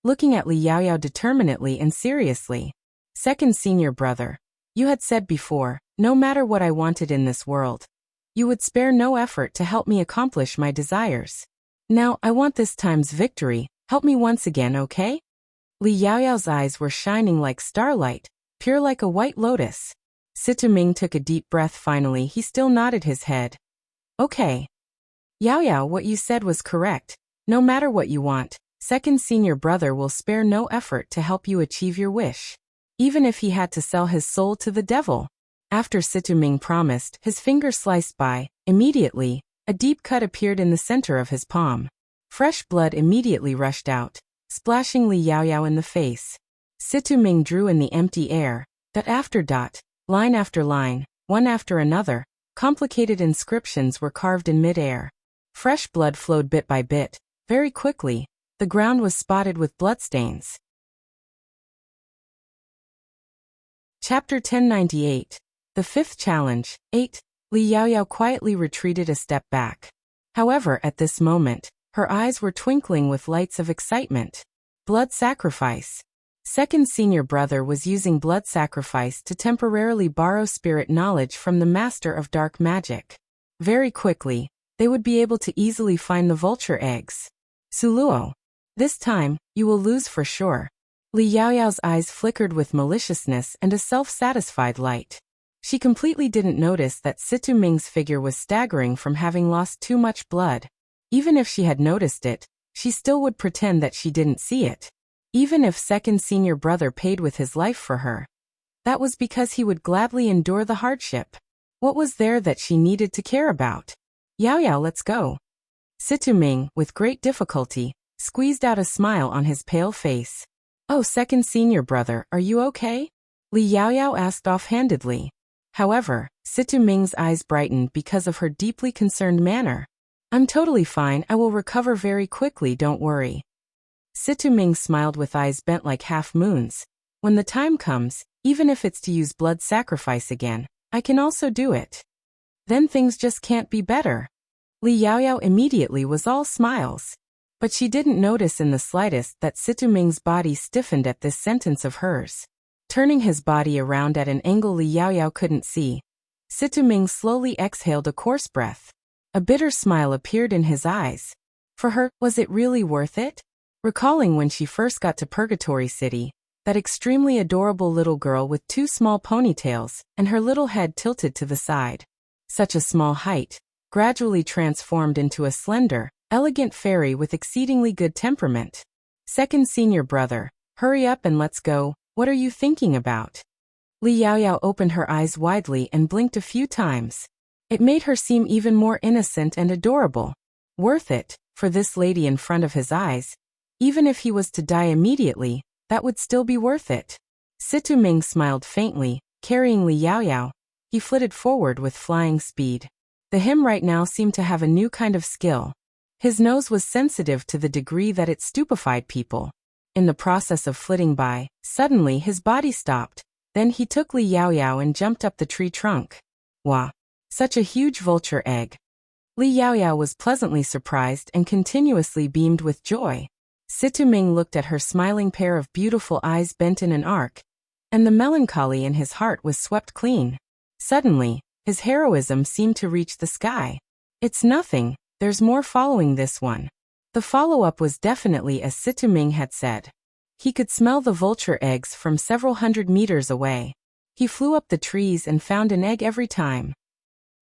Looking at Li Yaoyao determinedly and seriously. Second senior brother, you had said before, no matter what I wanted in this world, you would spare no effort to help me accomplish my desires. Now I want this time's victory, help me once again, okay? Li Yaoyao's eyes were shining like starlight, pure like a white lotus. Situ Ming took a deep breath. Finally he still nodded his head. Okay. Yaoyao, what you said was correct. No matter what you want, second senior brother will spare no effort to help you achieve your wish. Even if he had to sell his soul to the devil. After Situ Ming promised, his finger sliced by, immediately, a deep cut appeared in the center of his palm. Fresh blood immediately rushed out, splashing Li Yaoyao in the face. Situ Ming drew in the empty air, dot after dot, line after line, one after another, complicated inscriptions were carved in mid-air. Fresh blood flowed bit by bit, very quickly, the ground was spotted with bloodstains. Chapter 1098. The fifth challenge, 8. Li Yaoyao quietly retreated a step back. However, at this moment, her eyes were twinkling with lights of excitement. Blood sacrifice. Second senior brother was using blood sacrifice to temporarily borrow spirit knowledge from the master of dark magic. Very quickly, they would be able to easily find the vulture eggs. Suluo. This time, you will lose for sure. Li Yaoyao's eyes flickered with maliciousness and a self-satisfied light. She completely didn't notice that Situ Ming's figure was staggering from having lost too much blood. Even if she had noticed it, she still would pretend that she didn't see it. Even if second senior brother paid with his life for her. That was because he would gladly endure the hardship. What was there that she needed to care about? Yaoyao, let's go. Situ Ming, with great difficulty, squeezed out a smile on his pale face. Oh, second senior brother, are you okay? Li Yaoyao asked offhandedly. However, Situ Ming's eyes brightened because of her deeply concerned manner. I'm totally fine, I will recover very quickly, don't worry. Situ Ming smiled with eyes bent like half moons. When the time comes, even if it's to use blood sacrifice again, I can also do it. Then things just can't be better. Li Yaoyao immediately was all smiles. But she didn't notice in the slightest that Situ Ming's body stiffened at this sentence of hers. Turning his body around at an angle Li Yaoyao couldn't see, Situ Ming slowly exhaled a coarse breath. A bitter smile appeared in his eyes. For her, was it really worth it? Recalling when she first got to Purgatory City, that extremely adorable little girl with two small ponytails and her little head tilted to the side. Such a small height, gradually transformed into a slender, elegant fairy with exceedingly good temperament. Second senior brother, hurry up and let's go. What are you thinking about? Li Yaoyao opened her eyes widely and blinked a few times. It made her seem even more innocent and adorable. Worth it, for this lady in front of his eyes. Even if he was to die immediately, that would still be worth it. Situ Ming smiled faintly, carrying Li Yaoyao. He flitted forward with flying speed. The him right now seemed to have a new kind of skill. His nose was sensitive to the degree that it stupefied people. In the process of flitting by, suddenly his body stopped. Then he took Li Yaoyao and jumped up the tree trunk. Wah! Such a huge vulture egg. Li Yaoyao was pleasantly surprised and continuously beamed with joy. Situ Ming looked at her smiling pair of beautiful eyes bent in an arc, and the melancholy in his heart was swept clean. Suddenly, his heroism seemed to reach the sky. It's nothing, there's more following this one. The follow-up was definitely as Situ Ming had said. He could smell the vulture eggs from several hundred meters away. He flew up the trees and found an egg every time.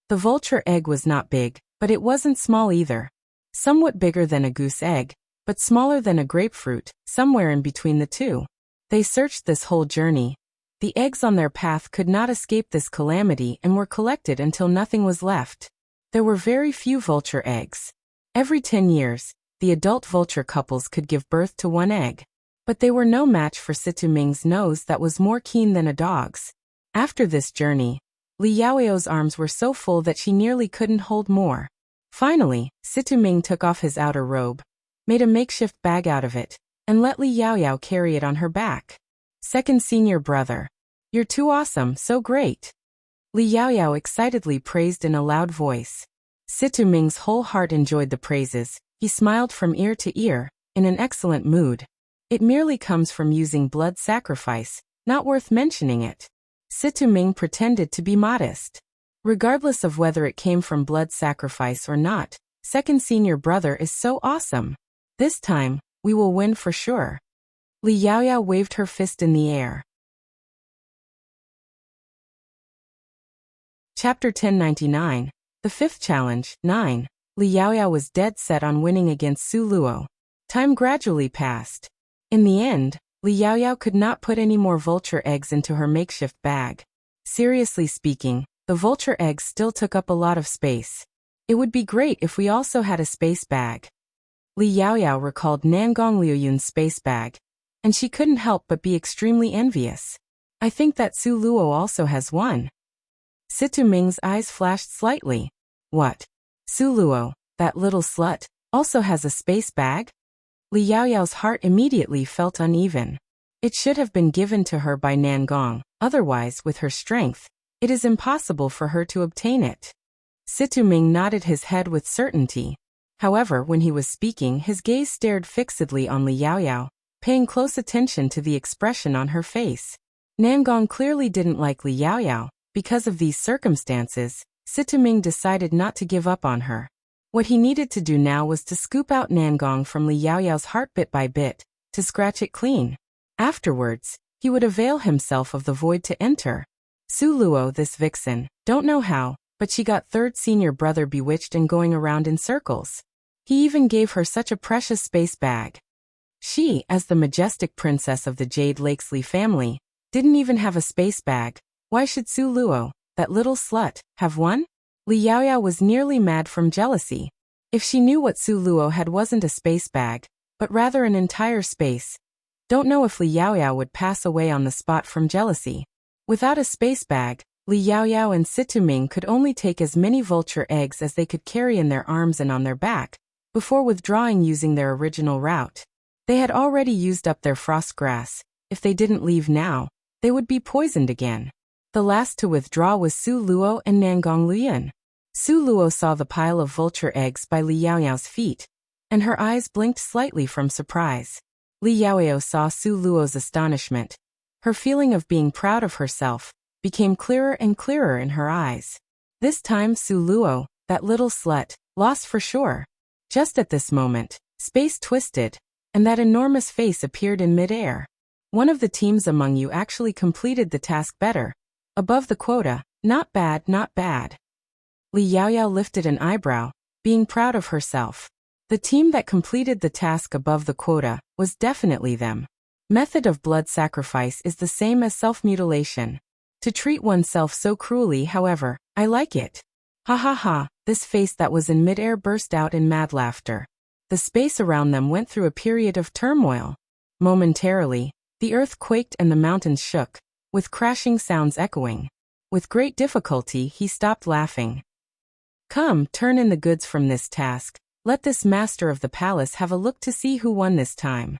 The vulture egg was not big, but it wasn't small either. Somewhat bigger than a goose egg, but smaller than a grapefruit, somewhere in between the two. They searched this whole journey. The eggs on their path could not escape this calamity and were collected until nothing was left. There were very few vulture eggs. Every 10 years, the adult vulture couples could give birth to one egg. But they were no match for Situ Ming's nose that was more keen than a dog's. After this journey, Li Yaoyao's arms were so full that she nearly couldn't hold more. Finally, Situ Ming took off his outer robe, made a makeshift bag out of it, and let Li Yaoyao carry it on her back. Second senior brother. You're too awesome, so great. Li Yaoyao excitedly praised in a loud voice. Situ Ming's whole heart enjoyed the praises. He smiled from ear to ear, in an excellent mood. It merely comes from using blood sacrifice, not worth mentioning it. Situ Ming pretended to be modest. Regardless of whether it came from blood sacrifice or not, second senior brother is so awesome. This time, we will win for sure. Li Yaoyao waved her fist in the air. Chapter 1099, The Fifth Challenge, 9. Li Yaoyao was dead set on winning against Su Luo. Time gradually passed. In the end, Li Yaoyao could not put any more vulture eggs into her makeshift bag. Seriously speaking, the vulture eggs still took up a lot of space. It would be great if we also had a space bag. Li Yaoyao recalled Nangong Liuyun's space bag, and she couldn't help but be extremely envious. I think that Su Luo also has one. Situ Ming's eyes flashed slightly. What? Su Luo, that little slut, also has a space bag? Li Yaoyao's heart immediately felt uneven. It should have been given to her by Nangong, otherwise, with her strength, it is impossible for her to obtain it. Situming nodded his head with certainty. However, when he was speaking, his gaze stared fixedly on Li Yaoyao, paying close attention to the expression on her face. Nangong clearly didn't like Li Yaoyao. Because of these circumstances, Situming decided not to give up on her. What he needed to do now was to scoop out Nangong from Li Yaoyao's heart bit by bit, to scratch it clean. Afterwards, he would avail himself of the void to enter. Su Luo, this vixen, don't know how, but she got third senior brother bewitched and going around in circles. He even gave her such a precious space bag. She, as the majestic princess of the Jade Lakesley family, didn't even have a space bag. Why should Su Luo, that little slut, have one? Li Yaoyao was nearly mad from jealousy. If she knew what Su Luo had wasn't a space bag, but rather an entire space. Don't know if Li Yaoyao would pass away on the spot from jealousy. Without a space bag, Li Yaoyao and Situming could only take as many vulture eggs as they could carry in their arms and on their back, before withdrawing using their original route. They had already used up their frost grass. If they didn't leave now, they would be poisoned again. The last to withdraw was Su Luo and Nangong Luyan. Su Luo saw the pile of vulture eggs by Li Yaoyao's feet, and her eyes blinked slightly from surprise. Li Yaoyao saw Su Luo's astonishment. Her feeling of being proud of herself became clearer and clearer in her eyes. This time Su Luo, that little slut, lost for sure. Just at this moment, space twisted, and that enormous face appeared in midair. One of the teams among you actually completed the task better. Above the quota, not bad, not bad. Li Yaoyao lifted an eyebrow, being proud of herself. The team that completed the task above the quota was definitely them. Method of blood sacrifice is the same as self-mutilation. To treat oneself so cruelly, however, I like it. Ha ha ha, this face that was in midair burst out in mad laughter. The space around them went through a period of turmoil. Momentarily, the earth quaked and the mountains shook, with crashing sounds echoing. With great difficulty, he stopped laughing. Come, turn in the goods from this task. Let this master of the palace have a look to see who won this time.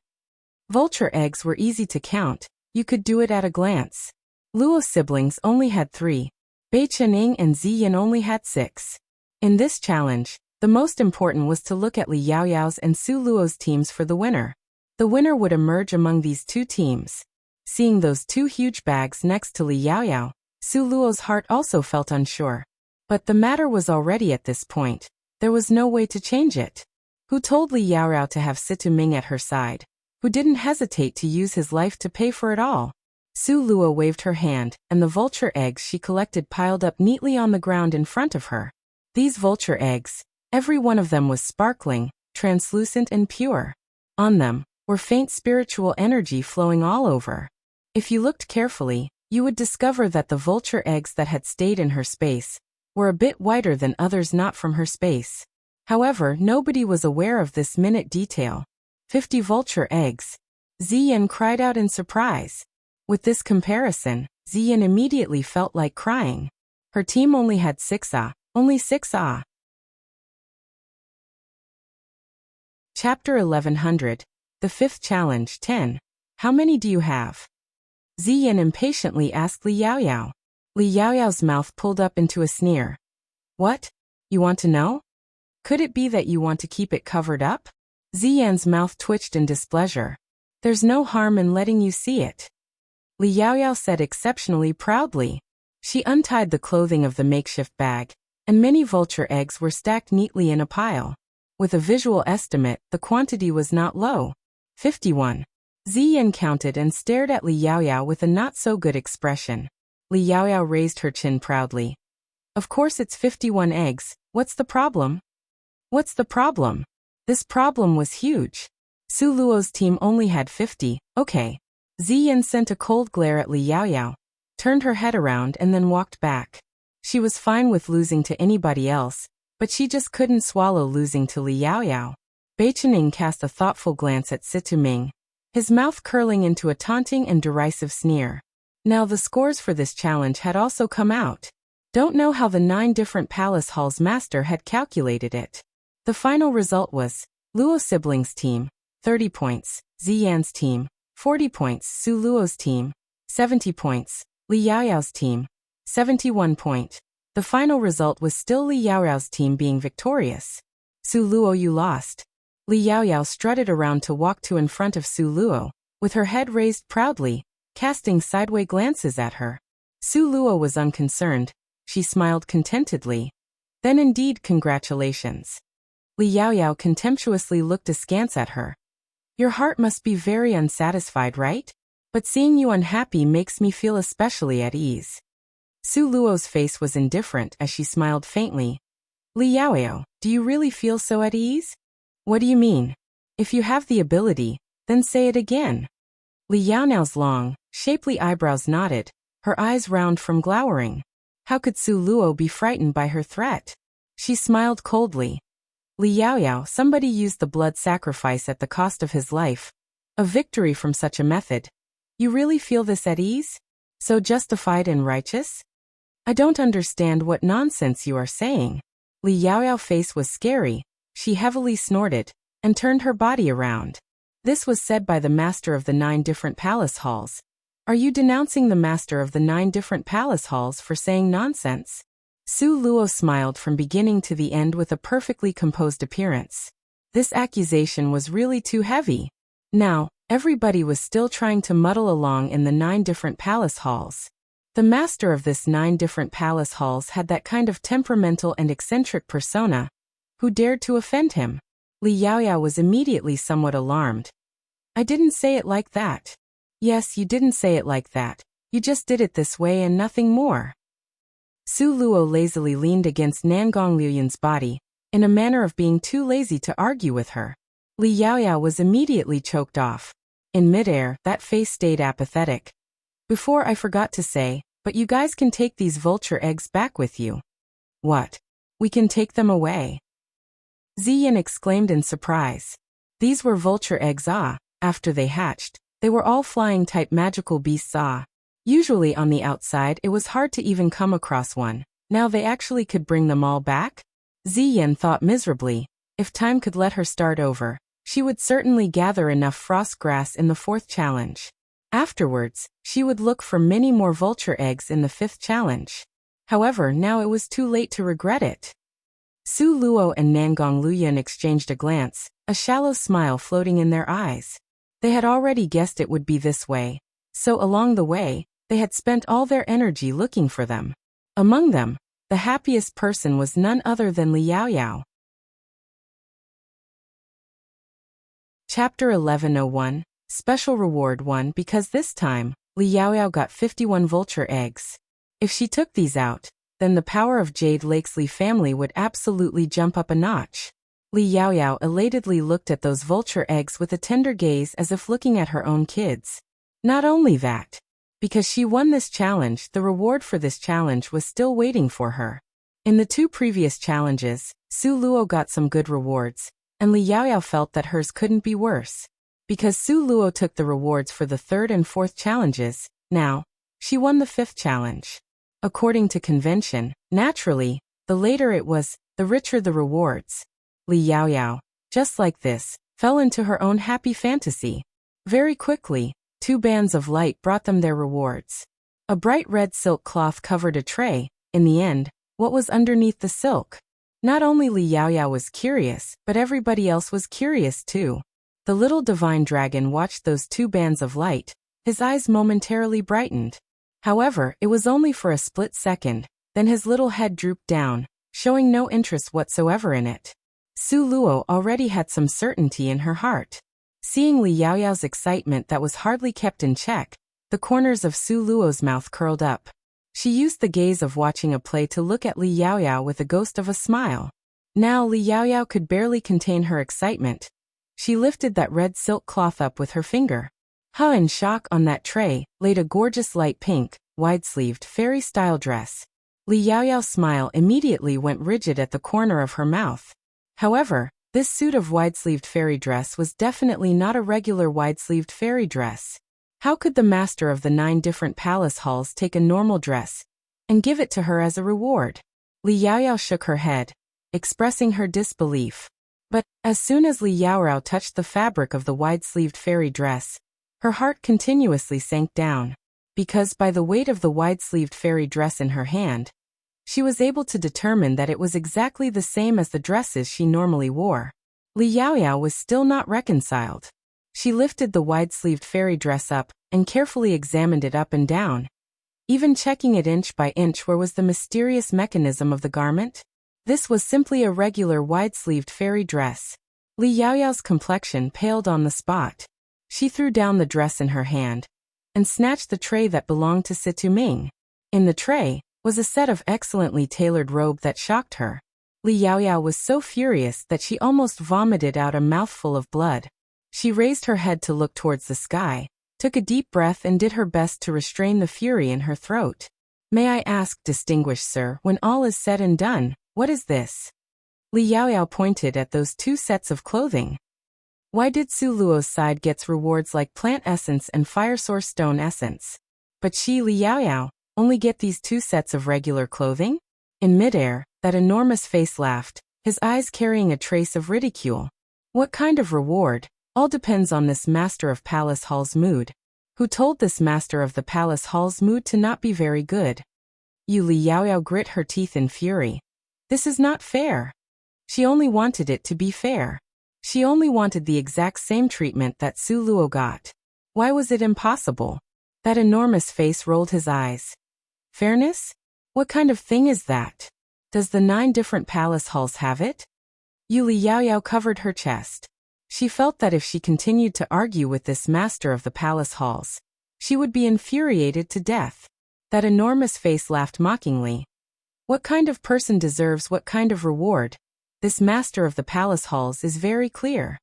Vulture eggs were easy to count. You could do it at a glance. Luo's siblings only had 3. Bei Chening and Ziyin only had 6. In this challenge, the most important was to look at Li Yaoyao's and Su Luo's teams for the winner. The winner would emerge among these two teams. Seeing those 2 huge bags next to Li Yaoyao, Su Luo's heart also felt unsure. But the matter was already at this point. There was no way to change it. Who told Li Yaoyao to have Situming at her side? Who didn't hesitate to use his life to pay for it all? Su Luo waved her hand, and the vulture eggs she collected piled up neatly on the ground in front of her. These vulture eggs, every one of them was sparkling, translucent and pure. On them were faint spiritual energy flowing all over. If you looked carefully, you would discover that the vulture eggs that had stayed in her space were a bit whiter than others not from her space. However, nobody was aware of this minute detail. 50 vulture eggs. Ziyin cried out in surprise. With this comparison, Ziyin immediately felt like crying. Her team only had 6 only 6 Chapter 1100. The 5th challenge 10. How many do you have? Ziyin impatiently asked Li Yaoyao. Li Yaoyao's mouth pulled up into a sneer. What? You want to know? Could it be that you want to keep it covered up? Ziyin's mouth twitched in displeasure. There's no harm in letting you see it. Li Yaoyao said exceptionally proudly. She untied the clothing of the makeshift bag, and many vulture eggs were stacked neatly in a pile. With a visual estimate, the quantity was not low. 51. Ziyin counted and stared at Li Yaoyao with a not-so-good expression. Li Yaoyao raised her chin proudly. Of course it's 51 eggs, what's the problem? What's the problem? This problem was huge. Su Luo's team only had 50, okay. Ziyin sent a cold glare at Li Yaoyao, turned her head around and then walked back. She was fine with losing to anybody else, but she just couldn't swallow losing to Li Yaoyao. Bei Chening cast a thoughtful glance at Situming, his mouth curling into a taunting and derisive sneer. Now the scores for this challenge had also come out. Don't know how the 9 different palace halls master had calculated it. The final result was, Luo siblings team, 30 points, Ziyin's team, 40 points, Su Luo's team, 70 points, Li Yaoyao's team, 71 point. The final result was still Li Yaoyao's team being victorious. Su Luo, you lost. Li Yaoyao strutted around to walk to in front of Su Luo, with her head raised proudly, casting sideways glances at her. Su Luo was unconcerned. She smiled contentedly. Then indeed, congratulations. Li Yaoyao contemptuously looked askance at her. Your heart must be very unsatisfied, right? But seeing you unhappy makes me feel especially at ease. Su Luo's face was indifferent as she smiled faintly. Li Yaoyao, do you really feel so at ease? What do you mean? If you have the ability, then say it again. Li Yaoyao's long, shapely eyebrows nodded, her eyes round from glowering. How could Su Luo be frightened by her threat? She smiled coldly. Li Yaoyao, somebody used the blood sacrifice at the cost of his life. A victory from such a method. You really feel this at ease? So justified and righteous? I don't understand what nonsense you are saying. Li Yaoyao's face was scary. She heavily snorted, and turned her body around. This was said by the master of the 9 different palace halls. Are you denouncing the master of the 9 different palace halls for saying nonsense? Su Luo smiled from beginning to the end with a perfectly composed appearance. This accusation was really too heavy. Now, everybody was still trying to muddle along in the 9 different palace halls. The master of this 9 different palace halls had that kind of temperamental and eccentric persona. Who dared to offend him? Li Yaoyao was immediately somewhat alarmed. I didn't say it like that. Yes, you didn't say it like that. You just did it this way and nothing more. Su Luo lazily leaned against Nangong Liuyan's body, in a manner of being too lazy to argue with her. Li Yaoyao was immediately choked off. In midair, that face stayed apathetic. Before I forgot to say, but you guys can take these vulture eggs back with you. What? We can take them away? Ziyin exclaimed in surprise. These were vulture eggs after they hatched. They were all flying-type magical beasts Usually on the outside it was hard to even come across one. Now they actually could bring them all back? Ziyin thought miserably. If time could let her start over, she would certainly gather enough frost grass in the 4th challenge. Afterwards, she would look for many more vulture eggs in the 5th challenge. However, now it was too late to regret it. Su Luo and Nangong Liuyan exchanged a glance, a shallow smile floating in their eyes. They had already guessed it would be this way. So along the way, they had spent all their energy looking for them. Among them, the happiest person was none other than Li Yaoyao. Chapter 1101, Special Reward 1. Because this time, Li Yaoyao got 51 vulture eggs. If she took these out, then the power of Jade Lake's Li family would absolutely jump up a notch. Li Yaoyao elatedly looked at those vulture eggs with a tender gaze as if looking at her own kids. Not only that, because she won this challenge, the reward for this challenge was still waiting for her. In the 2 previous challenges, Su Luo got some good rewards, and Li Yaoyao felt that hers couldn't be worse. Because Su Luo took the rewards for the 3rd and 4th challenges, now, she won the 5th challenge. According to convention, naturally, the later it was, the richer the rewards. Li Yaoyao, just like this, fell into her own happy fantasy. Very quickly, 2 bands of light brought them their rewards. A bright red silk cloth covered a tray. In the end, what was underneath the silk? Not only Li Yaoyao was curious, but everybody else was curious too. The little divine dragon watched those 2 bands of light. His eyes momentarily brightened. However, it was only for a split second, then his little head drooped down, showing no interest whatsoever in it. Su Luo already had some certainty in her heart. Seeing Li Yaoyao's excitement that was hardly kept in check, the corners of Su Luo's mouth curled up. She used the gaze of watching a play to look at Li Yaoyao with a ghost of a smile. Now Li Yaoyao could barely contain her excitement. She lifted that red silk cloth up with her finger. In shock, on that tray, laid a gorgeous light pink, wide-sleeved fairy-style dress. Li Yaoyao's smile immediately went rigid at the corner of her mouth. However, this suit of wide-sleeved fairy dress was definitely not a regular wide-sleeved fairy dress. How could the master of the 9 different palace halls take a normal dress and give it to her as a reward? Li Yaoyao shook her head, expressing her disbelief. But, as soon as Li Yaoyao touched the fabric of the wide-sleeved fairy dress, her heart continuously sank down. Because by the weight of the wide-sleeved fairy dress in her hand, She was able to determine that it was exactly the same as the dresses she normally wore. Li Yaoyao was still not reconciled. She lifted the wide-sleeved fairy dress up and carefully examined it up and down, even checking it inch by inch. Where was the mysterious mechanism of the garment? This was simply a regular wide-sleeved fairy dress. Li Yaoyao's complexion paled on the spot. She threw down the dress in her hand and snatched the tray that belonged to Situ Ming. In the tray was a set of excellently tailored robe that shocked her. Li Yaoyao was so furious that she almost vomited out a mouthful of blood. She raised her head to look towards the sky, took a deep breath and did her best to restrain the fury in her throat. May I ask, distinguished sir, when all is said and done, what is this? Li Yaoyao pointed at those two sets of clothing. Why did Su Luo's side gets rewards like plant essence and fire source stone essence, but she, Li Yaoyao, only get these two sets of regular clothing? In midair, that enormous face laughed, his eyes carrying a trace of ridicule. What kind of reward? All depends on this master of Palace Hall's mood. Who told this master of the Palace Hall's mood to not be very good? You, Li Yaoyao grit her teeth in fury. This is not fair. She only wanted it to be fair. She only wanted the exact same treatment that Su Luo got. Why was it impossible? That enormous face rolled his eyes. Fairness? What kind of thing is that? Does the 9 different palace halls have it? Yu Li Yaoyao covered her chest. She felt that if she continued to argue with this master of the palace halls, she would be infuriated to death. That enormous face laughed mockingly. What kind of person deserves what kind of reward? This master of the palace halls is very clear.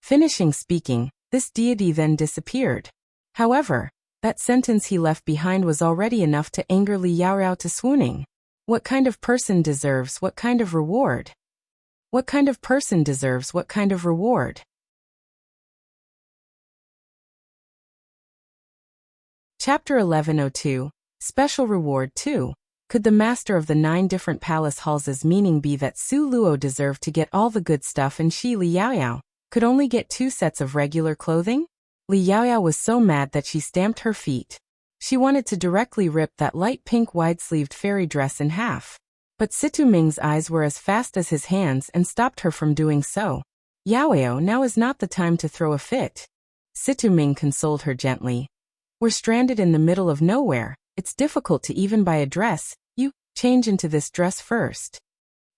Finishing speaking, this deity then disappeared. However, that sentence he left behind was already enough to anger Li Yaoyao to swooning. What kind of person deserves what kind of reward? What kind of person deserves what kind of reward? Chapter 1102, Special Reward 2. Could the master of the 9 different palace halls' meaning be that Su Luo deserved to get all the good stuff and she, Li Yaoyao, could only get 2 sets of regular clothing? Li Yaoyao was so mad that she stamped her feet. She wanted to directly rip that light pink wide-sleeved fairy dress in half. But Situ Ming's eyes were as fast as his hands and stopped her from doing so. Yaoyao, now is not the time to throw a fit. Situ Ming consoled her gently. We're stranded in the middle of nowhere. It's difficult to even buy a dress. You change into this dress first.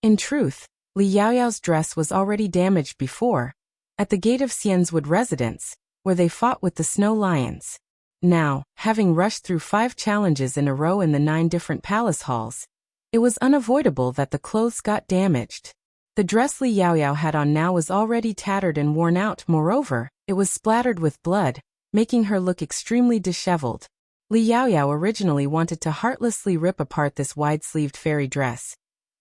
In truth, Li Yaoyao's dress was already damaged before, at the gate of Xian's residence, where they fought with the snow lions. Now, having rushed through 5 challenges in a row in the 9 different palace halls, it was unavoidable that the clothes got damaged. The dress Li Yaoyao had on now was already tattered and worn out. Moreover, it was splattered with blood, making her look extremely disheveled. Li Yaoyao originally wanted to heartlessly rip apart this wide-sleeved fairy dress,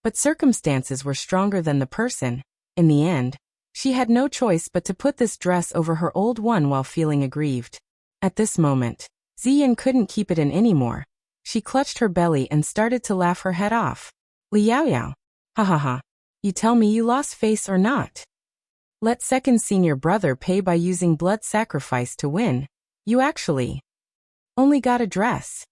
but circumstances were stronger than the person. In the end, she had no choice but to put this dress over her old one while feeling aggrieved. At this moment, Ziyan couldn't keep it in anymore. She clutched her belly and started to laugh her head off. Li Yaoyao. Ha ha ha. You tell me you lost face or not? Let second senior brother pay by using blood sacrifice to win. You actually only got a dress.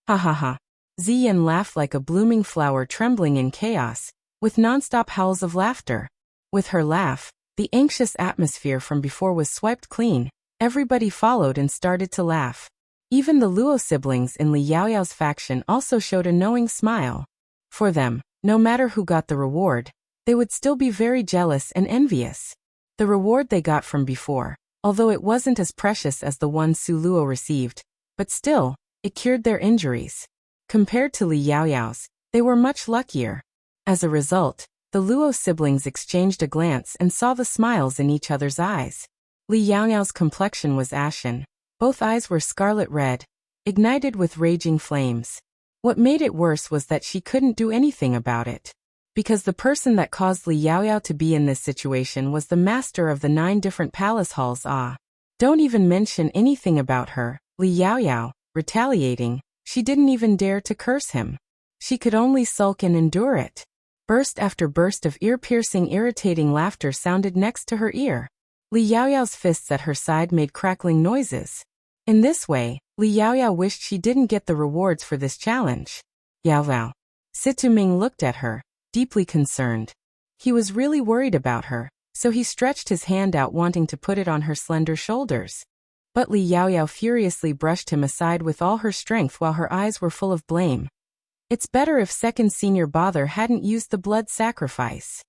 Ha ha ha. Ziyan laughed like a blooming flower trembling in chaos, with non-stop howls of laughter. With her laugh, the anxious atmosphere from before was swiped clean. Everybody followed and started to laugh. Even the Luo siblings in Li Yaoyao's faction also showed a knowing smile. For them, no matter who got the reward, they would still be very jealous and envious. The reward they got from before, although it wasn't as precious as the one Su Luo received, but still, it cured their injuries. Compared to Li Yaoyao's, they were much luckier. As a result, the Luo siblings exchanged a glance and saw the smiles in each other's eyes. Li Yaoyao's complexion was ashen. Both eyes were scarlet red, ignited with raging flames. What made it worse was that she couldn't do anything about it. Because the person that caused Li Yaoyao to be in this situation was the master of the 9 different palace halls. Ah, don't even mention anything about her. Li Yaoyao, retaliating, she didn't even dare to curse him. She could only sulk and endure it. Burst after burst of ear-piercing, irritating laughter sounded next to her ear. Li Yaoyao's fists at her side made crackling noises. In this way, Li Yaoyao wished she didn't get the rewards for this challenge. Yaoyao. Situming looked at her, deeply concerned. He was really worried about her, so he stretched his hand out wanting to put it on her slender shoulders. But Li Yaoyao furiously brushed him aside with all her strength while her eyes were full of blame. It's better if second senior brother hadn't used the blood sacrifice.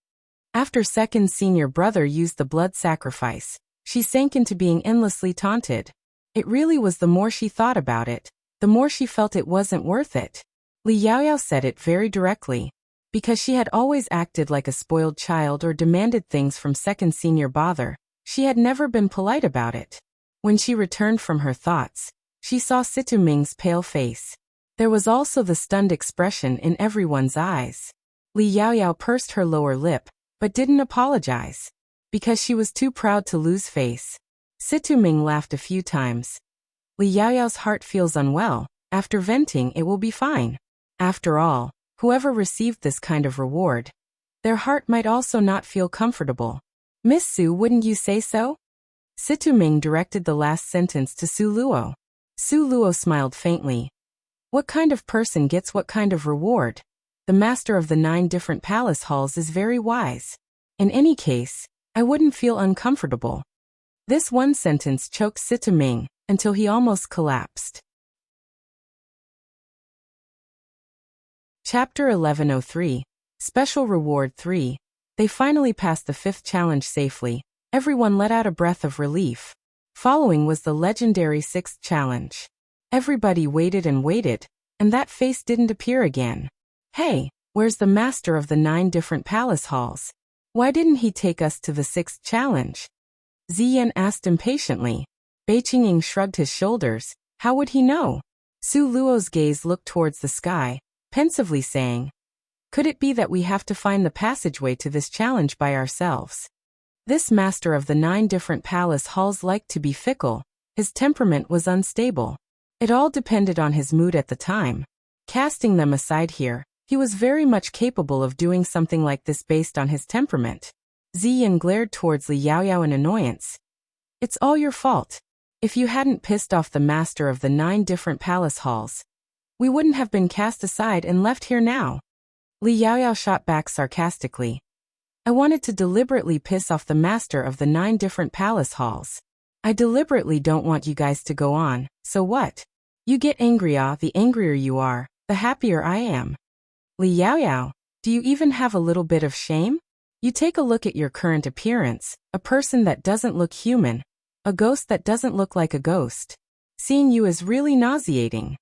After second senior brother used the blood sacrifice, she sank into being endlessly taunted. It really was the more she thought about it, the more she felt it wasn't worth it. Li Yaoyao said it very directly. Because she had always acted like a spoiled child or demanded things from second senior brother, she had never been polite about it. When she returned from her thoughts, she saw Situming's pale face. There was also the stunned expression in everyone's eyes. Li Yaoyao pursed her lower lip, but didn't apologize. Because she was too proud to lose face. Situming laughed a few times. Li Yaoyao's heart feels unwell. After venting, it will be fine. After all, whoever received this kind of reward, their heart might also not feel comfortable. Miss Su, wouldn't you say so? Situming directed the last sentence to Su Luo. Su Luo smiled faintly. What kind of person gets what kind of reward? The master of the 9 different palace halls is very wise. In any case, I wouldn't feel uncomfortable. This one sentence choked Situming until he almost collapsed. Chapter 1103, Special Reward 3. They finally passed the 5th challenge safely. Everyone let out a breath of relief. Following was the legendary 6th challenge. Everybody waited, and that face didn't appear again. Hey, where's the master of the 9 different palace halls? Why didn't he take us to the 6th challenge? Ziyan asked impatiently. Bei Qingying shrugged his shoulders. How would he know? Su Luo's gaze looked towards the sky, pensively saying, could it be that we have to find the passageway to this challenge by ourselves? This master of the 9 different palace halls liked to be fickle. His temperament was unstable. It all depended on his mood at the time. Casting them aside here, he was very much capable of doing something like this based on his temperament. Ziyan glared towards Li Yaoyao in annoyance. It's all your fault. If you hadn't pissed off the master of the 9 different palace halls, we wouldn't have been cast aside and left here now. Li Yaoyao shot back sarcastically. I wanted to deliberately piss off the master of the 9 different palace halls. I deliberately don't want you guys to go on, so what? You get angry, the angrier you are, the happier I am. Li Yaoyao, do you even have a little bit of shame? You take a look at your current appearance, a person that doesn't look human, a ghost that doesn't look like a ghost. Seeing you is really nauseating.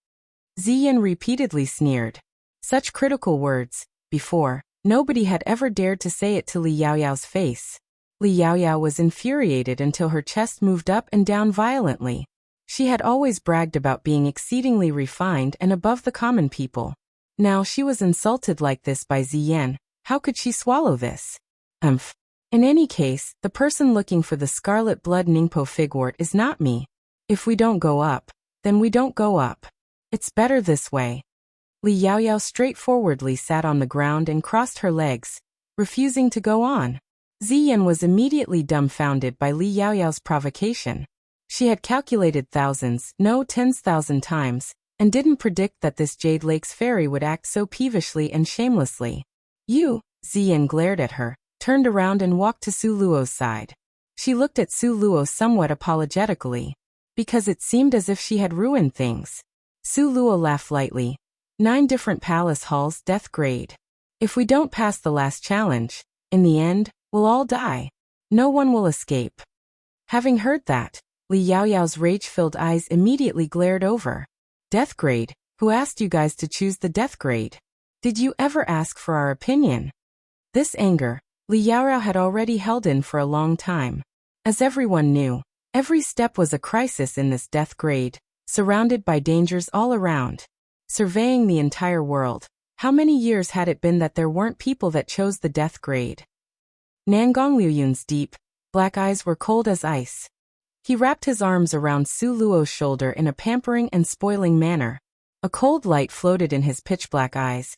Ziyan repeatedly sneered. Such critical words, before, nobody had ever dared to say it to Li Yaoyao's face. Li Yaoyao was infuriated until her chest moved up and down violently. She had always bragged about being exceedingly refined and above the common people. Now she was insulted like this by Ziyan. How could she swallow this? In any case, the person looking for the scarlet blood Ningpo figwort is not me. If we don't go up, then we don't go up. It's better this way. Li Yaoyao straightforwardly sat on the ground and crossed her legs, refusing to go on. Ziyan was immediately dumbfounded by Li Yaoyao's provocation. She had calculated thousands, no 10,000 times, and didn't predict that this Jade Lake's fairy would act so peevishly and shamelessly. You, Ziyan glared at her, turned around and walked to Su Luo's side. She looked at Su Luo somewhat apologetically, because it seemed as if she had ruined things. Su Luo laughed lightly. 9 different palace halls, death grade. If we don't pass the last challenge, in the end, we'll all die. No one will escape. Having heard that, Li Yaoyao's rage-filled eyes immediately glared over. Death grade? Who asked you guys to choose the death grade? Did you ever ask for our opinion? This anger, Li Yaoyao had already held in for a long time. As everyone knew, every step was a crisis in this death grade, surrounded by dangers all around. Surveying the entire world, how many years had it been that there weren't people that chose the death grade? Nangong Liuyun's deep, black eyes were cold as ice. He wrapped his arms around Su Luo's shoulder in a pampering and spoiling manner. A cold light floated in his pitch-black eyes,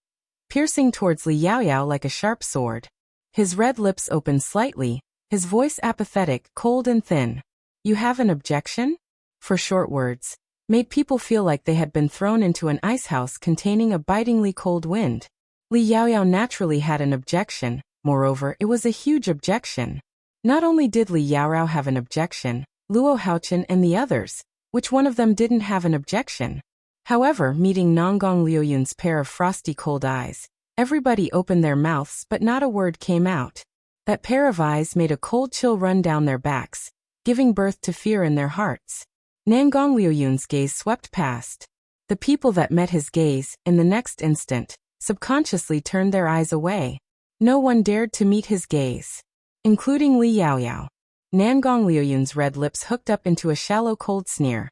piercing towards Li Yaoyao like a sharp sword. His red lips opened slightly, his voice apathetic, cold and thin. You have an objection? For short words, made people feel like they had been thrown into an icehouse containing a bitingly cold wind. Li Yaoyao naturally had an objection, moreover it was a huge objection. Not only did Li Yaorao have an objection, Luo Haochen and the others, which one of them didn't have an objection? However, meeting Nanggong Liuyun's pair of frosty cold eyes, everybody opened their mouths but not a word came out. That pair of eyes made a cold chill run down their backs, giving birth to fear in their hearts. Nanggong Liuyun's gaze swept past. The people that met his gaze, in the next instant, subconsciously turned their eyes away. No one dared to meet his gaze, including Li Yaoyao. Nanggong Liuyun's red lips hooked up into a shallow cold sneer.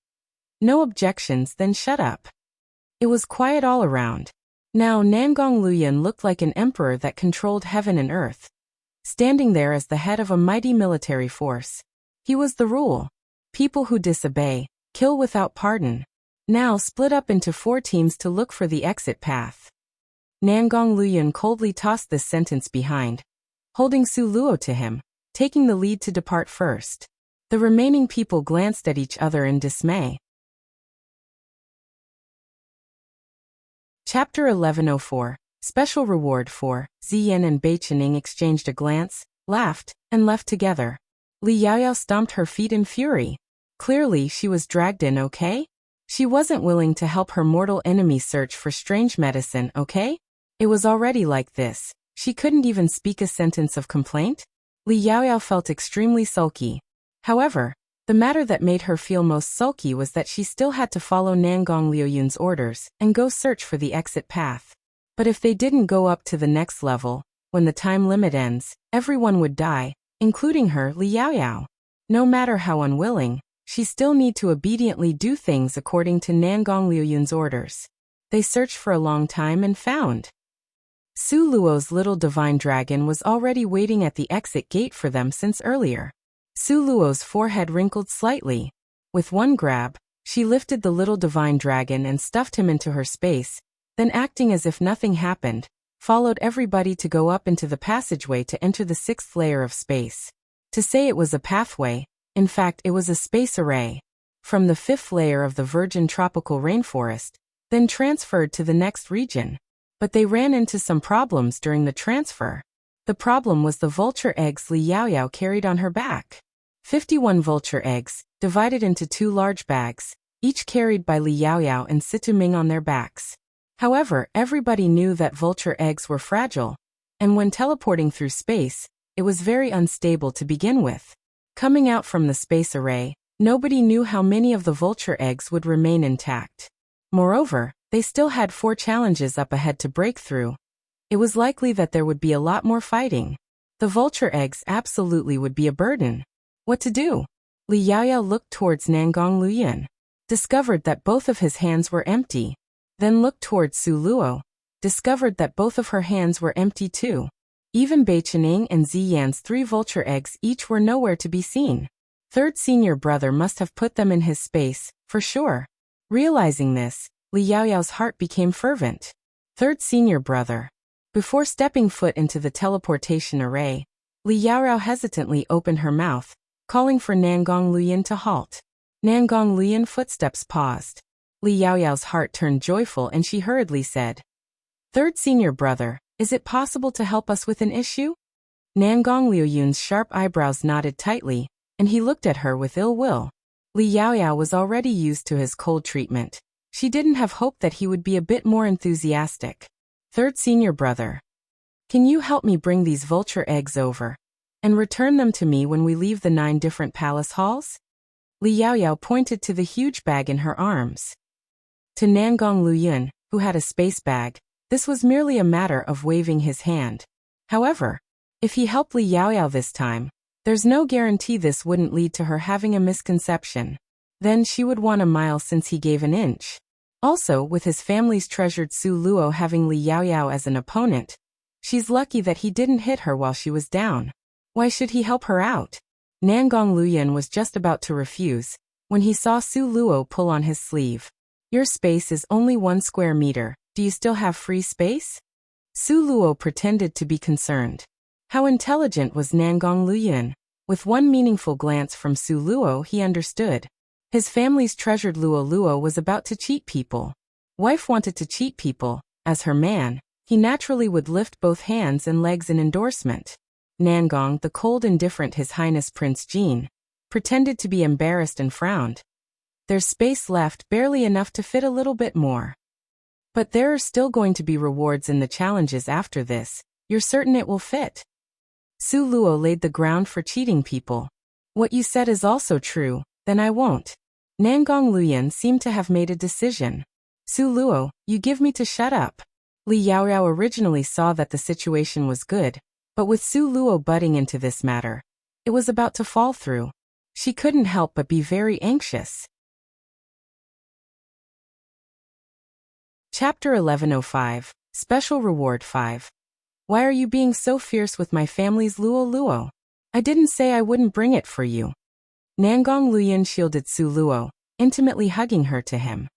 No objections, then shut up. It was quiet all around. Now Nanggong Liuyun looked like an emperor that controlled heaven and earth, standing there as the head of a mighty military force. He was the rule. People who disobey, kill without pardon. Now split up into 4 teams to look for the exit path. Nanggong Liuyun coldly tossed this sentence behind, holding Su Luo to him, taking the lead to depart first. The remaining people glanced at each other in dismay. Chapter 1104. Special Reward 4. Ziyan and Bai Qining exchanged a glance, laughed, and left together. Li Yaoyao stomped her feet in fury. Clearly she was dragged in, okay? She wasn't willing to help her mortal enemy search for strange medicine, okay? It was already like this. She couldn't even speak a sentence of complaint? Li Yaoyao felt extremely sulky. However, the matter that made her feel most sulky was that she still had to follow Nanggong Liuyun's orders and go search for the exit path. But if they didn't go up to the next level, when the time limit ends, everyone would die, including her, Li Yaoyao. No matter how unwilling, she still need to obediently do things according to Nanggong Liuyun's orders. They searched for a long time and found. Su Luo's little divine dragon was already waiting at the exit gate for them since earlier. Su Luo's forehead wrinkled slightly. With one grab, she lifted the little divine dragon and stuffed him into her space, then acting as if nothing happened, followed everybody to go up into the passageway to enter the 6th layer of space. To say it was a pathway, in fact it was a space array. From the 5th layer of the virgin tropical rainforest, then transferred to the next region. But they ran into some problems during the transfer. The problem was the vulture eggs Li Yaoyao carried on her back. 51 vulture eggs, divided into 2 large bags, each carried by Li Yaoyao and Situ Ming on their backs. However, everybody knew that vulture eggs were fragile, and when teleporting through space, it was very unstable to begin with. Coming out from the space array, nobody knew how many of the vulture eggs would remain intact. Moreover, they still had 4 challenges up ahead to break through. It was likely that there would be a lot more fighting. The vulture eggs absolutely would be a burden. What to do? Li Yaoyao looked towards Nanggong Liuyun, discovered that both of his hands were empty. Then looked towards Su Luo, discovered that both of her hands were empty too. Even Bai Qining and Ziyan's 3 vulture eggs each were nowhere to be seen. Third senior brother must have put them in his space, for sure. Realizing this, Li Yaoyao's heart became fervent. Third senior brother. Before stepping foot into the teleportation array, Li Yaoyao hesitantly opened her mouth, calling for Nanggong Liuyun to halt. Nanggong Liuyun's footsteps paused. Li Yaoyao's heart turned joyful and she hurriedly said, "Third senior brother, is it possible to help us with an issue?" Nanggong Liuyun's sharp eyebrows knotted tightly, and he looked at her with ill will. Li Yaoyao was already used to his cold treatment. She didn't have hoped that he would be a bit more enthusiastic. "Third senior brother, can you help me bring these vulture eggs over and return them to me when we leave the 9 different palace halls?" Li Yaoyao pointed to the huge bag in her arms. To Nanggong Liuyun, who had a space bag, this was merely a matter of waving his hand. However, if he helped Li Yaoyao this time, there's no guarantee this wouldn't lead to her having a misconception. Then she would want a mile since he gave an inch. Also, with his family's treasured Su Luo having Li Yaoyao as an opponent, she's lucky that he didn't hit her while she was down. Why should he help her out? Nanggong Liuyun was just about to refuse, when he saw Su Luo pull on his sleeve. "Your space is only 1 square meter, do you still have free space?" Su Luo pretended to be concerned. How intelligent was Nanggong Liuyun? With one meaningful glance from Su Luo he understood. His family's treasured Luo Luo was about to cheat people. Wife wanted to cheat people, as her man, he naturally would lift both hands and legs in endorsement. Nangong, the cold indifferent His Highness Prince Jean, pretended to be embarrassed and frowned. There's space left, barely enough to fit a little bit more. But there are still going to be rewards in the challenges after this. You're certain it will fit? Su Luo laid the ground for cheating people. What you said is also true, then I won't. Nangong Luyan seemed to have made a decision. Su Luo, you give me to shut up. Li Yaoyao originally saw that the situation was good, but with Su Luo butting into this matter, it was about to fall through. She couldn't help but be very anxious. Chapter 1105, Special Reward 5. Why are you being so fierce with my family's Luo Luo? I didn't say I wouldn't bring it for you. Nangong Luyan shielded Su Luo, intimately hugging her to him.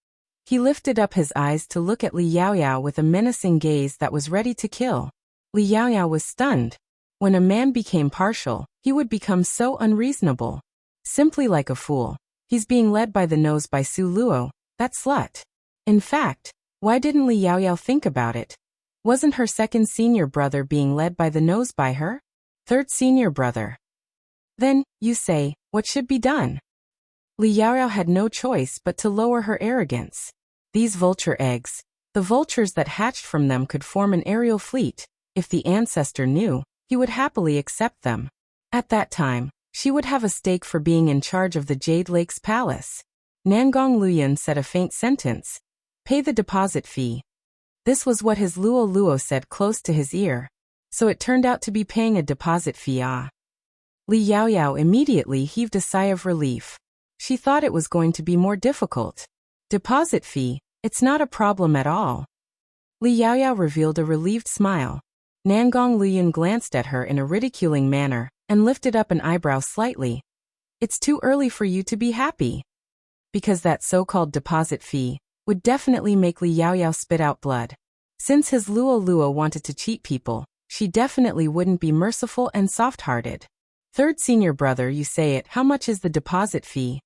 He lifted up his eyes to look at Li Yaoyao with a menacing gaze that was ready to kill. Li Yaoyao was stunned. When a man became partial, he would become so unreasonable. Simply like a fool. He's being led by the nose by Su Luo, that slut. In fact, why didn't Li Yaoyao think about it? Wasn't her second senior brother being led by the nose by her? Third senior brother. Then, you say, what should be done? Li Yaoyao had no choice but to lower her arrogance. These vulture eggs, the vultures that hatched from them could form an aerial fleet. If the ancestor knew, he would happily accept them. At that time, she would have a stake for being in charge of the Jade Lake's palace. Nangong Luyan said a faint sentence. Pay the deposit fee. This was what his Luo Luo said close to his ear. So it turned out to be paying a deposit fee. Li Yaoyao immediately heaved a sigh of relief. She thought it was going to be more difficult. Deposit fee, it's not a problem at all. Li Yaoyao revealed a relieved smile. Nangong Luyan glanced at her in a ridiculing manner, and lifted up an eyebrow slightly. It's too early for you to be happy. Because that so-called deposit fee would definitely make Li Yaoyao spit out blood. Since his Luo Luo wanted to cheat people, she definitely wouldn't be merciful and soft-hearted. Third senior brother, you say it, how much is the deposit fee?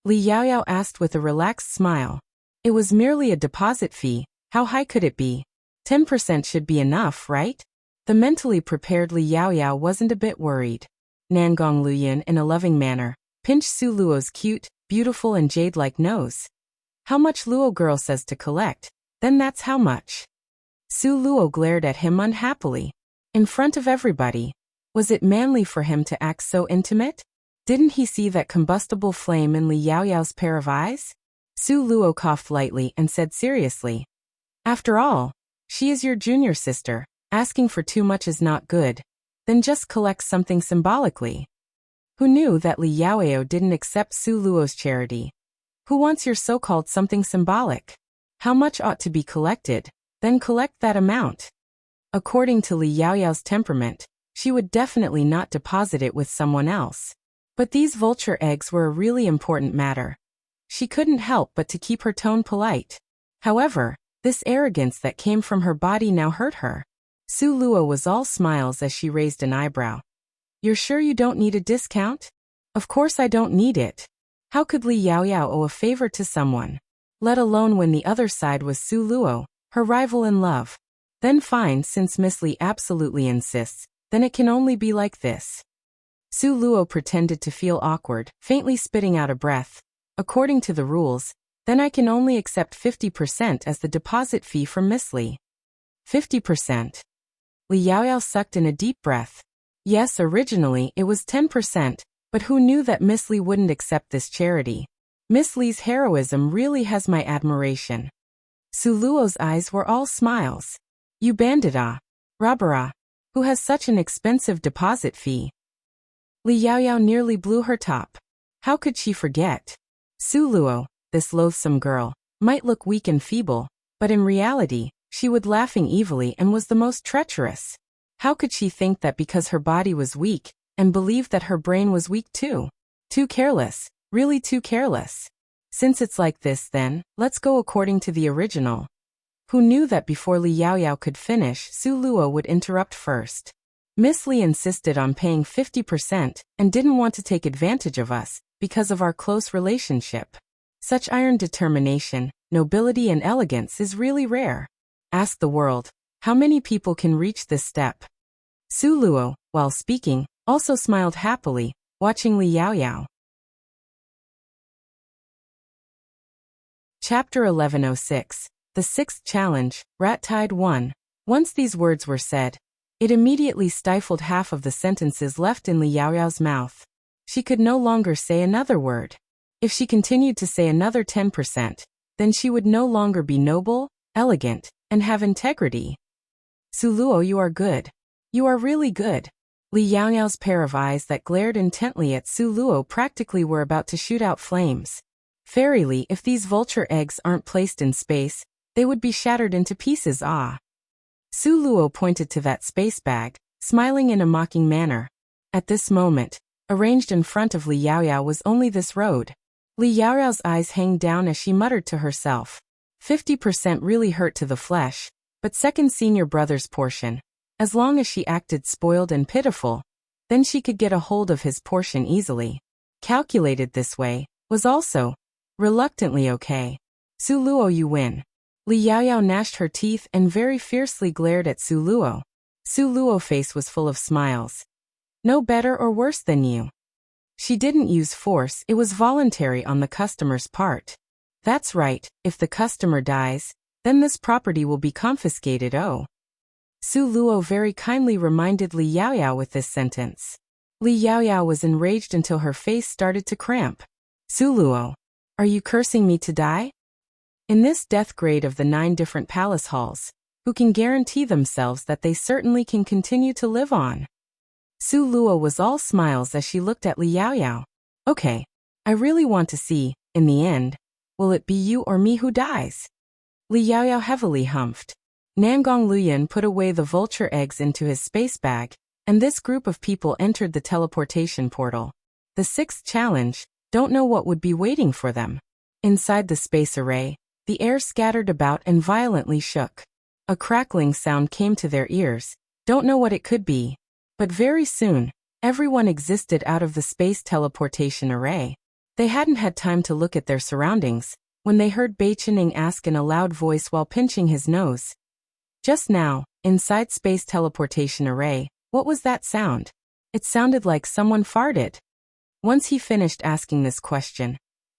Li Yaoyao asked with a relaxed smile. It was merely a deposit fee, how high could it be? 10% should be enough, right? The mentally prepared Li Yaoyao wasn't a bit worried. Nangong Luyan, in a loving manner, pinched Su Luo's cute, beautiful and jade-like nose. How much Luo girl says to collect, then that's how much. Su Luo glared at him unhappily. In front of everybody. Was it manly for him to act so intimate? Didn't he see that combustible flame in Li Yaoyao's pair of eyes? Su Luo coughed lightly and said seriously. After all, she is your junior sister. Asking for too much is not good. Then just collect something symbolically. Who knew that Li Yaoyao didn't accept Su Luo's charity? Who wants your so-called something symbolic? How much ought to be collected? Then collect that amount. According to Li Yaoyao's temperament, she would definitely not deposit it with someone else. But these vulture eggs were a really important matter. She couldn't help but to keep her tone polite. However, this arrogance that came from her body now hurt her. Su Luo was all smiles as she raised an eyebrow. You're sure you don't need a discount? Of course I don't need it. How could Li Yaoyao owe a favor to someone? Let alone when the other side was Su Luo, her rival in love. Then fine, since Miss Li absolutely insists, then it can only be like this. Su Luo pretended to feel awkward, faintly spitting out a breath. According to the rules, then I can only accept 50% as the deposit fee from Miss Li. 50%. Li Yaoyao sucked in a deep breath. Yes, originally it was 10%, but who knew that Miss Li wouldn't accept this charity? Miss Li's heroism really has my admiration. Su Luo's eyes were all smiles. You bandit Rabara, who has such an expensive deposit fee. Li Yaoyao nearly blew her top. How could she forget? Su Luo, this loathsome girl, might look weak and feeble, but in reality, she would laughing evilly and was the most treacherous. How could she think that because her body was weak, and believed that her brain was weak too? Too careless, really too careless. Since it's like this then, let's go according to the original. Who knew that before Li Yaoyao could finish, Su Luo would interrupt first. Miss Li insisted on paying 50% and didn't want to take advantage of us because of our close relationship. Such iron determination, nobility and elegance is really rare. Ask the world. How many people can reach this step? Su Luo, while speaking, also smiled happily, watching Li Yaoyao. Chapter 1106. The Sixth Challenge, Rat Tide 1. Once these words were said, it immediately stifled half of the sentences left in Li Yaoyao's mouth. She could no longer say another word. If she continued to say another 10%, then she would no longer be noble, elegant, and have integrity. Su Luo, you are good. You are really good. Li Yaoyao's pair of eyes that glared intently at Su Luo practically were about to shoot out flames. Fairly, if these vulture eggs aren't placed in space, they would be shattered into pieces. Su Luo pointed to that space bag, smiling in a mocking manner. At this moment, arranged in front of Li Yaoyao was only this road. Li Yaoyao's eyes hanged down as she muttered to herself. 50% really hurt to the flesh, but second senior brother's portion. As long as she acted spoiled and pitiful, then she could get a hold of his portion easily. Calculated this way, was also reluctantly okay. Su Luo, you win. Li Yaoyao gnashed her teeth and very fiercely glared at Su Luo. Su Luo's face was full of smiles. No better or worse than you. She didn't use force, it was voluntary on the customer's part. That's right, if the customer dies, then this property will be confiscated. Su Luo very kindly reminded Li Yaoyao with this sentence. Li Yaoyao was enraged until her face started to cramp. Su Luo, are you cursing me to die? In this death grade of the 9 different palace halls, who can guarantee themselves that they certainly can continue to live on? Su Luo was all smiles as she looked at Li Yaoyao. Okay, I really want to see, in the end, will it be you or me who dies? Li Yaoyao heavily humphed. Nangong Luyan put away the vulture eggs into his space bag, and this group of people entered the teleportation portal. The sixth challenge, don't know what would be waiting for them. Inside the space array, the air scattered about and violently shook. A crackling sound came to their ears, don't know what it could be. But very soon, everyone existed out of the space teleportation array. They hadn't had time to look at their surroundings, when they heard Bei Chening ask in a loud voice while pinching his nose. Just now, inside space teleportation array, what was that sound? It sounded like someone farted. Once he finished asking this question,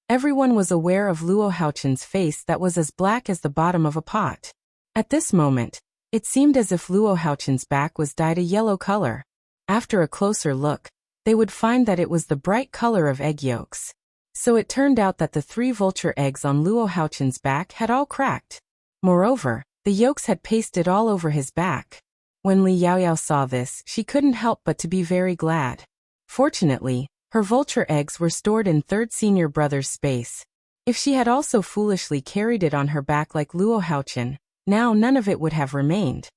everyone was aware of Luo Haochen's face that was as black as the bottom of a pot. At this moment, it seemed as if Luo Haochen's back was dyed a yellow color. After a closer look, they would find that it was the bright color of egg yolks. So it turned out that the 3 vulture eggs on Luo Haochen's back had all cracked. Moreover, the yolks had pasted all over his back. When Li Yaoyao saw this, she couldn't help but to be very glad. Fortunately, her vulture eggs were stored in third senior brother's space. If she had also foolishly carried it on her back like Luo Haochen, now none of it would have remained.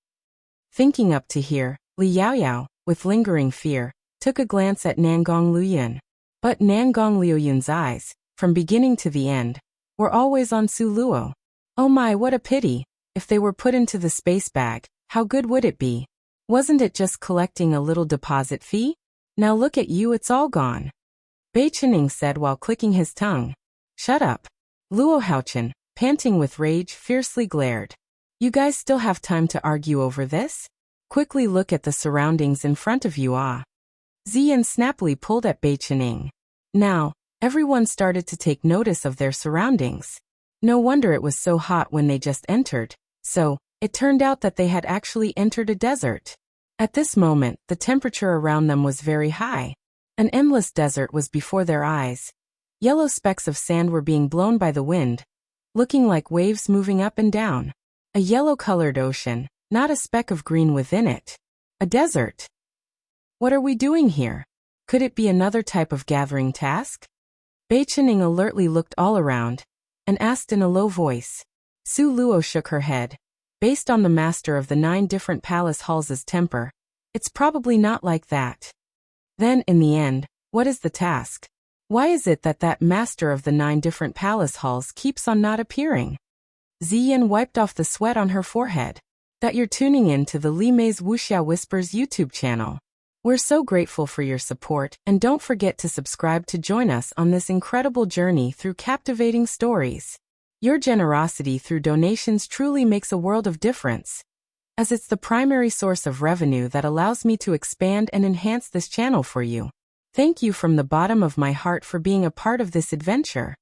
Thinking up to here, Li Yaoyao, with lingering fear, took a glance at Nangong Luyan. But Nangong Liuyun's eyes, from beginning to the end, were always on Su Luo. Oh my, what a pity! If they were put into the space bag, how good would it be? Wasn't it just collecting a little deposit fee? Now look at you, it's all gone. Bei Chening said while clicking his tongue. Shut up. Luo Haochen, panting with rage, fiercely glared. You guys still have time to argue over this? Quickly look at the surroundings in front of you. Ziyan snappily pulled at Bei Chening. Now, everyone started to take notice of their surroundings. No wonder it was so hot when they just entered. So, it turned out that they had actually entered a desert. At this moment, the temperature around them was very high. An endless desert was before their eyes. Yellow specks of sand were being blown by the wind, looking like waves moving up and down. A yellow-colored ocean, not a speck of green within it. A desert. What are we doing here? Could it be another type of gathering task? Bei Chening alertly looked all around, and asked in a low voice. Su Luo shook her head. Based on the master of the 9 different palace halls' temper, it's probably not like that. Then, in the end, what is the task? Why is it that that master of the 9 different palace halls keeps on not appearing? Ziyan wiped off the sweat on her forehead. That you're tuning in to the Li Mei's Wuxia Whispers YouTube channel. We're so grateful for your support, and don't forget to subscribe to join us on this incredible journey through captivating stories. Your generosity through donations truly makes a world of difference. as it's the primary source of revenue that allows me to expand and enhance this channel for you. Thank you from the bottom of my heart for being a part of this adventure.